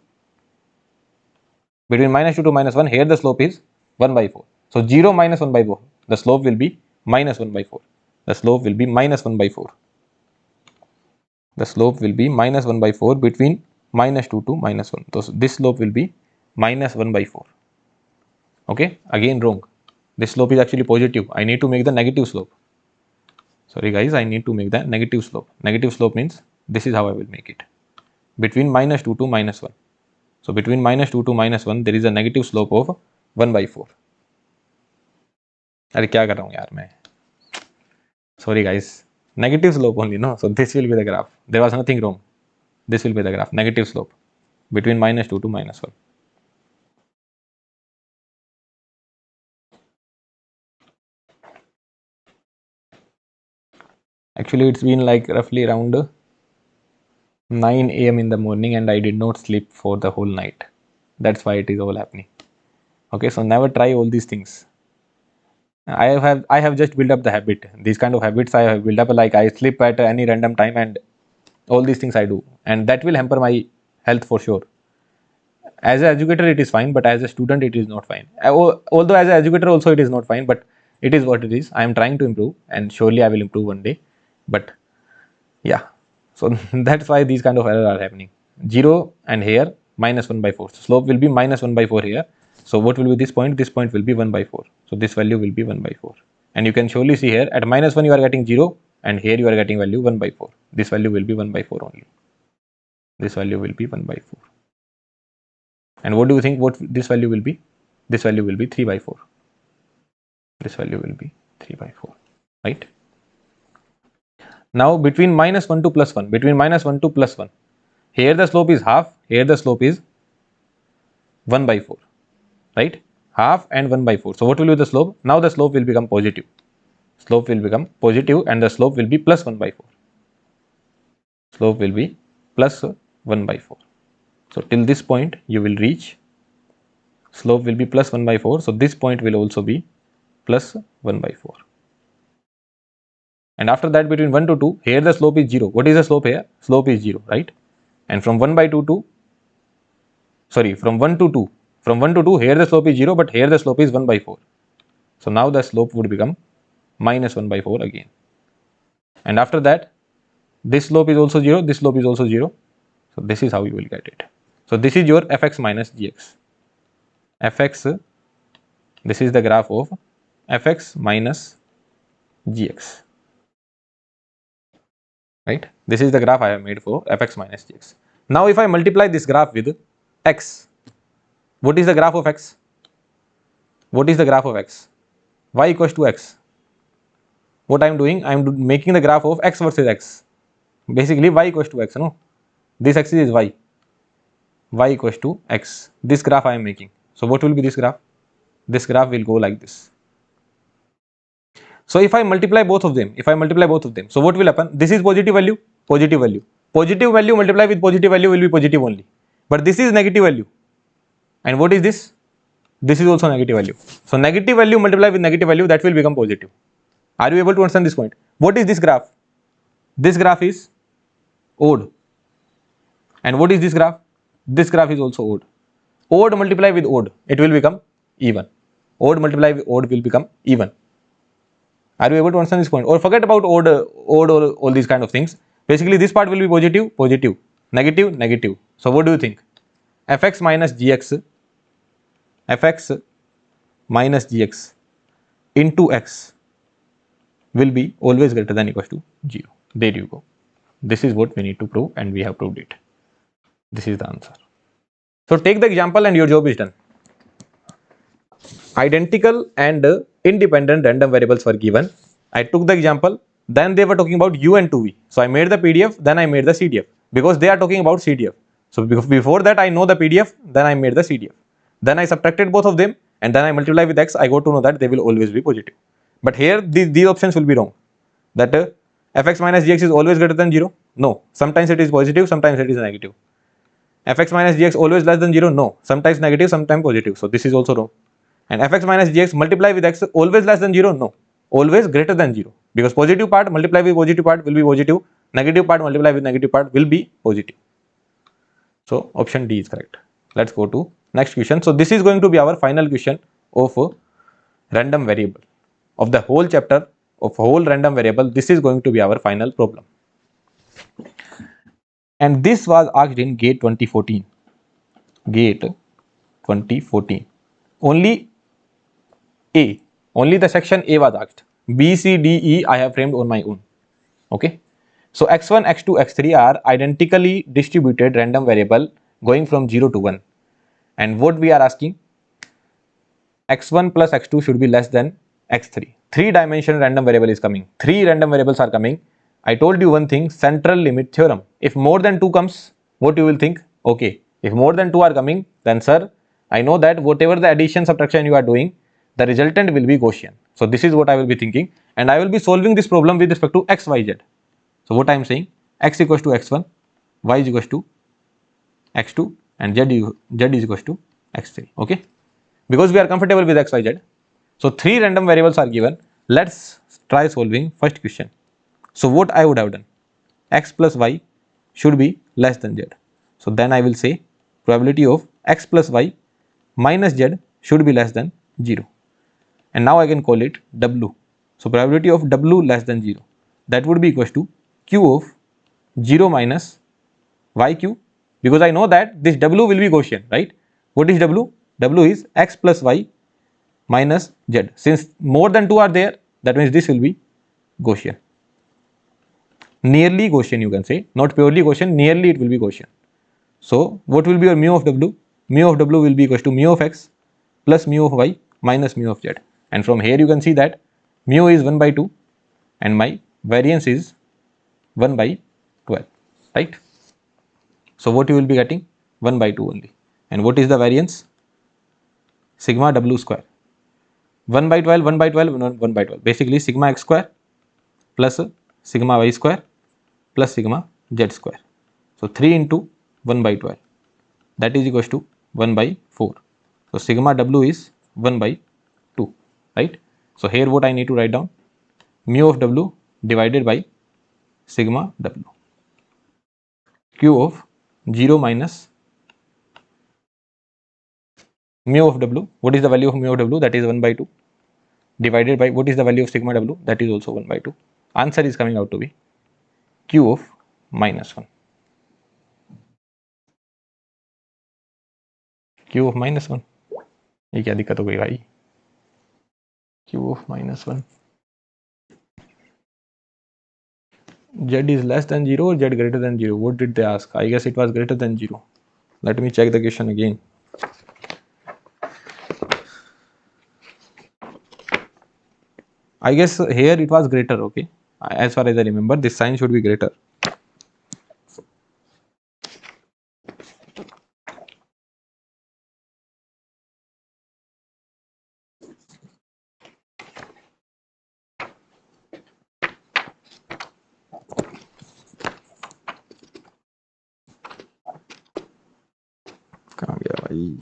A: between minus 2 to minus 1, here the slope is 1 by 4. So 0 minus 1 by 4, the slope will be minus 1 by 4. The slope will be minus 1 by 4. The slope will be minus 1 by 4 between minus 2 to minus 1. So this slope will be minus 1 by 4. Okay, again wrong. This slope is actually positive. I need to make the negative slope. Sorry guys, I need to make the negative slope. Negative slope means this is how I will make it. Between minus 2 to minus 1. So between minus 2 to minus 1, there is a negative slope of 1 by 4. अरे क्या कर रहा हूँ यार मैं? Sorry guys, negative slope only, no? So this will be the graph. There was nothing wrong. This will be the graph, negative slope between minus 2 to minus 1. Actually, it's been like roughly around 9 a.m. in the morning and I did not sleep for the whole night. That's why it is all happening. Okay, so never try all these things. I have just built up the habit. These kind of habits I have built up, like I sleep at any random time and all these things I do, and that will hamper my health for sure. As an educator it is fine, but as a student it is not fine. Although as an educator also it is not fine, but it is what it is. I am trying to improve and surely I will improve one day. But yeah, so that's why these kind of errors are happening. 0 and here minus 1 by 4. So slope will be minus 1 by 4 here. So what will be this point? This point will be 1 by 4. So this value will be 1 by 4. And you can surely see here at minus 1 you are getting 0 and here you are getting value 1 by 4. This value will be 1 by 4 only. This value will be 1 by 4. And what do you think what this value will be? This value will be 3 by 4. This value will be 3 by 4, right? Now between minus 1 to plus 1, between minus 1 to plus 1, here the slope is half, here the slope is 1 by 4, right? Half and 1 by 4. So what will be the slope? Now the slope will become positive. Slope will become positive and the slope will be plus 1 by 4. Slope will be plus 1 by 4. So till this point you will reach, slope will be plus 1 by 4. So this point will also be plus 1 by 4. And after that between 1 to 2, here the slope is 0. What is the slope here? Slope is 0, right? And from 1 by 2 to, sorry, from 1 to 2, from 1 to 2, here the slope is 0, but here the slope is 1 by 4. So now the slope would become minus 1 by 4 again. And after that, this slope is also 0, this slope is also 0. So this is how you will get it. So this is your fx minus gx. Fx, this is the graph of fx minus gx. Right? This is the graph I have made for fx minus gx. Now if I multiply this graph with x, what is the graph of x? What is the graph of x? Y equals to x. What I am doing? I am making the graph of x versus x. Basically y equals to x, no? This axis is y. Y equals to x. This graph I am making. So what will be this graph? This graph will go like this. So if I multiply both of them, so what will happen? This is positive value, positive value. Positive value multiplied with positive value will be positive only. But this is negative value. And what is this? This is also negative value. So negative value multiplied with negative value, that will become positive. Are you able to understand this point? What is this graph? This graph is odd. And what is this graph? This graph is also odd. Odd multiplied with odd, it will become even. Odd multiplied with odd will become even. Are you able to understand this point? Or forget about odd or all these kind of things. Basically this part will be positive, positive, negative, negative. So what do you think? Fx minus gx, fx minus gx into x will be always greater than equals to 0. There you go. This is what we need to prove and we have proved it. This is the answer. So take the example and your job is done. Identical and independent random variables were given. I took the example, then they were talking about u and 2v. So I made the PDF, then I made the CDF because they are talking about CDF. So before that I know the PDF, then I made the CDF. Then I subtracted both of them and then I multiply with x. I got to know that they will always be positive. But here these options will be wrong. That fx minus gx is always greater than 0. No, sometimes it is positive, sometimes it is negative. Fx minus gx always less than 0. No, sometimes negative, sometimes positive. So this is also wrong. And fx minus gx multiply with x always less than 0. No, always greater than 0, because positive part multiply with positive part will be positive, negative part multiply with negative part will be positive. So option D is correct. Let's go to next question. So this is going to be our final question of random variable of the whole chapter of whole random variable. This is going to be our final problem. And this was asked in GATE 2014. GATE 2014. Only the section A was asked. B, C, D, E I have framed on my own. Okay. So x1, x2, x3 are identically distributed random variable going from 0 to 1. And what we are asking? x1 plus x2 should be less than x3. 3-dimensional random variable is coming. 3 random variables are coming. I told you one thing, central limit theorem. If more than 2 comes, what you will think? Okay, if more than 2 are coming, then sir, I know that whatever the addition subtraction you are doing, the resultant will be Gaussian. So this is what I will be thinking, and I will be solving this problem with respect to x, y, z. So what I am saying, x equals to x1, y is equals to x2 and z is equals to x3. Okay, because we are comfortable with x, y, z. So 3 random variables are given. Let's try solving first question. So what I would have done, x plus y should be less than z. So then I will say probability of x plus y minus z should be less than 0. And now I can call it w. So probability of w less than 0, that would be equals to q of 0 minus yq, because I know that this w will be Gaussian, right? What is w? W is x plus y minus z. Since more than 2 are there, that means this will be Gaussian. Nearly Gaussian, you can say, not purely Gaussian, nearly it will be Gaussian. So what will be your mu of w? Mu of w will be equals to mu of x plus mu of y minus mu of z. And from here you can see that mu is 1 by 2 and my variance is 1 by 12, right? So what you will be getting? 1 by 2 only. And what is the variance? Sigma w square. 1 by 12, 1 by 12, 1 by 12. Basically sigma x square plus sigma y square plus sigma z square. So 3 into 1 by 12, that is equals to 1 by 4. So sigma w is 1 by 2, right? So here what I need to write down? Mu of w divided by sigma w. Q of 0 minus mu of w. What is the value of mu of w? That is 1 by 2 divided by what is the value of sigma w? That is also 1 by 2. Answer is coming out to be q of minus 1. q of minus 1. ये क्या दिक्कत हो गई भाई? q of minus 1. Z is less than 0 or Z greater than 0? What did they ask? I guess it was greater than 0. Let me check the question again. I guess here it was greater, okay? As far as I remember, this sign should be greater. कहाँ गया भाई?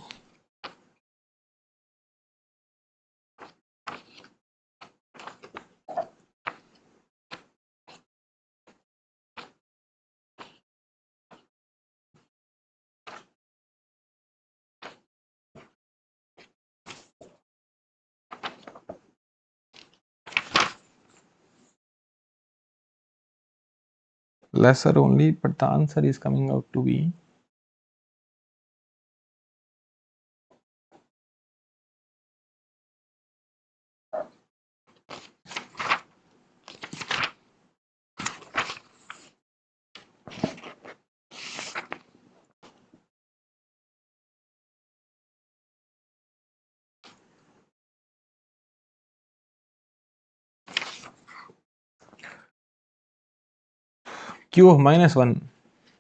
A: Lesser only, but the answer is coming out to be q of minus 1.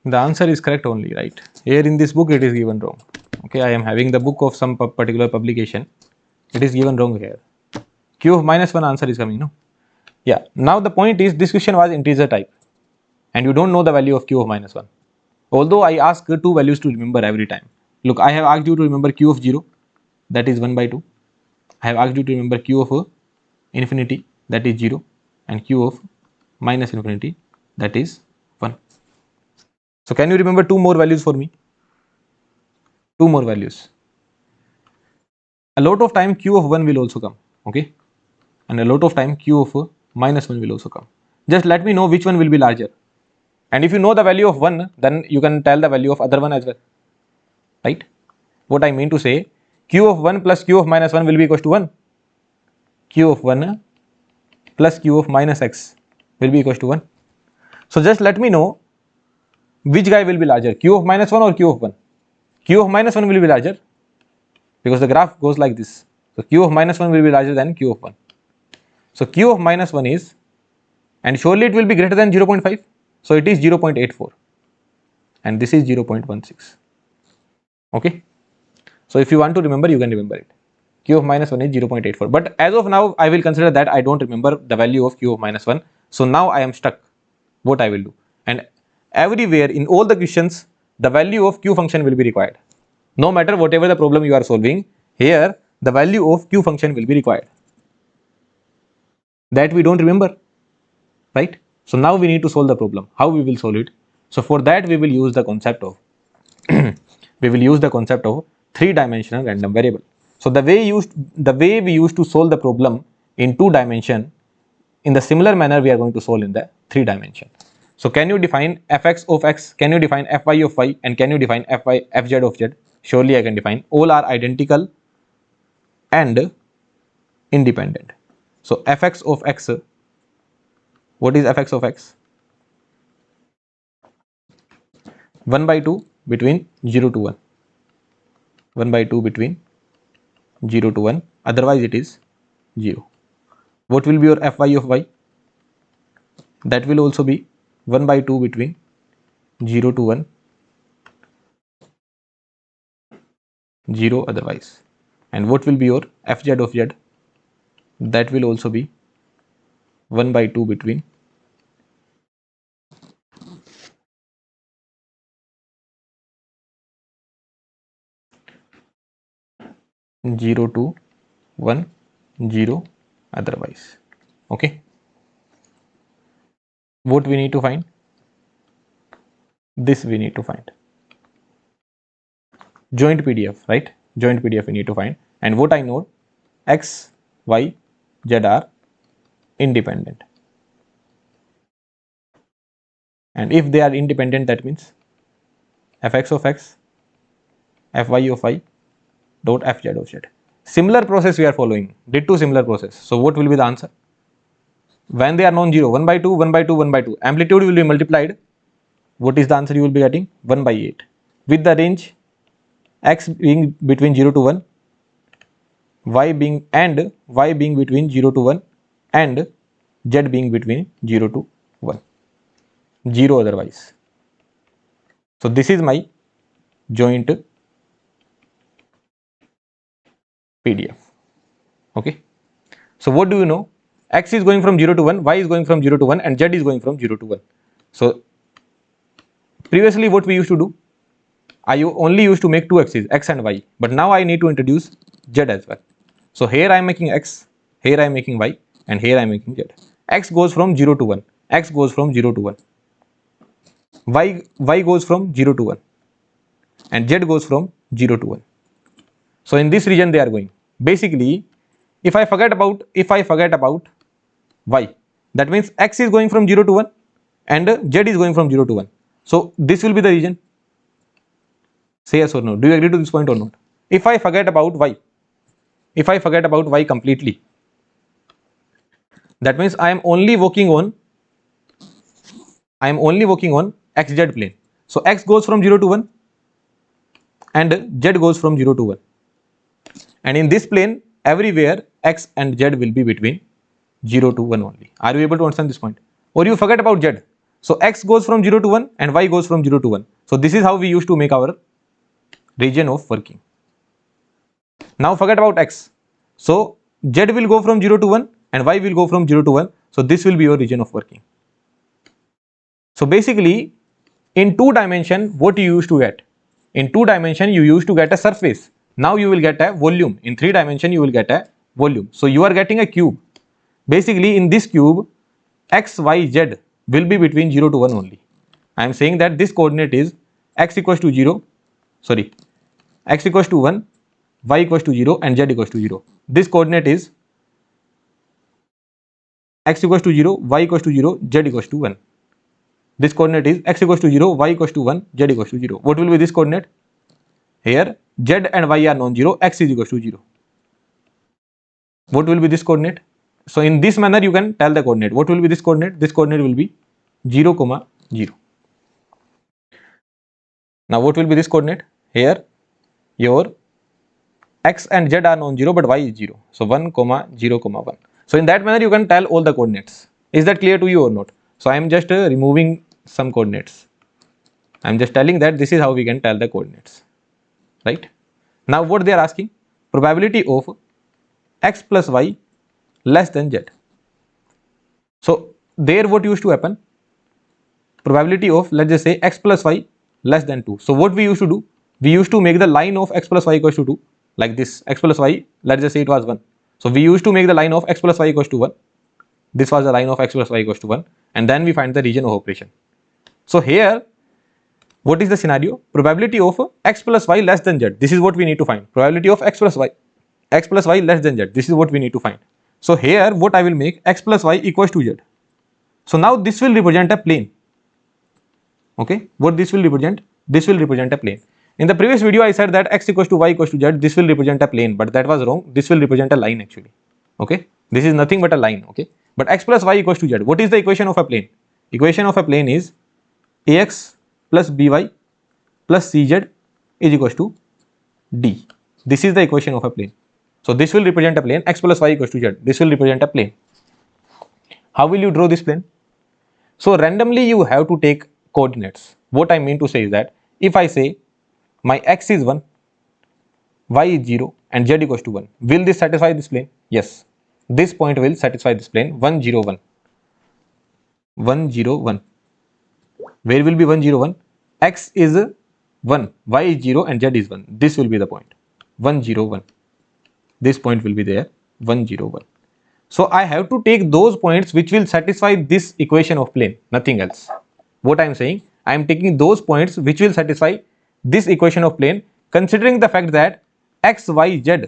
A: The answer is correct only, right? Here in this book it is given wrong. Okay, I am having the book of some particular publication. It is given wrong here. Q of minus 1 answer is coming, no? Yeah. Now the point is this question was integer type and you don't know the value of q of minus 1. Although I ask 2 values to remember every time. Look, I have asked you to remember q of 0, that is 1 by 2. I have asked you to remember q of infinity, that is 0, and q of minus infinity, that is 1. So can you remember 2 more values for me? 2 more values. A lot of time q of 1 will also come, okay? And a lot of time q of minus 1 will also come. Just let me know which one will be larger. And if you know the value of 1, then you can tell the value of other one as well, right? What I mean to say, q of 1 plus q of minus 1 will be equals to 1. Q of 1 plus q of minus x will be equals to 1. So just let me know which guy will be larger, q of minus 1 or q of 1. Q of minus 1 will be larger because the graph goes like this. So q of minus 1 will be larger than q of 1. So q of minus 1 is, and surely it will be greater than 0.5. So it is 0.84 and this is 0.16. Okay. So if you want to remember, you can remember it. Q of minus 1 is 0.84. But as of now, I will consider that I don't remember the value of q of minus 1. So now I am stuck. What I will do? And everywhere in all the questions, the value of q function will be required. No matter whatever the problem you are solving, here the value of q function will be required. That we don't remember, right? So now we need to solve the problem. How we will solve it? So for that we will use the concept of three-dimensional random variable. So the way we used to solve the problem in 2 dimension, in the similar manner we are going to solve in the 3 dimension. So can you define fx of x, can you define fy of y, and can you define fz of z? Surely I can define. All are identical and independent. So fx of x, what is fx of x? 1 by 2 between 0 to 1. 1 by 2 between 0 to 1, otherwise it is 0. What will be your fy of y? That will also be 1 by 2 between 0 to 1, 0 otherwise. And what will be your fz of z? That will also be 1 by 2 between 0 to 1, 0 otherwise. Okay. What we need to find? This we need to find. Joint PDF, right? Joint PDF we need to find. And what I know, x, y, z are independent. And if they are independent, that means fx of x, fy of y dot fz of z. Similar process we are following, ditto similar process. So what will be the answer? When they are non-zero, 1 by 2, 1 by 2, 1 by 2, amplitude will be multiplied. What is the answer you will be getting? 1 by 8. With the range x being between 0 to 1, y being between 0 to 1, and z being between 0 to 1. 0 otherwise. So this is my joint PDF. Okay. So what do you know? X is going from 0 to 1, y is going from 0 to 1, and z is going from 0 to 1. So previously what we used to do, I only used to make two axes, x and y, but now I need to introduce z as well. So here I am making x, here I am making y, and here I am making z. X goes from 0 to 1, x goes from 0 to 1, y goes from 0 to 1, and z goes from 0 to 1. So in this region they are going. Basically, if I forget about y, that means x is going from 0 to 1 and z is going from 0 to 1. So this will be the region. Say yes or no. Do you agree to this point or not? If I forget about y, completely, that means I am only working on xz plane. So x goes from 0 to 1 and z goes from 0 to 1. And in this plane, everywhere x and z will be between 0 to 1 only. Are you able to understand this point? Or you forget about z. So x goes from 0 to 1 and y goes from 0 to 1. So this is how we used to make our region of working. Now forget about x. So z will go from 0 to 1 and y will go from 0 to 1. So this will be your region of working. So basically, in 2 dimension, what you used to get? In 2 dimension, you used to get a surface. Now you will get a volume. In 3 dimension, you will get a volume. So you are getting a cube. Basically, in this cube, x, y, z will be between 0 to 1 only. I am saying that this coordinate is x equals to 0, x equals to 1, y equals to 0, and z equals to 0. This coordinate is x equals to 0, y equals to 0, z equals to 1. This coordinate is x equals to 0, y equals to 1, z equals to 0. What will be this coordinate? Here, z and y are non-zero, x is equals to 0. What will be this coordinate? So in this manner, you can tell the coordinate. What will be this coordinate? This coordinate will be 0, 0. Now what will be this coordinate? Here, your x and z are non-zero, but y is 0. So 1, 0, 1. So in that manner, you can tell all the coordinates. Is that clear to you or not? So I am just removing some coordinates. I am just telling that this is how we can tell the coordinates. Right? Now what they are asking? Probability of x plus y less than z. So there what used to happen? probability of, let's just say, x plus y less than 2. So what we used to do, we used to make the line of x plus y equals to 2 like this. X plus y, let's just say it was 1. So we used to make the line of x plus y equals to 1. This was the line of x plus y equals to 1, and then we find the region of operation. So here, what is the scenario? Probability of x plus y less than z. This is what we need to find. Probability of x plus y less than z. This is what we need to find. So here, what I will make, x plus y equals to z. So now this will represent a plane. Okay, what this will represent? This will represent a plane. In the previous video, I said that x equals to y equals to z. This will represent a plane, but that was wrong. This will represent a line actually. Okay, this is nothing but a line. Okay, but x plus y equals to z. What is the equation of a plane? Equation of a plane is ax plus by plus cz is equals to d. This is the equation of a plane. So this will represent a plane. X plus y equals to z. This will represent a plane. How will you draw this plane? So randomly you have to take coordinates. What I mean to say is that if I say my x is 1, y is 0 and z equals to 1, will this satisfy this plane? Yes. This point will satisfy this plane 1 0 1. 1 0 1. Where will be 1 0 1? X is 1, y is 0 and z is 1. This will be the point 1 0 1. This point will be there 1 0 1. So I have to take those points which will satisfy this equation of plane, nothing else. What I am saying, I am taking those points which will satisfy this equation of plane, considering the fact that x, y, z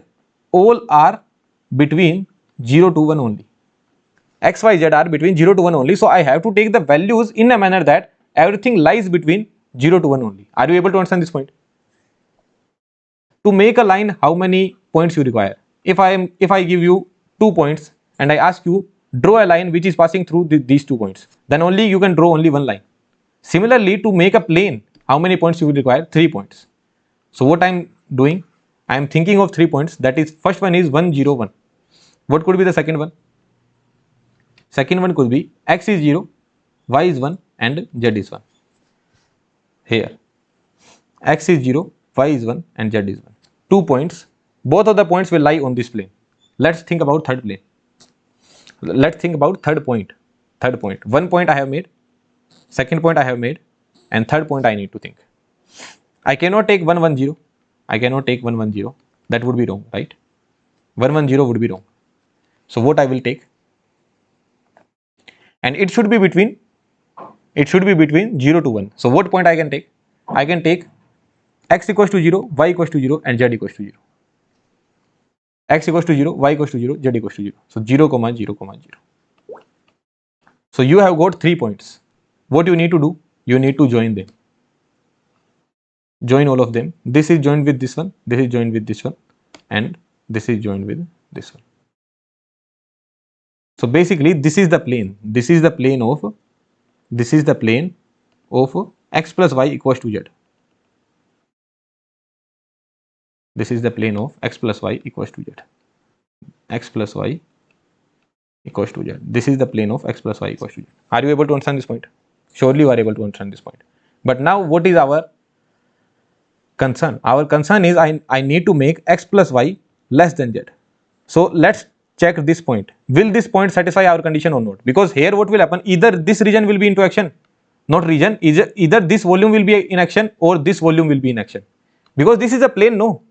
A: all are between 0 to 1 only. X, y, z are between 0 to 1 only. So I have to take the values in a manner that everything lies between 0 to 1 only. Are you able to understand this point? To make a line, how many points you require? If I give you 2 points and I ask you draw a line which is passing through these 2 points, then only you can draw only one line. Similarly, to make a plane, how many points you will require? 3 points. So what I am doing, I am thinking of 3 points. That is, first one is 1 0 1. What could be the second one? Second one could be x is 0, y is 1 and z is 1. Here x is 0, y is 1 and z is 1. 2 points. Both of the points will lie on this plane. Let's think about third plane. Let's think about third point. One point I have made, second point I have made, and third point I need to think. I cannot take 1 1 0. I cannot take 1 1 0. That would be wrong, right? 1 1 0 would be wrong. So what I will take? And it should be between 0 to 1. So what point I can take? I can take x equals to 0, y equals to 0 and z equals to 0. X equals to 0, y equals to 0, z equals to 0. So 0, 0, 0. So you have got 3 points. What you need to do? You need to join them. Join all of them. This is joined with this one, this is joined with this one, and this is joined with this one. So basically this is the plane. This is the plane of x plus y equals to z. This is the plane of x plus y equals to z. X plus y equals to z. This is the plane of x plus y equals to z. Are you able to understand this point? Surely you are able to understand this point. But now what is our concern? Our concern is I need to make x plus y less than z. So let's check this point. Will this point satisfy our condition or not? Because here what will happen? Either this region will be into action, not region, either this volume will be in action or this volume will be in action. Because this is a plane, no.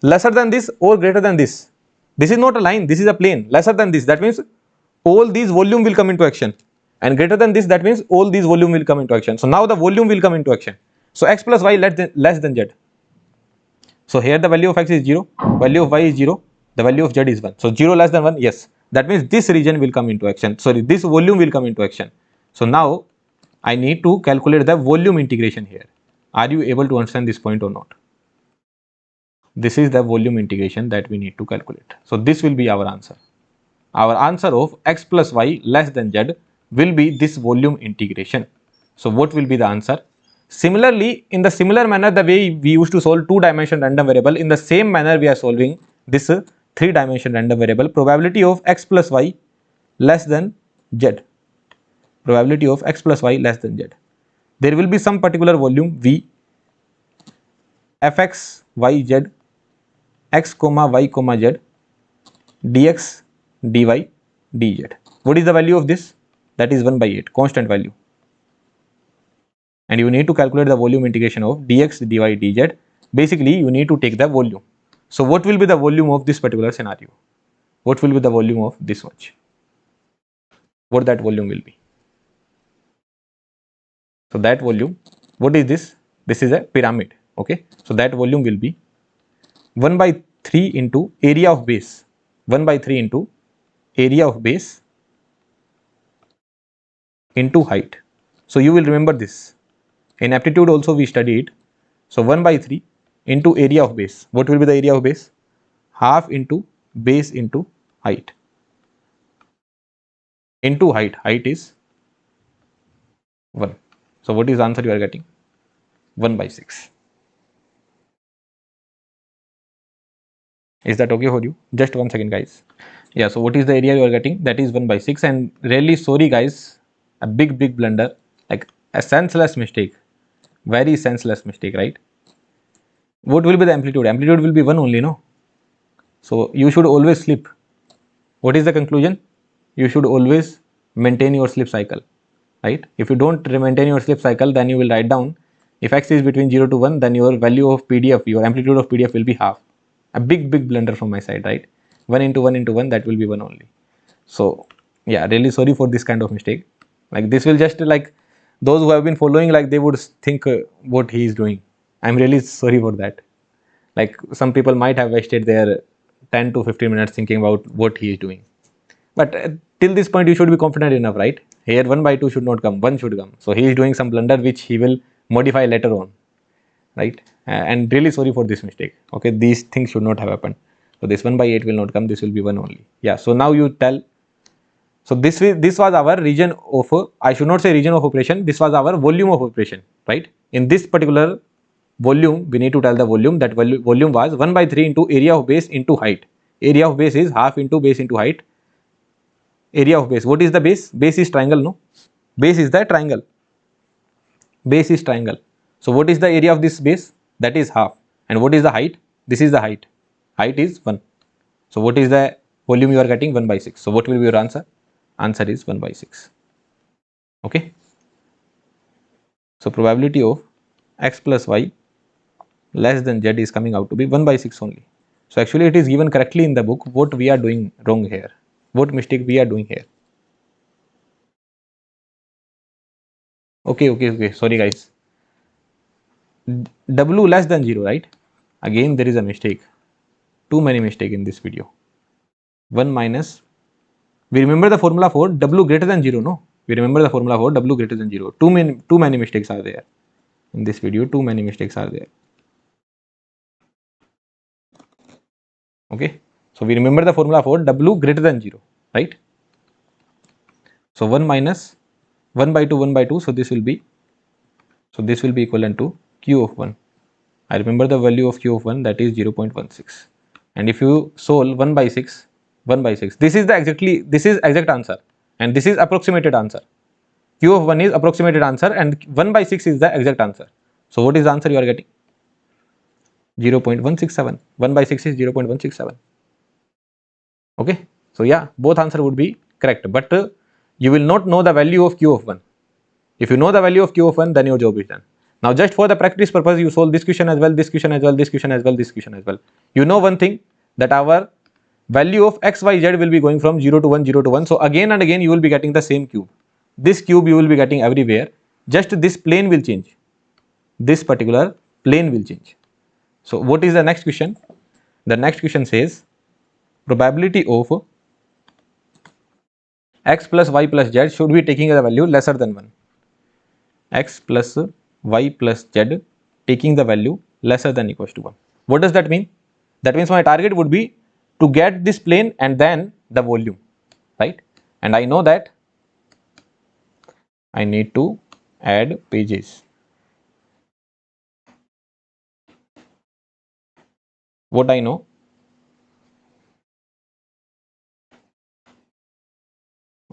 A: Lesser than this or greater than this. This is not a line, this is a plane. Lesser than this, that means all these volume will come into action. And greater than this, that means all these volume will come into action. So now the volume will come into action. So x plus y less than z. So here the value of x is 0, value of y is 0, the value of z is 1. So 0 less than 1, yes. That means this region will come into action. Sorry, this volume will come into action. So now I need to calculate the volume integration here. Are you able to understand this point or not? This is the volume integration that we need to calculate. So this will be our answer. Our answer of x plus y less than z will be this volume integration. So what will be the answer? Similarly, in the similar manner, the way we used to solve 2-dimensional random variable, in the same manner we are solving this 3-dimensional random variable. Probability of x plus y less than z. Probability of x plus y less than z. There will be some particular volume v, fx, yz, x comma y comma z, dx, dy, dz. What is the value of this? That is 1 by 8, constant value. and you need to calculate the volume integration of dx dy dz. Basically you need to take the volume. So what will be the volume of this particular scenario? What will be the volume of this much? What that volume will be? So that volume, what is this? This is a pyramid. Okay, so that volume will be 1 by 3 into area of base, 1 by 3 into area of base into height. So you will remember this. In aptitude also we studied. So 1 by 3 into area of base. What will be the area of base? Half into base into height. Into height. Height is 1. So what is the answer you are getting? 1 by 6. Is that okay for you? Just 1 second, guys. Yeah, so what is the area you are getting? That is 1 by 6. And really sorry guys, a big blunder, like a senseless mistake. Very senseless mistake, right? What will be the amplitude? Amplitude will be 1 only, no? So you should always slip. What is the conclusion? You should always maintain your slip cycle, right? If you don't maintain your slip cycle, then you will write down, if x is between 0 to 1, then your value of PDF, your amplitude of PDF will be half. A big blunder from my side, right? 1 into 1 into 1, that will be 1 only. So yeah, really sorry for this kind of mistake. Like this will just, like, those who have been following, like they would think what he is doing. I'm really sorry for that. Like some people might have wasted their 10 to 15 minutes thinking about what he is doing. But till this point you should be confident enough, right? Here 1 by 2 should not come, 1 should come. So he is doing some blunder which he will modify later on, right? And really sorry for this mistake. Okay, these things should not have happened. So this 1 by 8 will not come, this will be 1 only. Yeah, so now you tell. So this was our region of, I should not say region of operation, this was our volume of operation, right? In this particular volume, we need to tell the volume. That volume was 1 by 3 into area of base into height. Area of base is half into base into height. Area of base, what is the base? Base is triangle, no? Base is the triangle. Base is triangle. So what is the area of this base? That is half. And what is the height? This is the height. Height is 1. So what is the volume you are getting? 1 by 6. So what will be your answer? Answer is 1 by 6. Okay. So probability of x plus y less than z is coming out to be 1 by 6 only. So actually it is given correctly in the book. What we are doing wrong here? What mistake we are doing here? Okay. Sorry guys. W less than 0, right? Again there is a mistake. Too many mistake in this video. 1 minus. We remember the formula for W greater than 0, no? We remember the formula for W greater than 0. Too many mistakes are there. In this video, too many mistakes are there. Okay. So we remember the formula for W greater than 0, right? So 1 minus 1 by 2, 1 by 2. So this will be equivalent to Q of 1. I remember the value of Q of 1, that is 0.16. And if you solve 1 by 6, 1 by 6, this is exact answer, and this is approximated answer. Q of 1 is approximated answer and 1 by 6 is the exact answer. So what is the answer you are getting? 0.167. 1 by 6 is 0.167. Okay. So yeah, both answer would be correct, but you will not know the value of Q of 1. If you know the value of Q of 1, then your job is done. Now just for the practice purpose, you solve this question as well, this question as well, this question as well, this question as well. You know one thing, that our value of x, y, z will be going from 0 to 1, 0 to 1. So again and again you will be getting the same cube. This cube you will be getting everywhere. Just this plane will change. This particular plane will change. So what is the next question? The next question says probability of x plus y plus z should be taking the value lesser than 1. X plus y plus z taking the value lesser than equals to 1. What does that mean? That means my target would be to get this plane and then the volume, right? And I know that I need to add pages. What I know?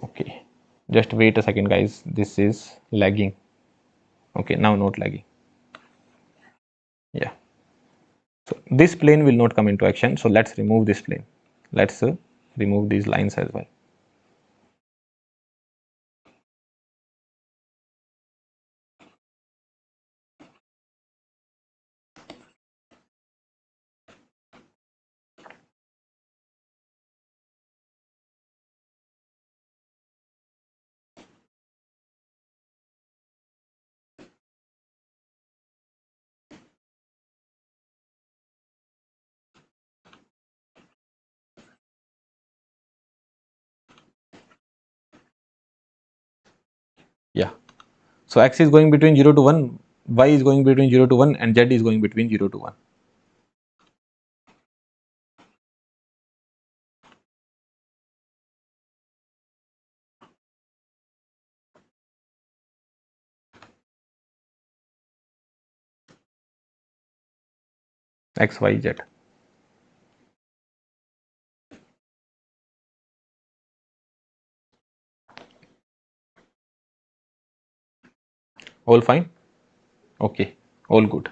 A: Okay, just wait a second guys, this is lagging. Okay, now not lagging. Yeah, so this plane will not come into action, so let's remove this plane. Let's remove these lines as well. So x is going between 0 to 1, y is going between 0 to 1, and z is going between 0 to 1. X, Y, Z. All fine? Okay, all good.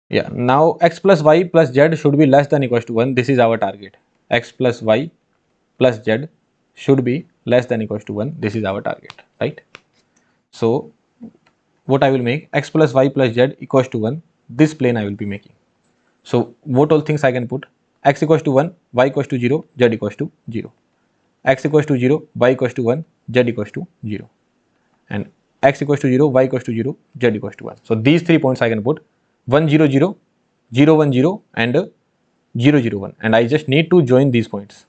A: Yeah, now x plus y plus z should be less than equals to 1. This is our target. X plus y plus z should be less than equals to 1. This is our target, right? So what I will make, x plus y plus z equals to 1. This plane I will be making. So what all things I can put? X equals to 1, y equals to 0, z equals to 0. X equals to 0, y equals to 1, z equals to 0. And x equals to 0, y equals to 0, z equals to 1. So these 3 points I can put 1 0 0, 0 1 0 and 0 0 1, and I just need to join these points.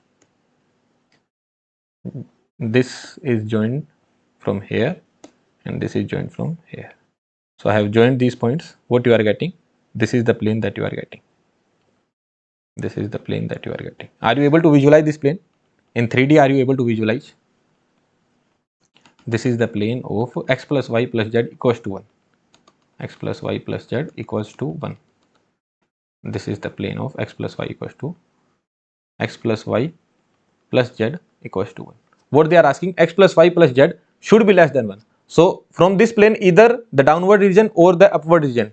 A: This is joined from here and this is joined from here. So I have joined these points. What you are getting? This is the plane that you are getting. This is the plane that you are getting. Are you able to visualize this plane? In 3D, are you able to visualize? This is the plane of x plus y plus z equals to 1. X plus y plus z equals to 1. This is the plane of x plus y equals to x plus y plus z equals to 1. What they are asking, x plus y plus z should be less than 1. So from this plane, either the downward region or the upward region,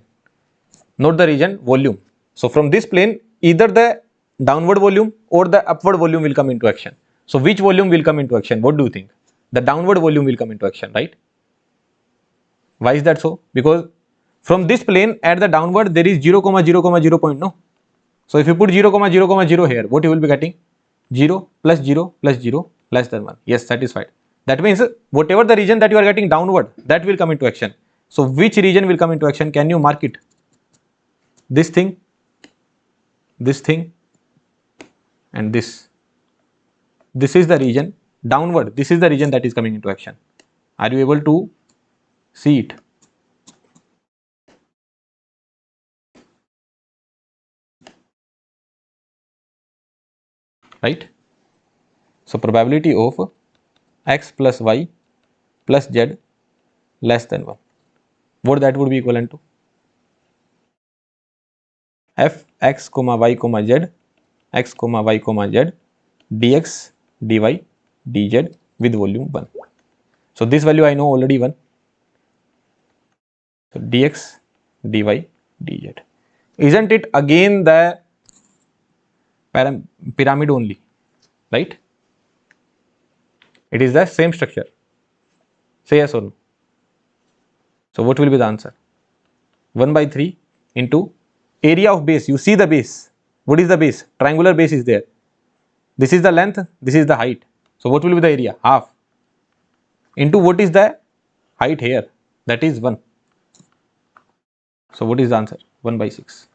A: not the region, volume. So from this plane, either the downward volume or the upward volume will come into action. So which volume will come into action? What do you think? The downward volume will come into action, right? Why is that so? Because from this plane at the downward there is 0, 0, 0 point, no? So if you put 0, 0, 0 here, what you will be getting? 0 plus 0 plus 0 less than 1. Yes, satisfied. That means whatever the region that you are getting downward, that will come into action. So which region will come into action? Can you mark it? This thing, and this. This is the region downward. This is the region that is coming into action. Are you able to see it? Right? So probability of x plus y plus z less than 1. What that would be equivalent to? F x comma y comma z, x comma y comma z, dx dy dz with volume 1. So this value I know already 1. So dx dy dz. Isn't it again the pyramid only, right? It is the same structure. Say yes or no. So what will be the answer? 1 by 3 into area of base. You see the base. What is the base? Triangular base is there. This is the length, this is the height. So what will be the area? Half. Into what is the height here? That is 1. So what is the answer? 1 by 6.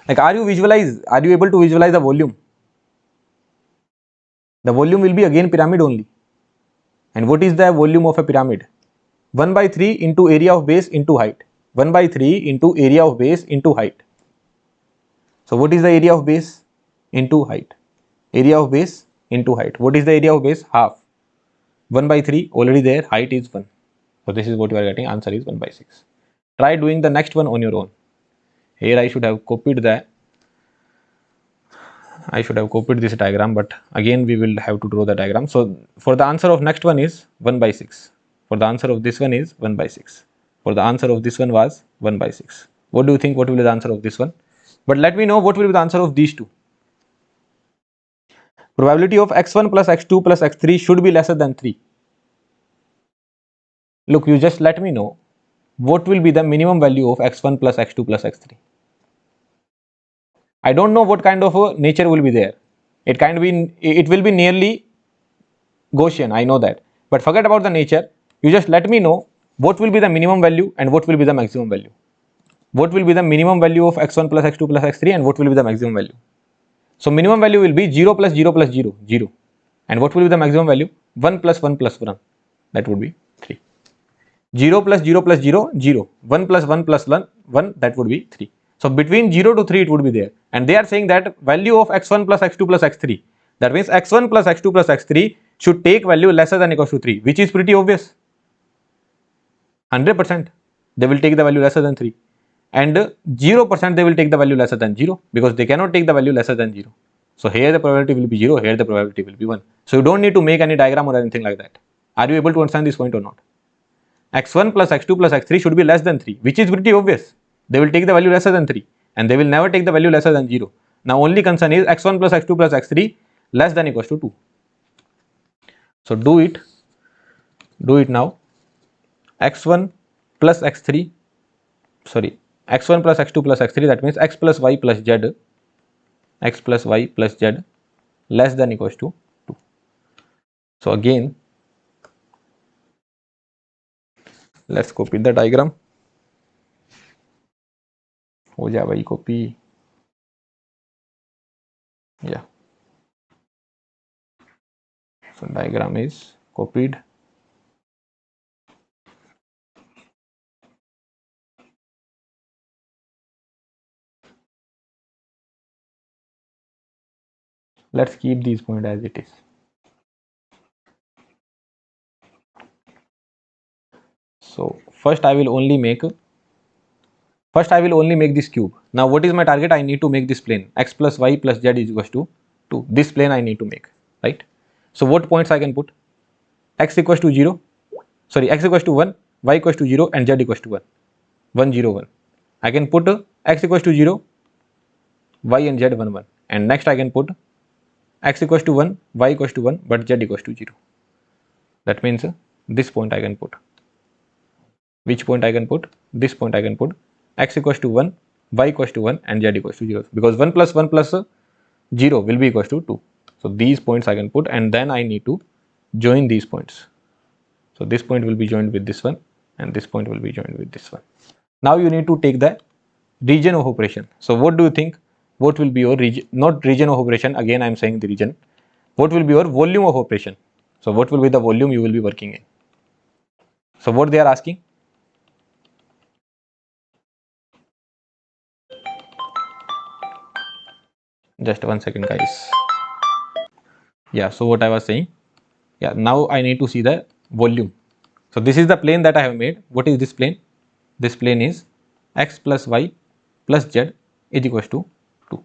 A: Like, are you able to visualize the volume? The volume will be again pyramid only. And what is the volume of a pyramid? 1 by 3 into area of base into height. 1 by 3 into area of base into height. So what is the area of base? Into height. Area of base into height. What is the area of base? Half. 1 by 3 already there, height is 1. So this is what you are getting, answer is 1 by 6. Try doing the next one on your own. Here I should have copied this diagram, but again we will have to draw the diagram. So for the answer of next one is 1 by 6. For the answer of this one is 1 by 6. For the answer of this one was 1 by 6. What do you think? What will be the answer of this one? But let me know what will be the answer of these two. Probability of x1 plus x2 plus x3 should be lesser than 3. Look, you just let me know what will be the minimum value of x1 plus x2 plus x3. I don't know what kind of a nature will be there. It will be nearly Gaussian, I know that. But forget about the nature. You just let me know what will be the minimum value and what will be the maximum value. What will be the minimum value of x1 plus x2 plus x3 and what will be the maximum value? So minimum value will be 0 plus 0 plus 0, 0. And what will be the maximum value? 1 plus 1 plus 1. That would be 3. 0 plus 0 plus 0, 0. 1 plus 1 plus 1, 1, that would be 3. So between 0 to 3 it would be there. And they are saying that value of x1 plus x2 plus x3. That means x1 plus x2 plus x3 should take value lesser than equals to 3, which is pretty obvious. 100% they will take the value lesser than 3. And 0% they will take the value lesser than 0, because they cannot take the value lesser than 0. So here the probability will be 0, here the probability will be 1. So you don't need to make any diagram or anything like that. Are you able to understand this point or not? x1 plus x2 plus x3 should be less than 3, which is pretty obvious. They will take the value lesser than 3 and they will never take the value lesser than 0. Now only concern is x1 plus x2 plus x3 less than equals to 2. So do it now. x1 plus x3, sorry, x1 plus x2 plus x3, that means x plus y plus z, x plus y plus z less than equals to 2. So again, let's copy the diagram. हो जा भाई copy. Yeah. So diagram is copied. Let's keep these points as it is. So first I will only make this cube. Now what is my target? I need to make this plane x plus y plus z is equals to 2. This plane I need to make, right? So what points I can put? X equals to 0, sorry, x equals to 1, y equals to 0 and z equals to 1. 1 0 1. I can put x equals to 0, y and z 1 1, and next I can put x equals to 1, y equals to 1, but z equals to 0. That means this point I can put. Which point I can put? This point I can put. X equals to 1, y equals to 1 and z equals to 0, because 1 plus 0 will be equals to 2. So these points I can put, and then I need to join these points. So this point will be joined with this one and this point will be joined with this one. Now you need to take the region of operation. So what do you think? What will be your region, not region of operation, again I am saying the region. What will be your volume of operation? So what will be the volume you will be working in? So what they are asking? Just 1 second guys. Yeah, so what I was saying, yeah, now I need to see the volume. So this is the plane that I have made. What is this plane? This plane is x plus y plus z is equals to 2.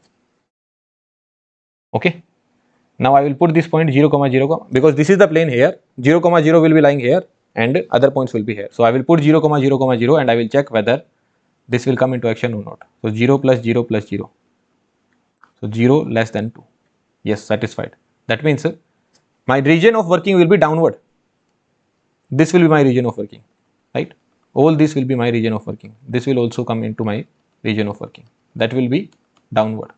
A: Okay. Now I will put this point 0 comma 0 because this is the plane here. 0 comma 0 will be lying here and other points will be here. So I will put 0 comma 0 comma 0 and I will check whether this will come into action or not. So 0 plus 0 plus 0. So 0 less than 2. Yes, satisfied. That means my region of working will be downward. This will be my region of working, right? All this will be my region of working. This will also come into my region of working. That will be downward.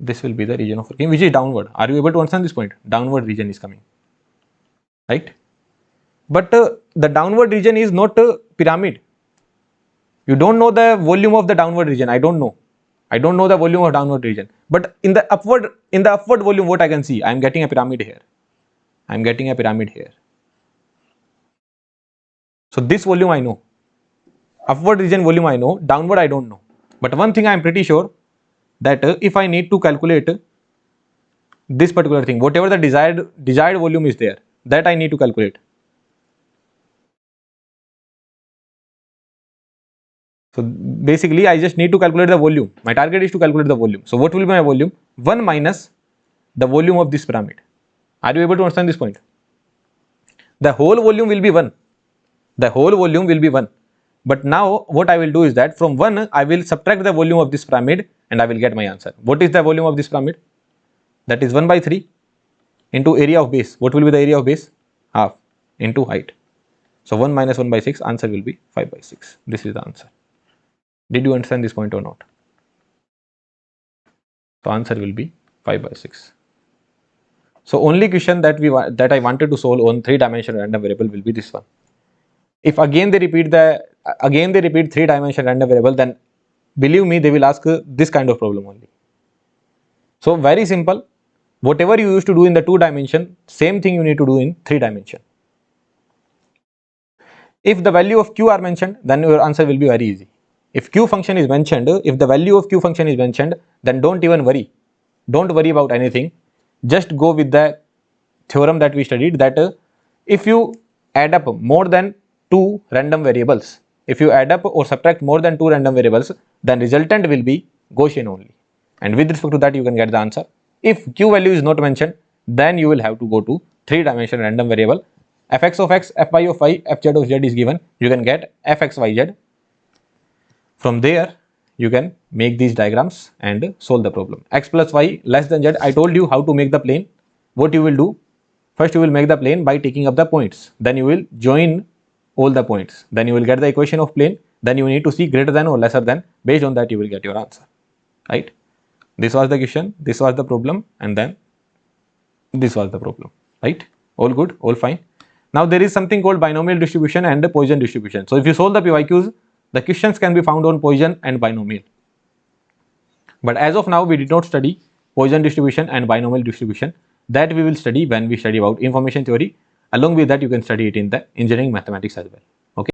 A: This will be the region of working which is downward. Are you able to understand this point? Downward region is coming, right? But the downward region is not a pyramid. You don't know the volume of the downward region. I don't know the volume of downward region. But in the upward volume, what I can see, I am getting a pyramid here. I am getting a pyramid here. So this volume I know. Upward region volume I know. Downward I don't know. But one thing I am pretty sure, that if I need to calculate this particular thing, whatever the desired volume is there, that I need to calculate. So basically I just need to calculate the volume. My target is to calculate the volume. So what will be my volume? 1 minus the volume of this pyramid. Are you able to understand this point? The whole volume will be 1. The whole volume will be 1. But now what I will do is that from 1 I will subtract the volume of this pyramid and I will get my answer. What is the volume of this pyramid? That is 1 by 3 into area of base. What will be the area of base? Half into height. So 1 minus 1 by 6, answer will be 5 by 6. This is the answer. Did you understand this point or not? So answer will be 5 by 6. So only question that I wanted to solve on 3-dimensional random variable will be this one. If again they repeat 3-dimensional random variable, then believe me, they will ask this kind of problem only. So very simple. Whatever you used to do in the 2 dimension, same thing you need to do in 3 dimension. If the value of q are mentioned, then your answer will be very easy. If q function is mentioned, if the value of q function is mentioned, then don't even worry. Don't worry about anything. Just go with the theorem that we studied, that if you add up more than 2 random variables, if you add up or subtract more than 2 random variables, then resultant will be Gaussian only. And with respect to that, you can get the answer. If q value is not mentioned, then you will have to go to 3 dimensional random variable. Fx of x, Fy of y, Fz of z is given. You can get Fxyz. From there, you can make these diagrams and solve the problem. X plus y less than z. I told you how to make the plane. What you will do? First, you will make the plane by taking up the points. Then you will join all the points. Then you will get the equation of plane. Then you need to see greater than or lesser than. Based on that, you will get your answer. Right? This was the question. This was the problem. And then this was the problem. Right? All good. All fine. Now there is something called binomial distribution and the Poisson distribution. So if you solve the PYQs, the questions can be found on Poisson and binomial. But as of now, we did not study Poisson distribution and binomial distribution. That we will study when we study about information theory. Along with that, you can study it in the engineering mathematics as well. Okay.